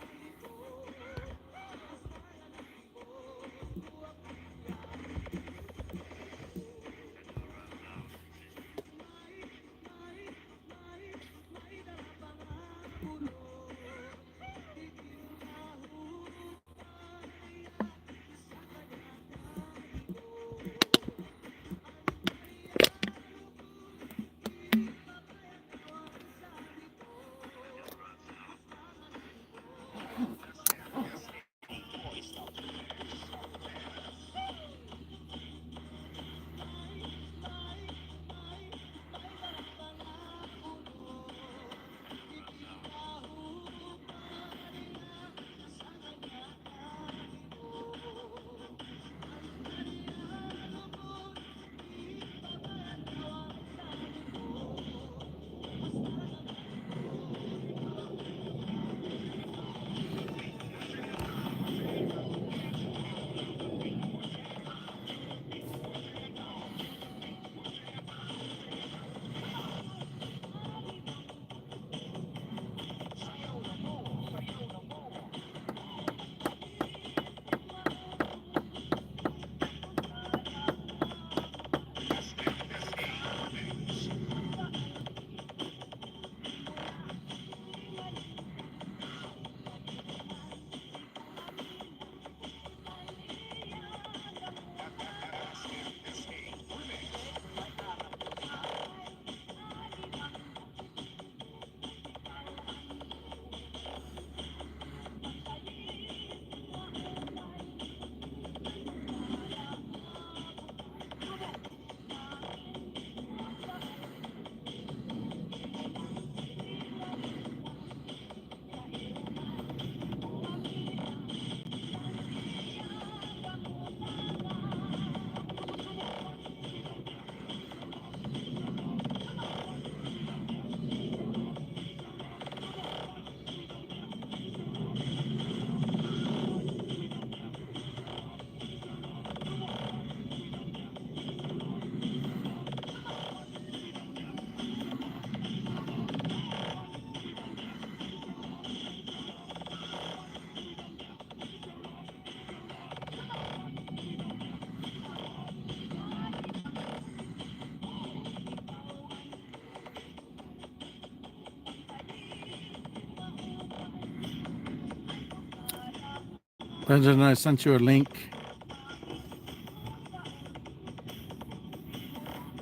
Legend, I sent you a link.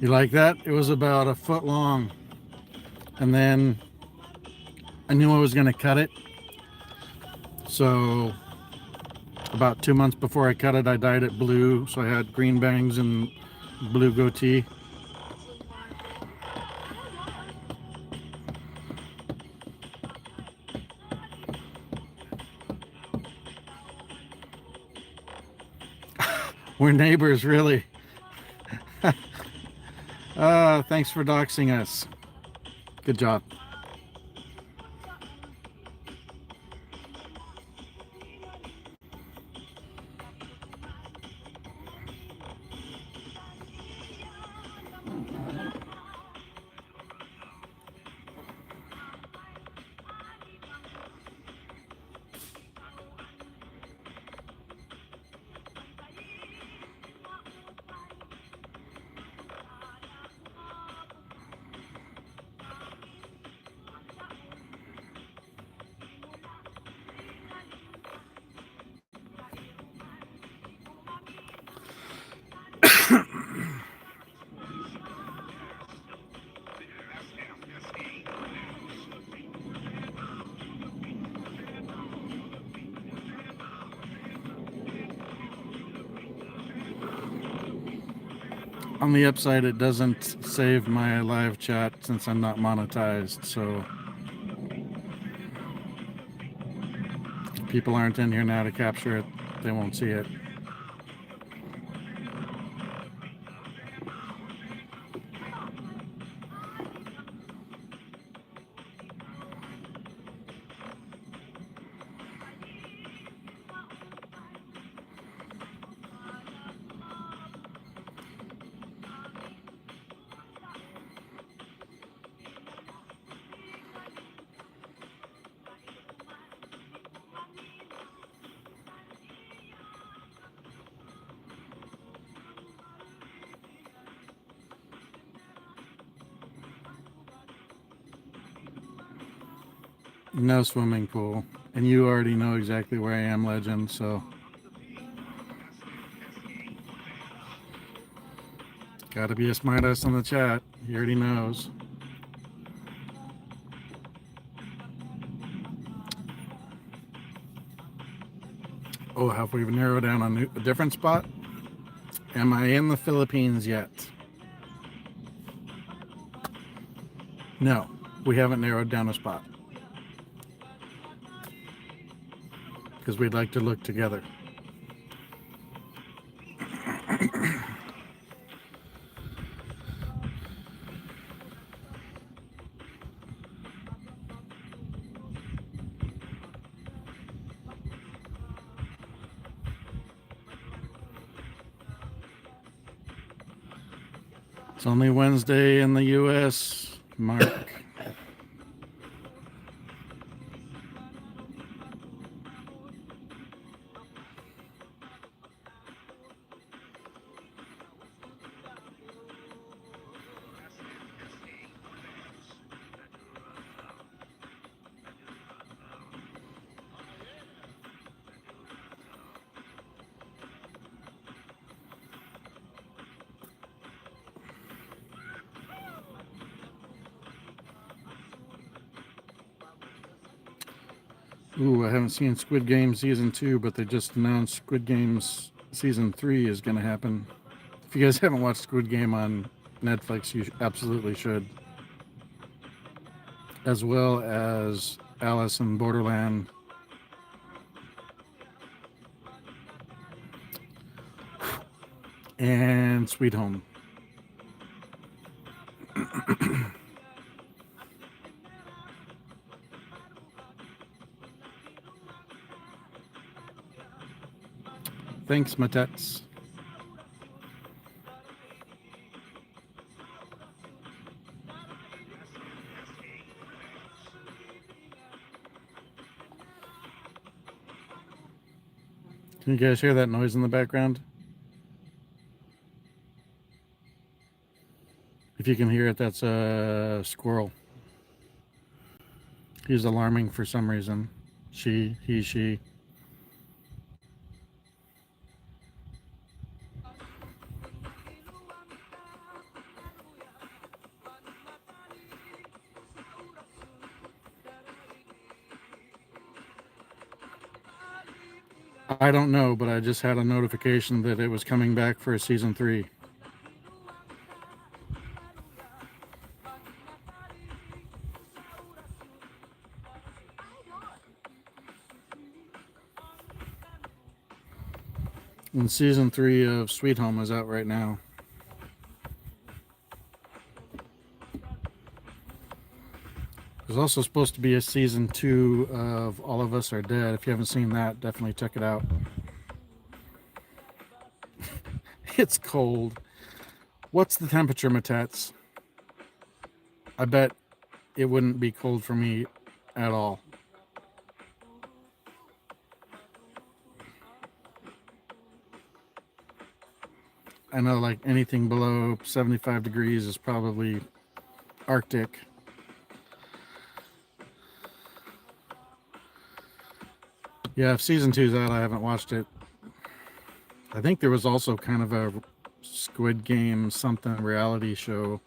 You like that? It was about a foot long. And then I knew I was going to cut it. So about 2 months before I cut it, I dyed it blue. So I had green bangs and blue goatee. We're neighbors, really. Thanks for doxing us. Good job. On the upside, it doesn't save my live chat since I'm not monetized, so if people aren't in here now to capture it, they won't see it. No swimming pool. And you already know exactly where I am, Legend, so gotta be a smartass on the chat. He already knows. Oh, have we narrowed down on a different spot? Am I in the Philippines yet? No, we haven't narrowed down a spot. Because we'd like to look together. It's only Wednesday in the US, Mark. Ooh, I haven't seen Squid Game Season 2, but they just announced Squid Games Season 3 is going to happen. If you guys haven't watched Squid Game on Netflix, you absolutely should. As well as Alice in Borderland. And Sweet Home. Thanks, Matets. Can you guys hear that noise in the background? If you can hear it, that's a squirrel. He's alarming for some reason. She, he, she. I don't know, but I just had a notification that it was coming back for season 3. And season 3 of Sweet Home is out right now. There's also supposed to be a season 2 of All of Us Are Dead. If you haven't seen that, definitely check it out. It's cold. What's the temperature, Matats? I bet it wouldn't be cold for me at all. I know like anything below 75 degrees is probably Arctic. Yeah, if season 2's out, I haven't watched it. I think there was also kind of a Squid Game something reality show.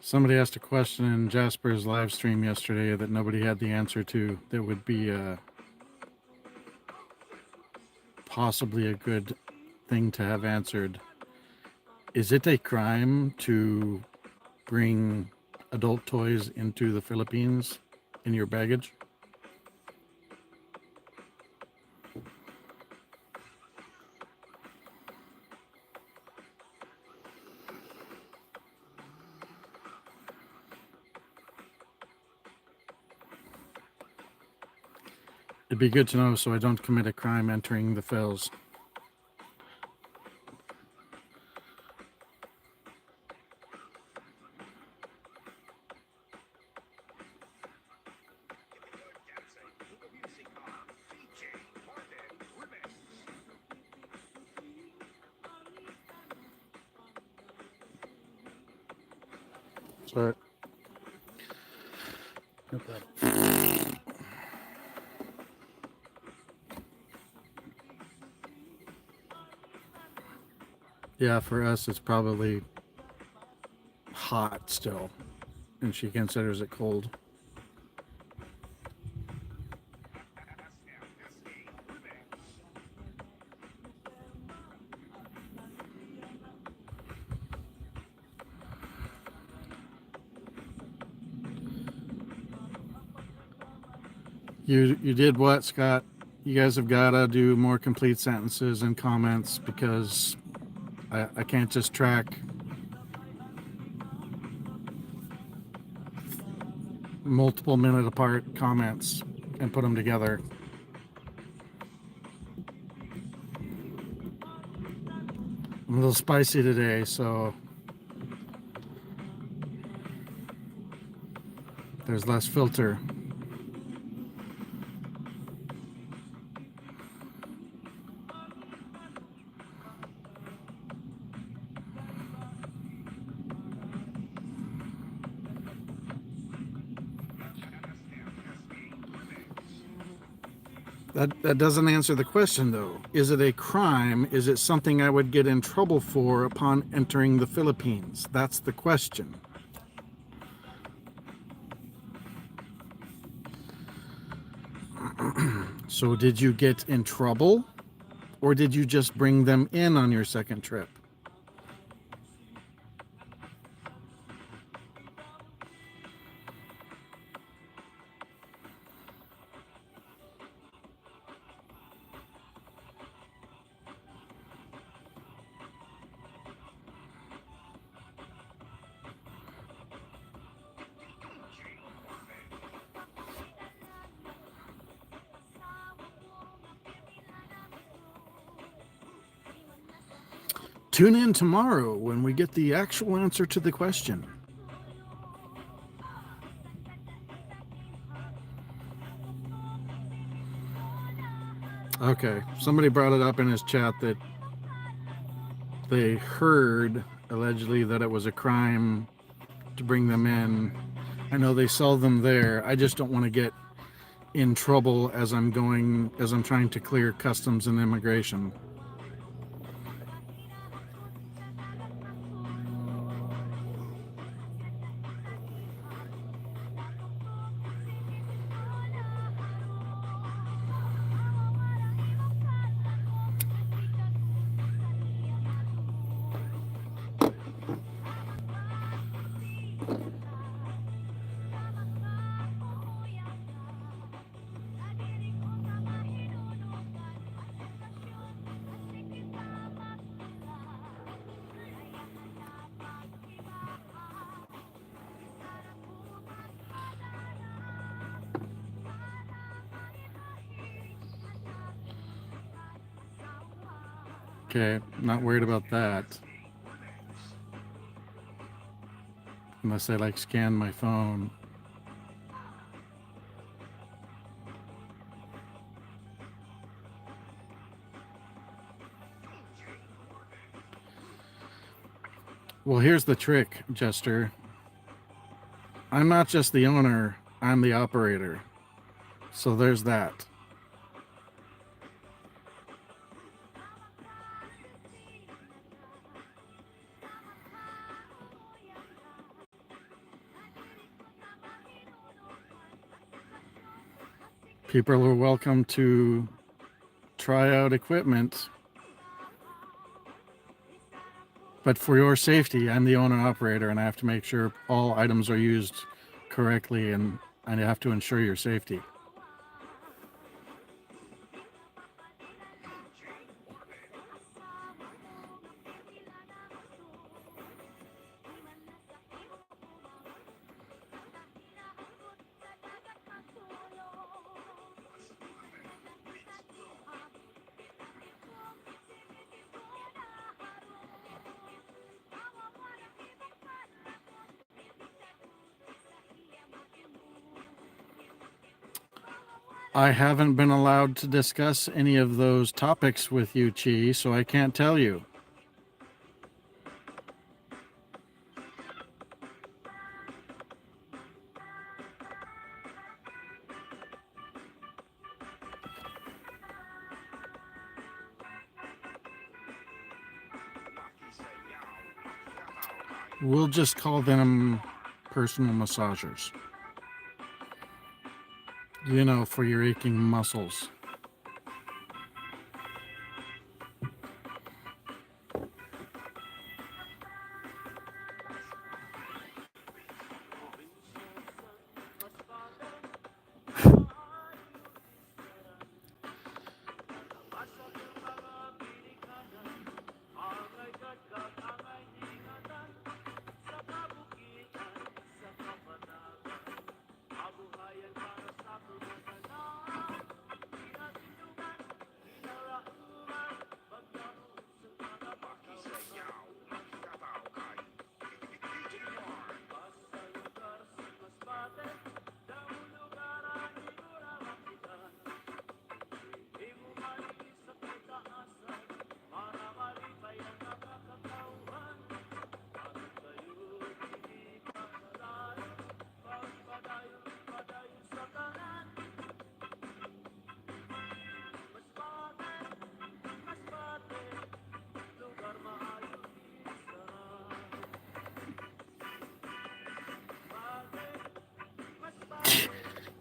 Somebody asked a question in Jasper's live stream yesterday that nobody had the answer to. That would be possibly a good thing to have answered. Is it a crime to bring adult toys into the Philippines in your baggage? It'd be good to know so I don't commit a crime entering the Phils. Sorry. No problem. Yeah, for us, it's probably hot still, and she considers it cold. You did what, Scott? You guys have got to do more complete sentences and comments because I can't just track multiple minute apart comments and put them together. I'm a little spicy today, so there's less filter. That doesn't answer the question, though. Is it a crime? Is it something I would get in trouble for upon entering the Philippines? That's the question. So did you get in trouble? Or did you just bring them in on your second trip? Tune in tomorrow when we get the actual answer to the question. Okay, somebody brought it up in his chat that they heard allegedly that it was a crime to bring them in. I know they sell them there. I just don't want to get in trouble as I'm trying to clear customs and immigration. Okay, not worried about that. Unless I like scan my phone. Well, here's the trick, Jester. I'm not just the owner, I'm the operator. So there's that. People are welcome to try out equipment. But for your safety, I'm the owner operator and I have to make sure all items are used correctly, and I have to ensure your safety. I haven't been allowed to discuss any of those topics with you, Chi, so I can't tell you. We'll just call them personal massagers. You know, for your aching muscles.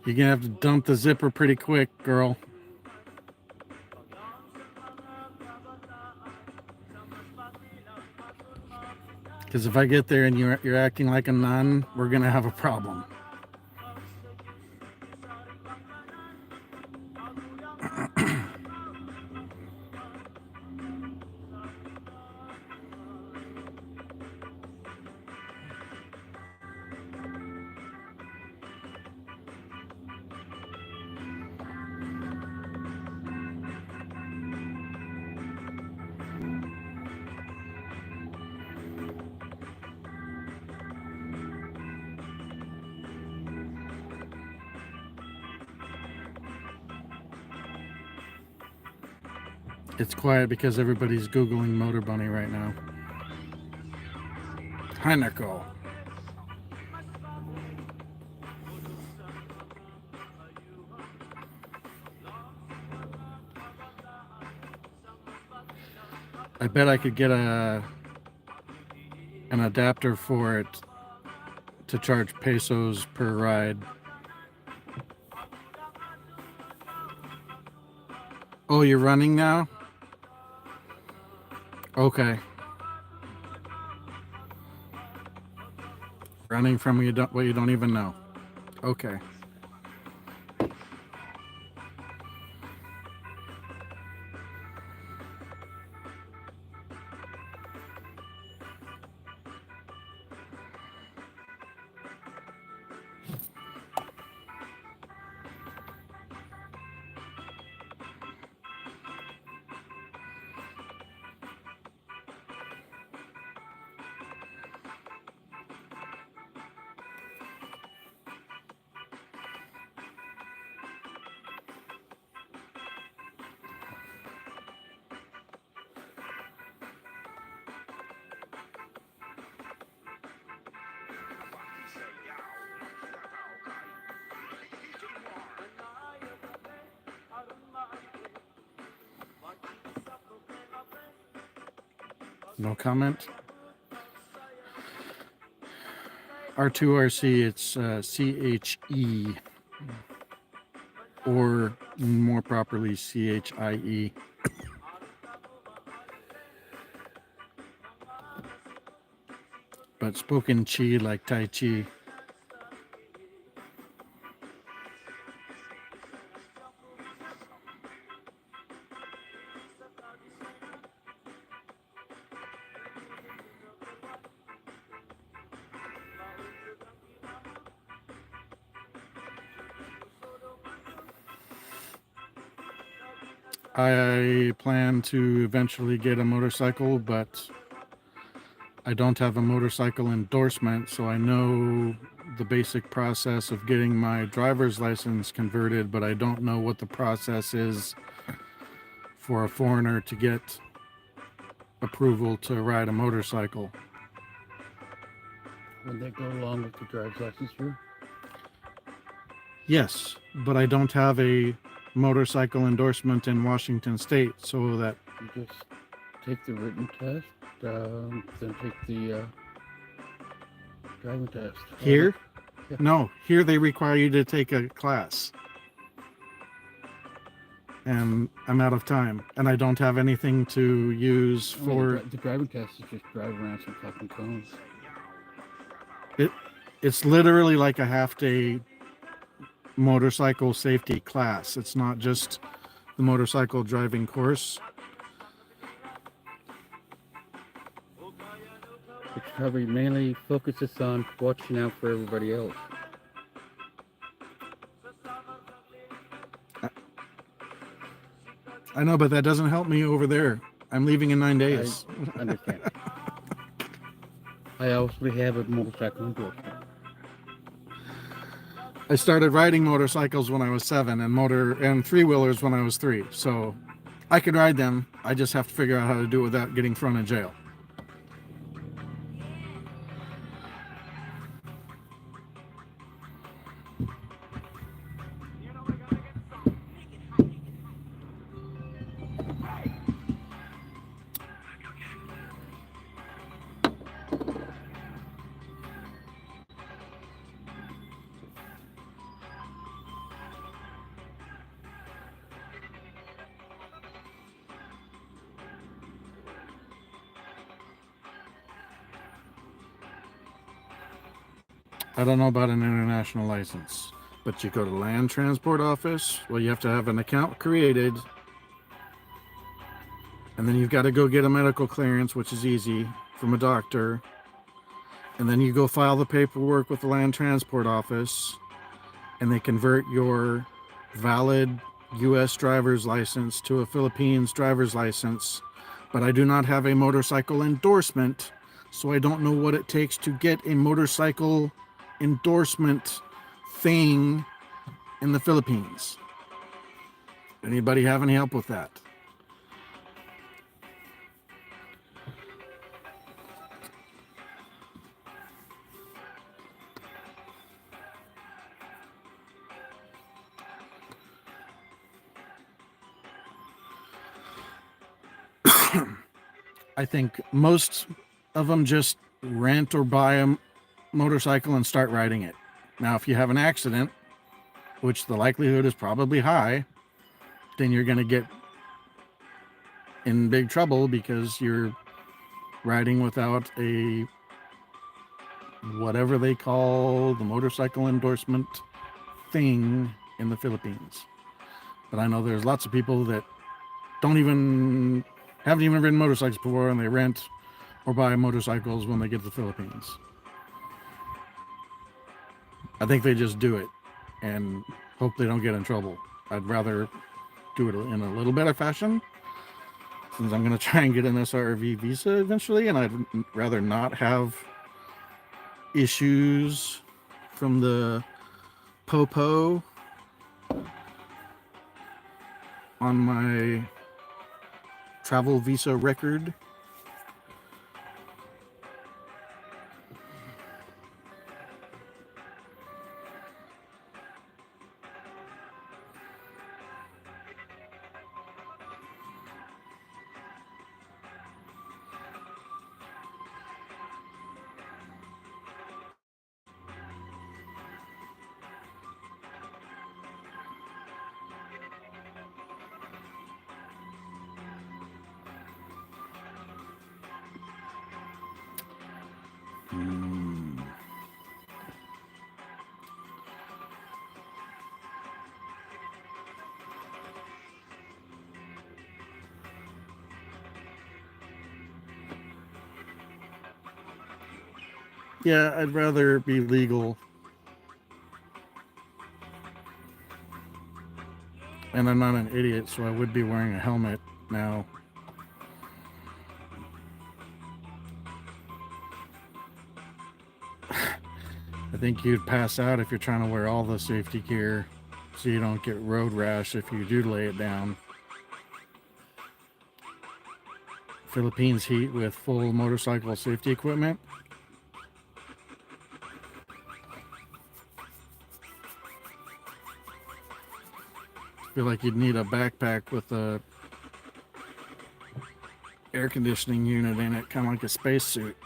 You're gonna have to dump the zipper pretty quick, girl. Because if I get there and you're acting like a nun, we're gonna have a problem. It's quiet because everybody's Googling Motor Bunny right now. Hi, Nicole. I bet I could get an adapter for it to charge pesos per ride. Oh, you're running now? Okay. Running from what you don't even know. Okay. No comment. R2RC, it's CHE, or more properly, CHIE. But spoken Chi like Tai Chi. I plan to eventually get a motorcycle, but I don't have a motorcycle endorsement, so I know the basic process of getting my driver's license converted, but I don't know what the process is for a foreigner to get approval to ride a motorcycle. Would that go along with the driver's licensure? Yes, but I don't have a motorcycle endorsement in Washington State, so that You just take the written test, then take the driving test. here, Yeah. no, here they require you to take a class. And I'm out of time, and I don't have anything to use I mean, for the driving test is just drive around some fucking cones. it's literally like a half-day motorcycle safety class. It's not just the motorcycle driving course. Which probably mainly focuses on watching out for everybody else. I know, but that doesn't help me over there. I'm leaving in 9 days. I understand. I also have a motorcycle endorsement. I started riding motorcycles when I was 7 and three-wheelers when I was 3. So I could ride them. I just have to figure out how to do it without getting thrown in jail. I don't know about an international license, but you go to Land Transport Office. Well, you have to have an account created, and then you've got to go get a medical clearance, which is easy, from a doctor. And then you go file the paperwork with the Land Transport Office, and they convert your valid U.S. driver's license to a Philippines driver's license. But I do not have a motorcycle endorsement, so I don't know what it takes to get a motorcycle endorsement thing in the Philippines. Anybody have any help with that? I think most of them just rent or buy a motorcycle and start riding it. Now, if you have an accident, which the likelihood is probably high, then you're going to get in big trouble because you're riding without a whatever they call the motorcycle endorsement thing in the Philippines. But I know there's lots of people that haven't even ridden motorcycles before, and they rent or buy motorcycles when they get to the Philippines. I think they just do it and hope they don't get in trouble. I'd rather do it in a little better fashion, since I'm going to try and get an SRV visa eventually, and I'd rather not have issues from the popo on my travel visa record. Yeah, I'd rather be legal. And I'm not an idiot, so I would be wearing a helmet now. I think you'd pass out if you're trying to wear all the safety gear so you don't get road rash if you do lay it down. Philippines heat with full motorcycle safety equipment. I feel like you'd need a backpack with a air conditioning unit in it, kind of like a spacesuit.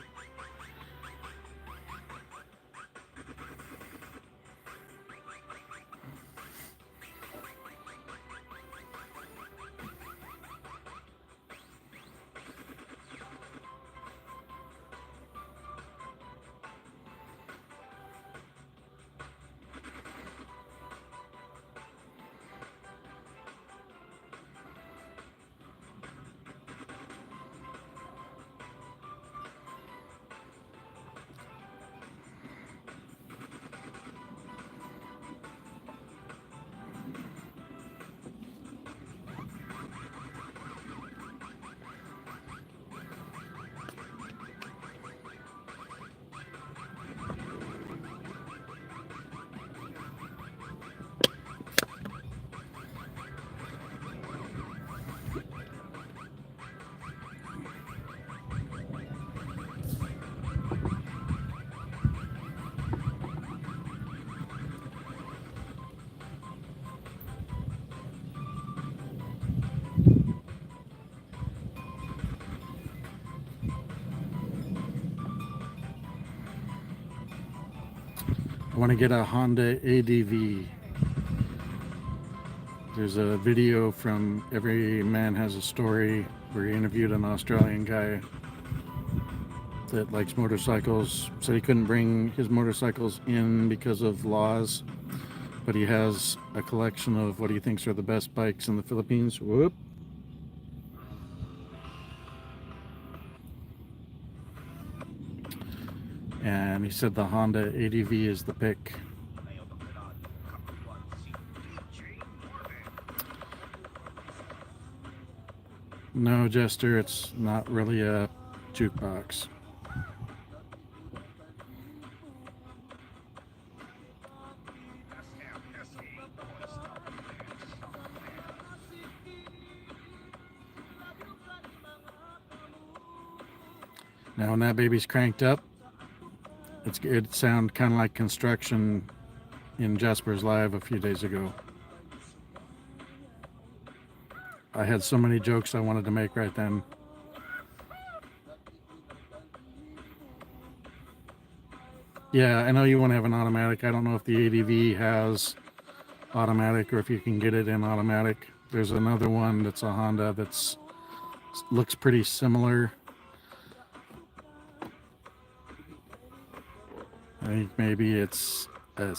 I want to get a Honda ADV. There's a video from Every Man Has a Story where he interviewed an Australian guy that likes motorcycles. Said he couldn't bring his motorcycles in because of laws, but he has a collection of what he thinks are the best bikes in the Philippines. Whoop. And he said the Honda ADV is the pick. No, Jester, it's not really a jukebox. Now when that baby's cranked up, it sounded kind of like construction in Jasper's Live a few days ago. I had so many jokes I wanted to make right then. Yeah, I know you want to have an automatic. I don't know if the ADV has automatic or if you can get it in automatic. There's another one that's a Honda that's looks pretty similar. I think maybe it's a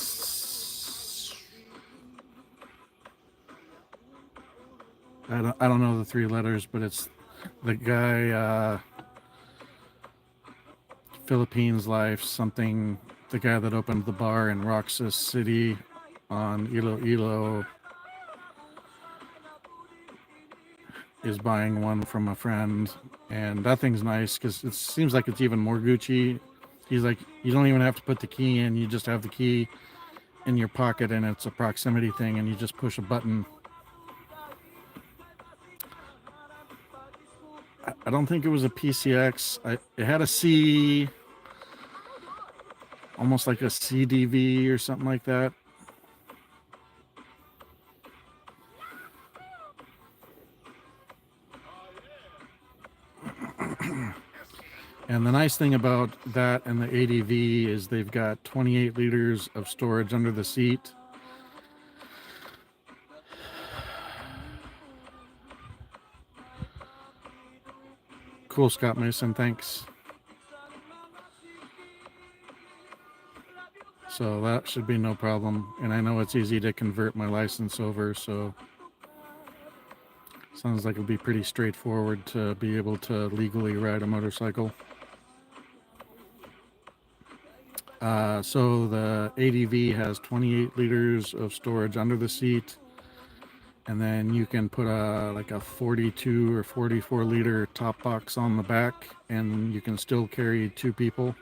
I don't know the three letters, but it's the guy Philippines Life something, the guy that opened the bar in Roxas City on Iloilo is buying one from a friend, and that thing's nice because it seems like it's even more Gucci. He's like, you don't even have to put the key in, you just have the key in your pocket, and it's a proximity thing, and you just push a button. I don't think it was a PCX. It had a C, almost like a CDV or something like that. And the nice thing about that and the ADV is they've got 28 liters of storage under the seat. Cool, Scott Mason, thanks. So that should be no problem. And I know it's easy to convert my license over, so sounds like it'll be pretty straightforward to be able to legally ride a motorcycle. So the ADV has 28 liters of storage under the seat, and then you can put like a 42 or 44 liter top box on the back, and you can still carry two people.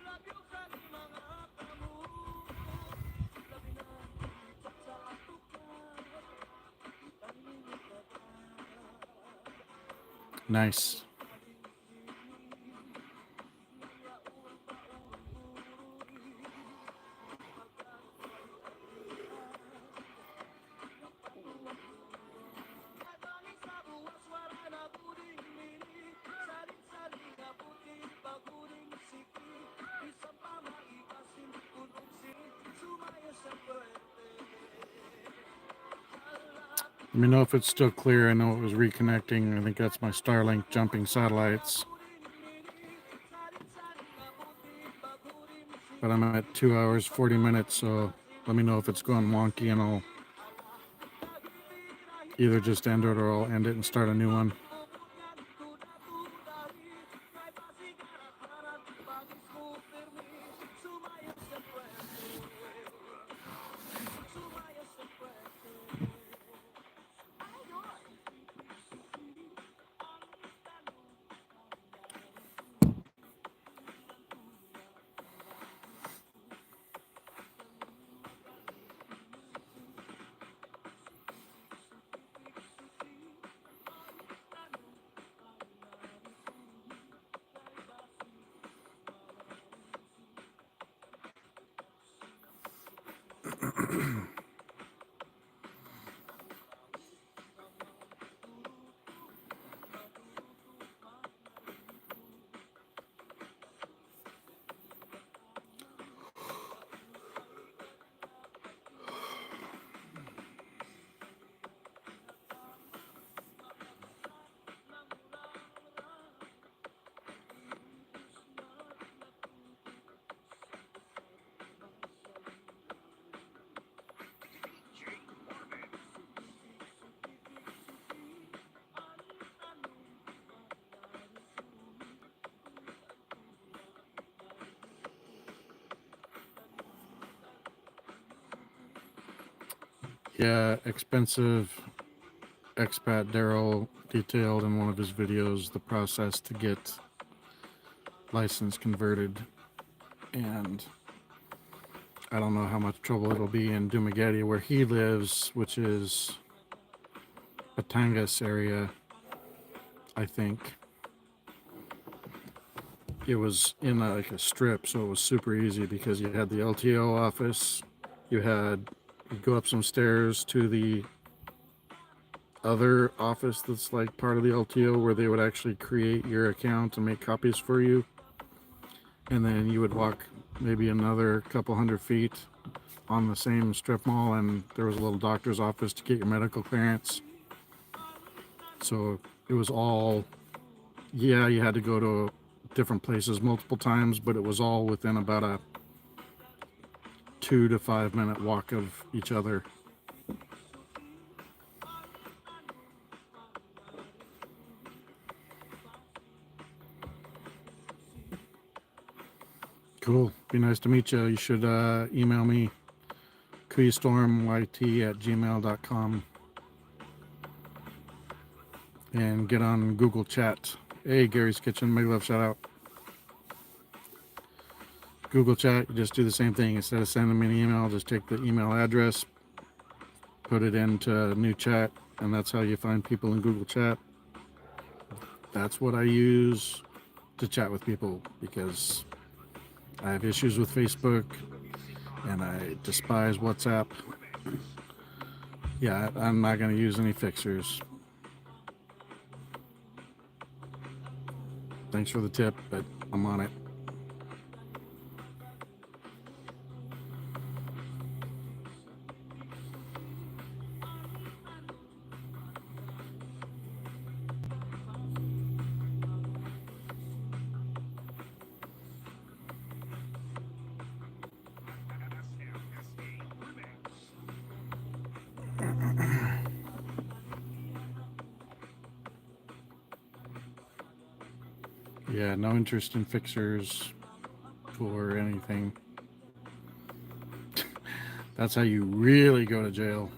Nice. Let me know if it's still clear. I know it was reconnecting. I think that's my Starlink jumping satellites. But I'm at 2 hours, 40 minutes, so let me know if it's going wonky, and I'll either just end it or I'll end it and start a new one. Yeah, expensive expat Daryl detailed in one of his videos the process to get license converted, and I don't know how much trouble it'll be in Dumageddon where he lives, which is Batangas area. I think it was in like a strip, so it was super easy because you had the LTO office, you go up some stairs to the other office that's like part of the LTO where they would actually create your account and make copies for you, and then you would walk maybe another couple 100 feet on the same strip mall, and there was a little doctor's office to get your medical clearance. So it was all, yeah, you had to go to different places multiple times, but it was all within about a 2 to 5 minute walk of each other. Cool. Be nice to meet you. You should email me, KuyaStormYT@gmail.com, and get on Google Chat. Hey, Gary's Kitchen, Big Love shout out. Google Chat, you just do the same thing. Instead of sending me an email, just take the email address, put it into new chat, and that's how you find people in Google Chat. That's what I use to chat with people, because I have issues with Facebook and I despise WhatsApp. Yeah, I'm not going to use any fixers. Thanks for the tip, but I'm on it. Yeah, no interest in fixers for anything. That's how you really go to jail.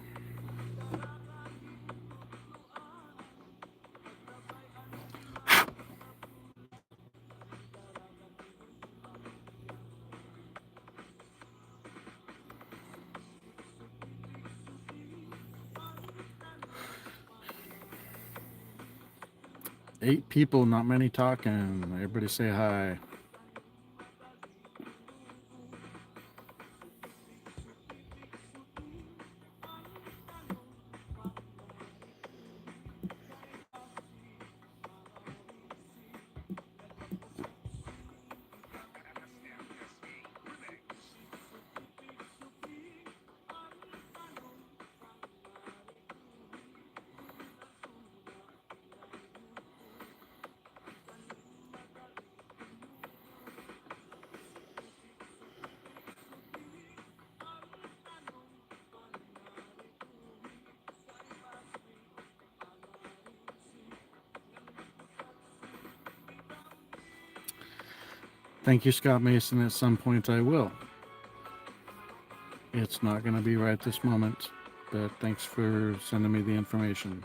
Eight people, not many talking. Everybody say hi. Thank you, Scott Mason. At some point I will. It's not going to be right this moment, but thanks for sending me the information.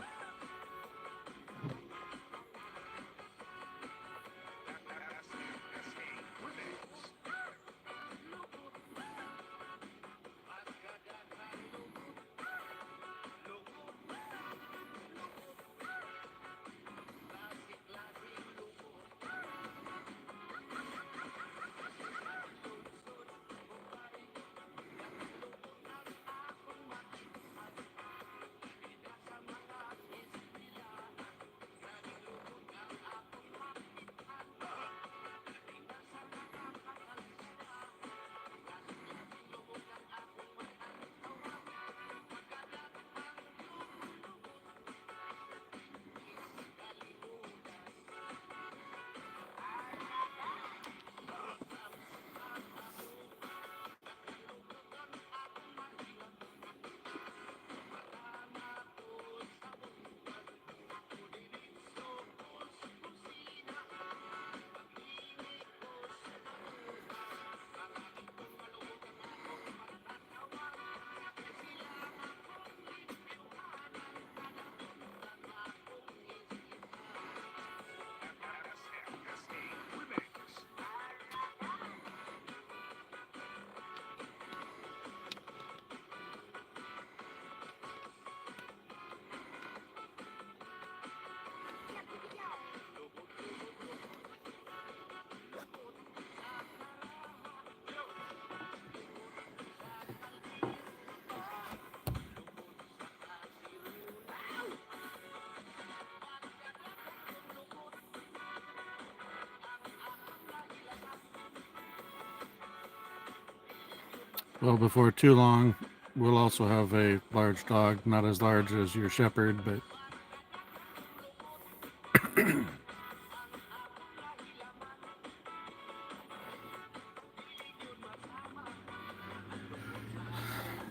Well, before too long, we'll also have a large dog, not as large as your shepherd, but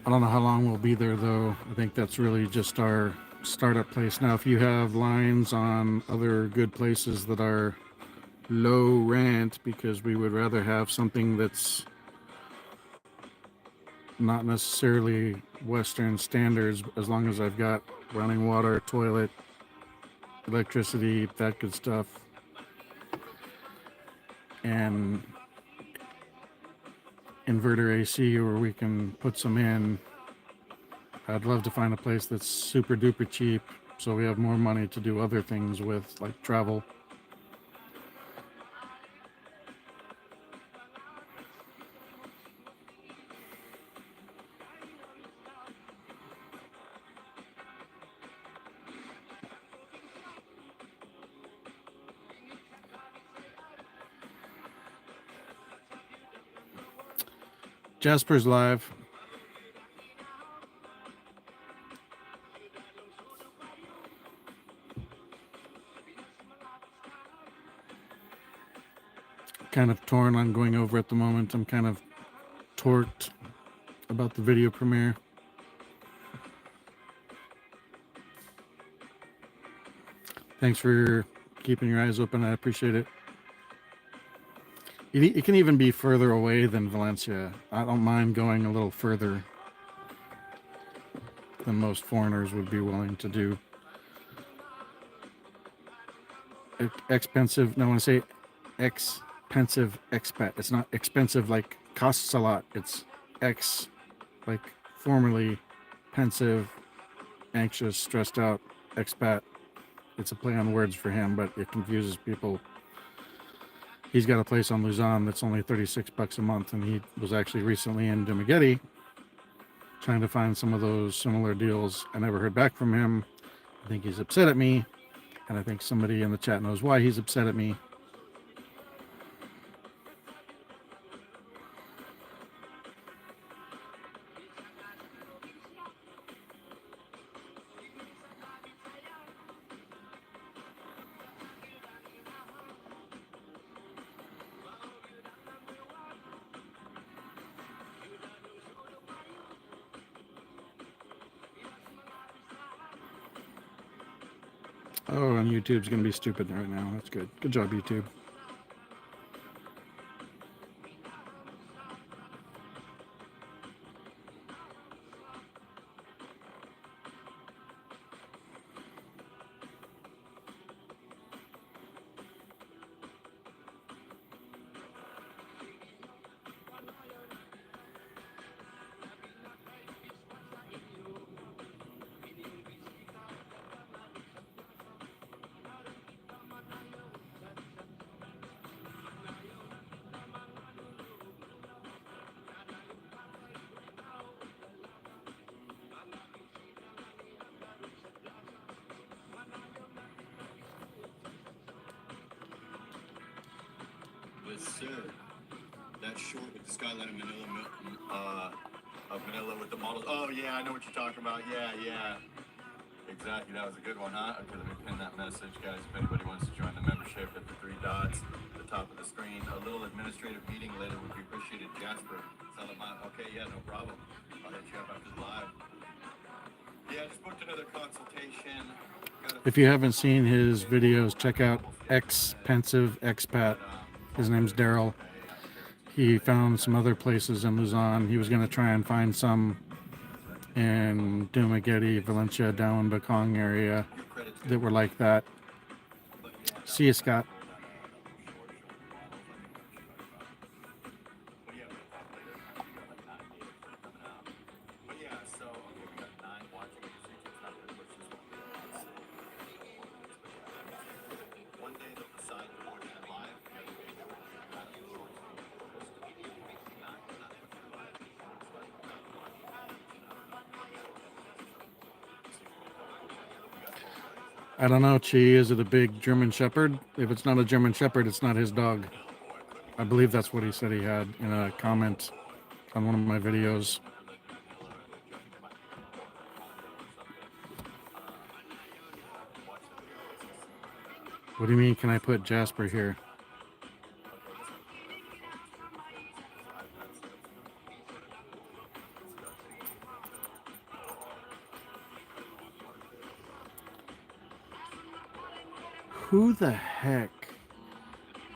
I don't know how long we'll be there though. I think that's really just our startup place. Now, if you have lines on other good places that are low rent, because we would rather have something that's not necessarily Western standards, as long as I've got running water, toilet, electricity, that good stuff, and inverter AC where we can put some in. I'd love to find a place that's super duper cheap so we have more money to do other things with, like travel. Jasper's live. Kind of torn on going over at the moment. I'm kind of torqued about the video premiere. Thanks for keeping your eyes open. I appreciate it. It can even be further away than Valencia. I don't mind going a little further than most foreigners would be willing to do. Expensive, no, I want to say expensive expat. It's not expensive like costs a lot. It's like formerly pensive, anxious, stressed out expat. It's a play on words for him, but it confuses people. He's got a place on Luzon that's only $36 a month, and he was actually recently in DUMA trying to find some of those similar deals. I never heard back from him. I think he's upset at me, and I think somebody in the chat knows why he's upset at me. Oh, and YouTube's going to be stupid right now. That's good. Good job, YouTube. Yes, sir. That short with the skyline of Manila with the models. Oh, yeah, I know what you're talking about. Yeah. Exactly. That was a good one, huh? Okay, let me pin that message, guys. If anybody wants to join the membership, at the 3 dots at the top of the screen. A little administrative meeting later would be appreciated. Jasper, okay, yeah, no problem. I'll hit you up after the live. Yeah, I just booked another consultation. If you haven't seen his videos, check out Pensive Expat. His name's Daryl. He found some other places in Luzon. He was going to try and find some in Dumaguete, Valencia, down the Kong area that were like that. See you, Scott. I don't know, Chi. Is it a big German Shepherd? If it's not a German Shepherd, it's not his dog. I believe that's what he said he had in a comment on one of my videos. What do you mean, can I put Jasper here? Who the heck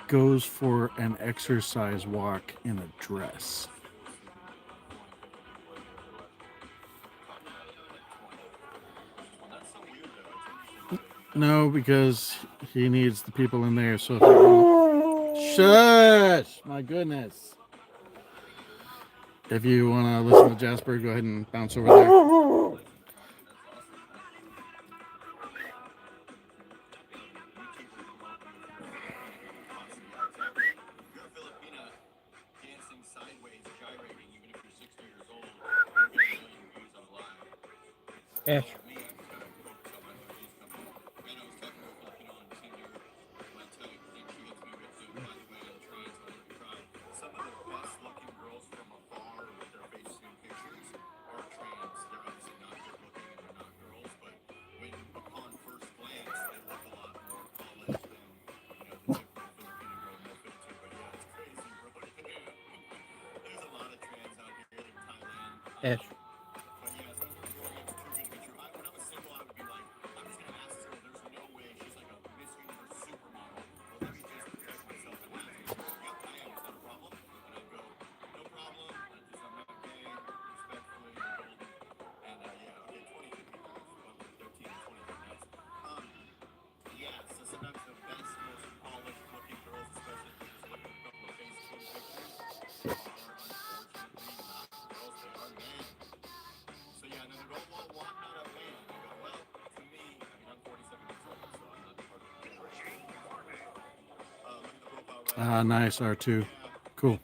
goes for an exercise walk in a dress? No, because he needs the people in there. So if you shush, my goodness. If you want to listen to Jasper, go ahead and bounce over there. Ash. Ash. Nice, R2. Cool.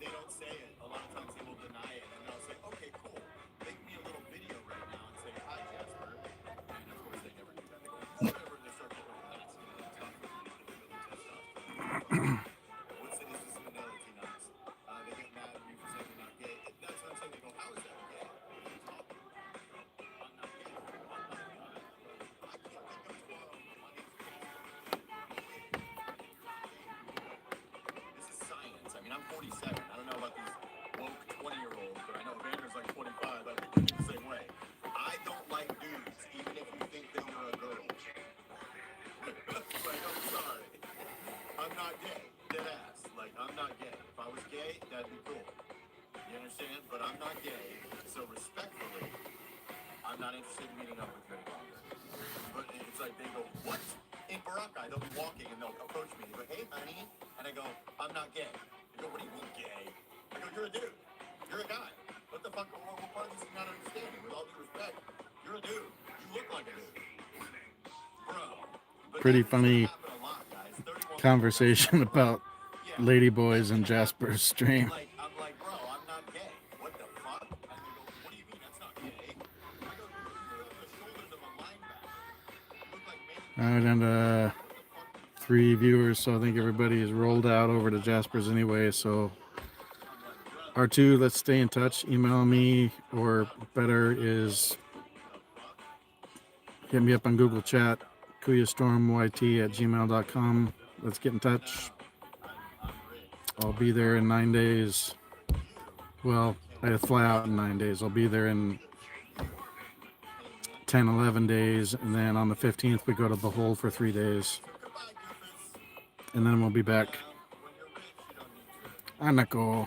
Pretty funny conversation about ladyboys and Jasper's stream. Alright, and 3 viewers, so I think everybody is rolled out over to Jasper's anyway. So R2, let's stay in touch. Email me, or better is hit me up on Google Chat, KuyaStormYT@gmail.com. Let's get in touch. I'll be there in 9 days. Well, I fly out in 9 days. I'll be there in 10, 11 days. And then on the 15th, we go to the hole for 3 days. And then we'll be back. Anako.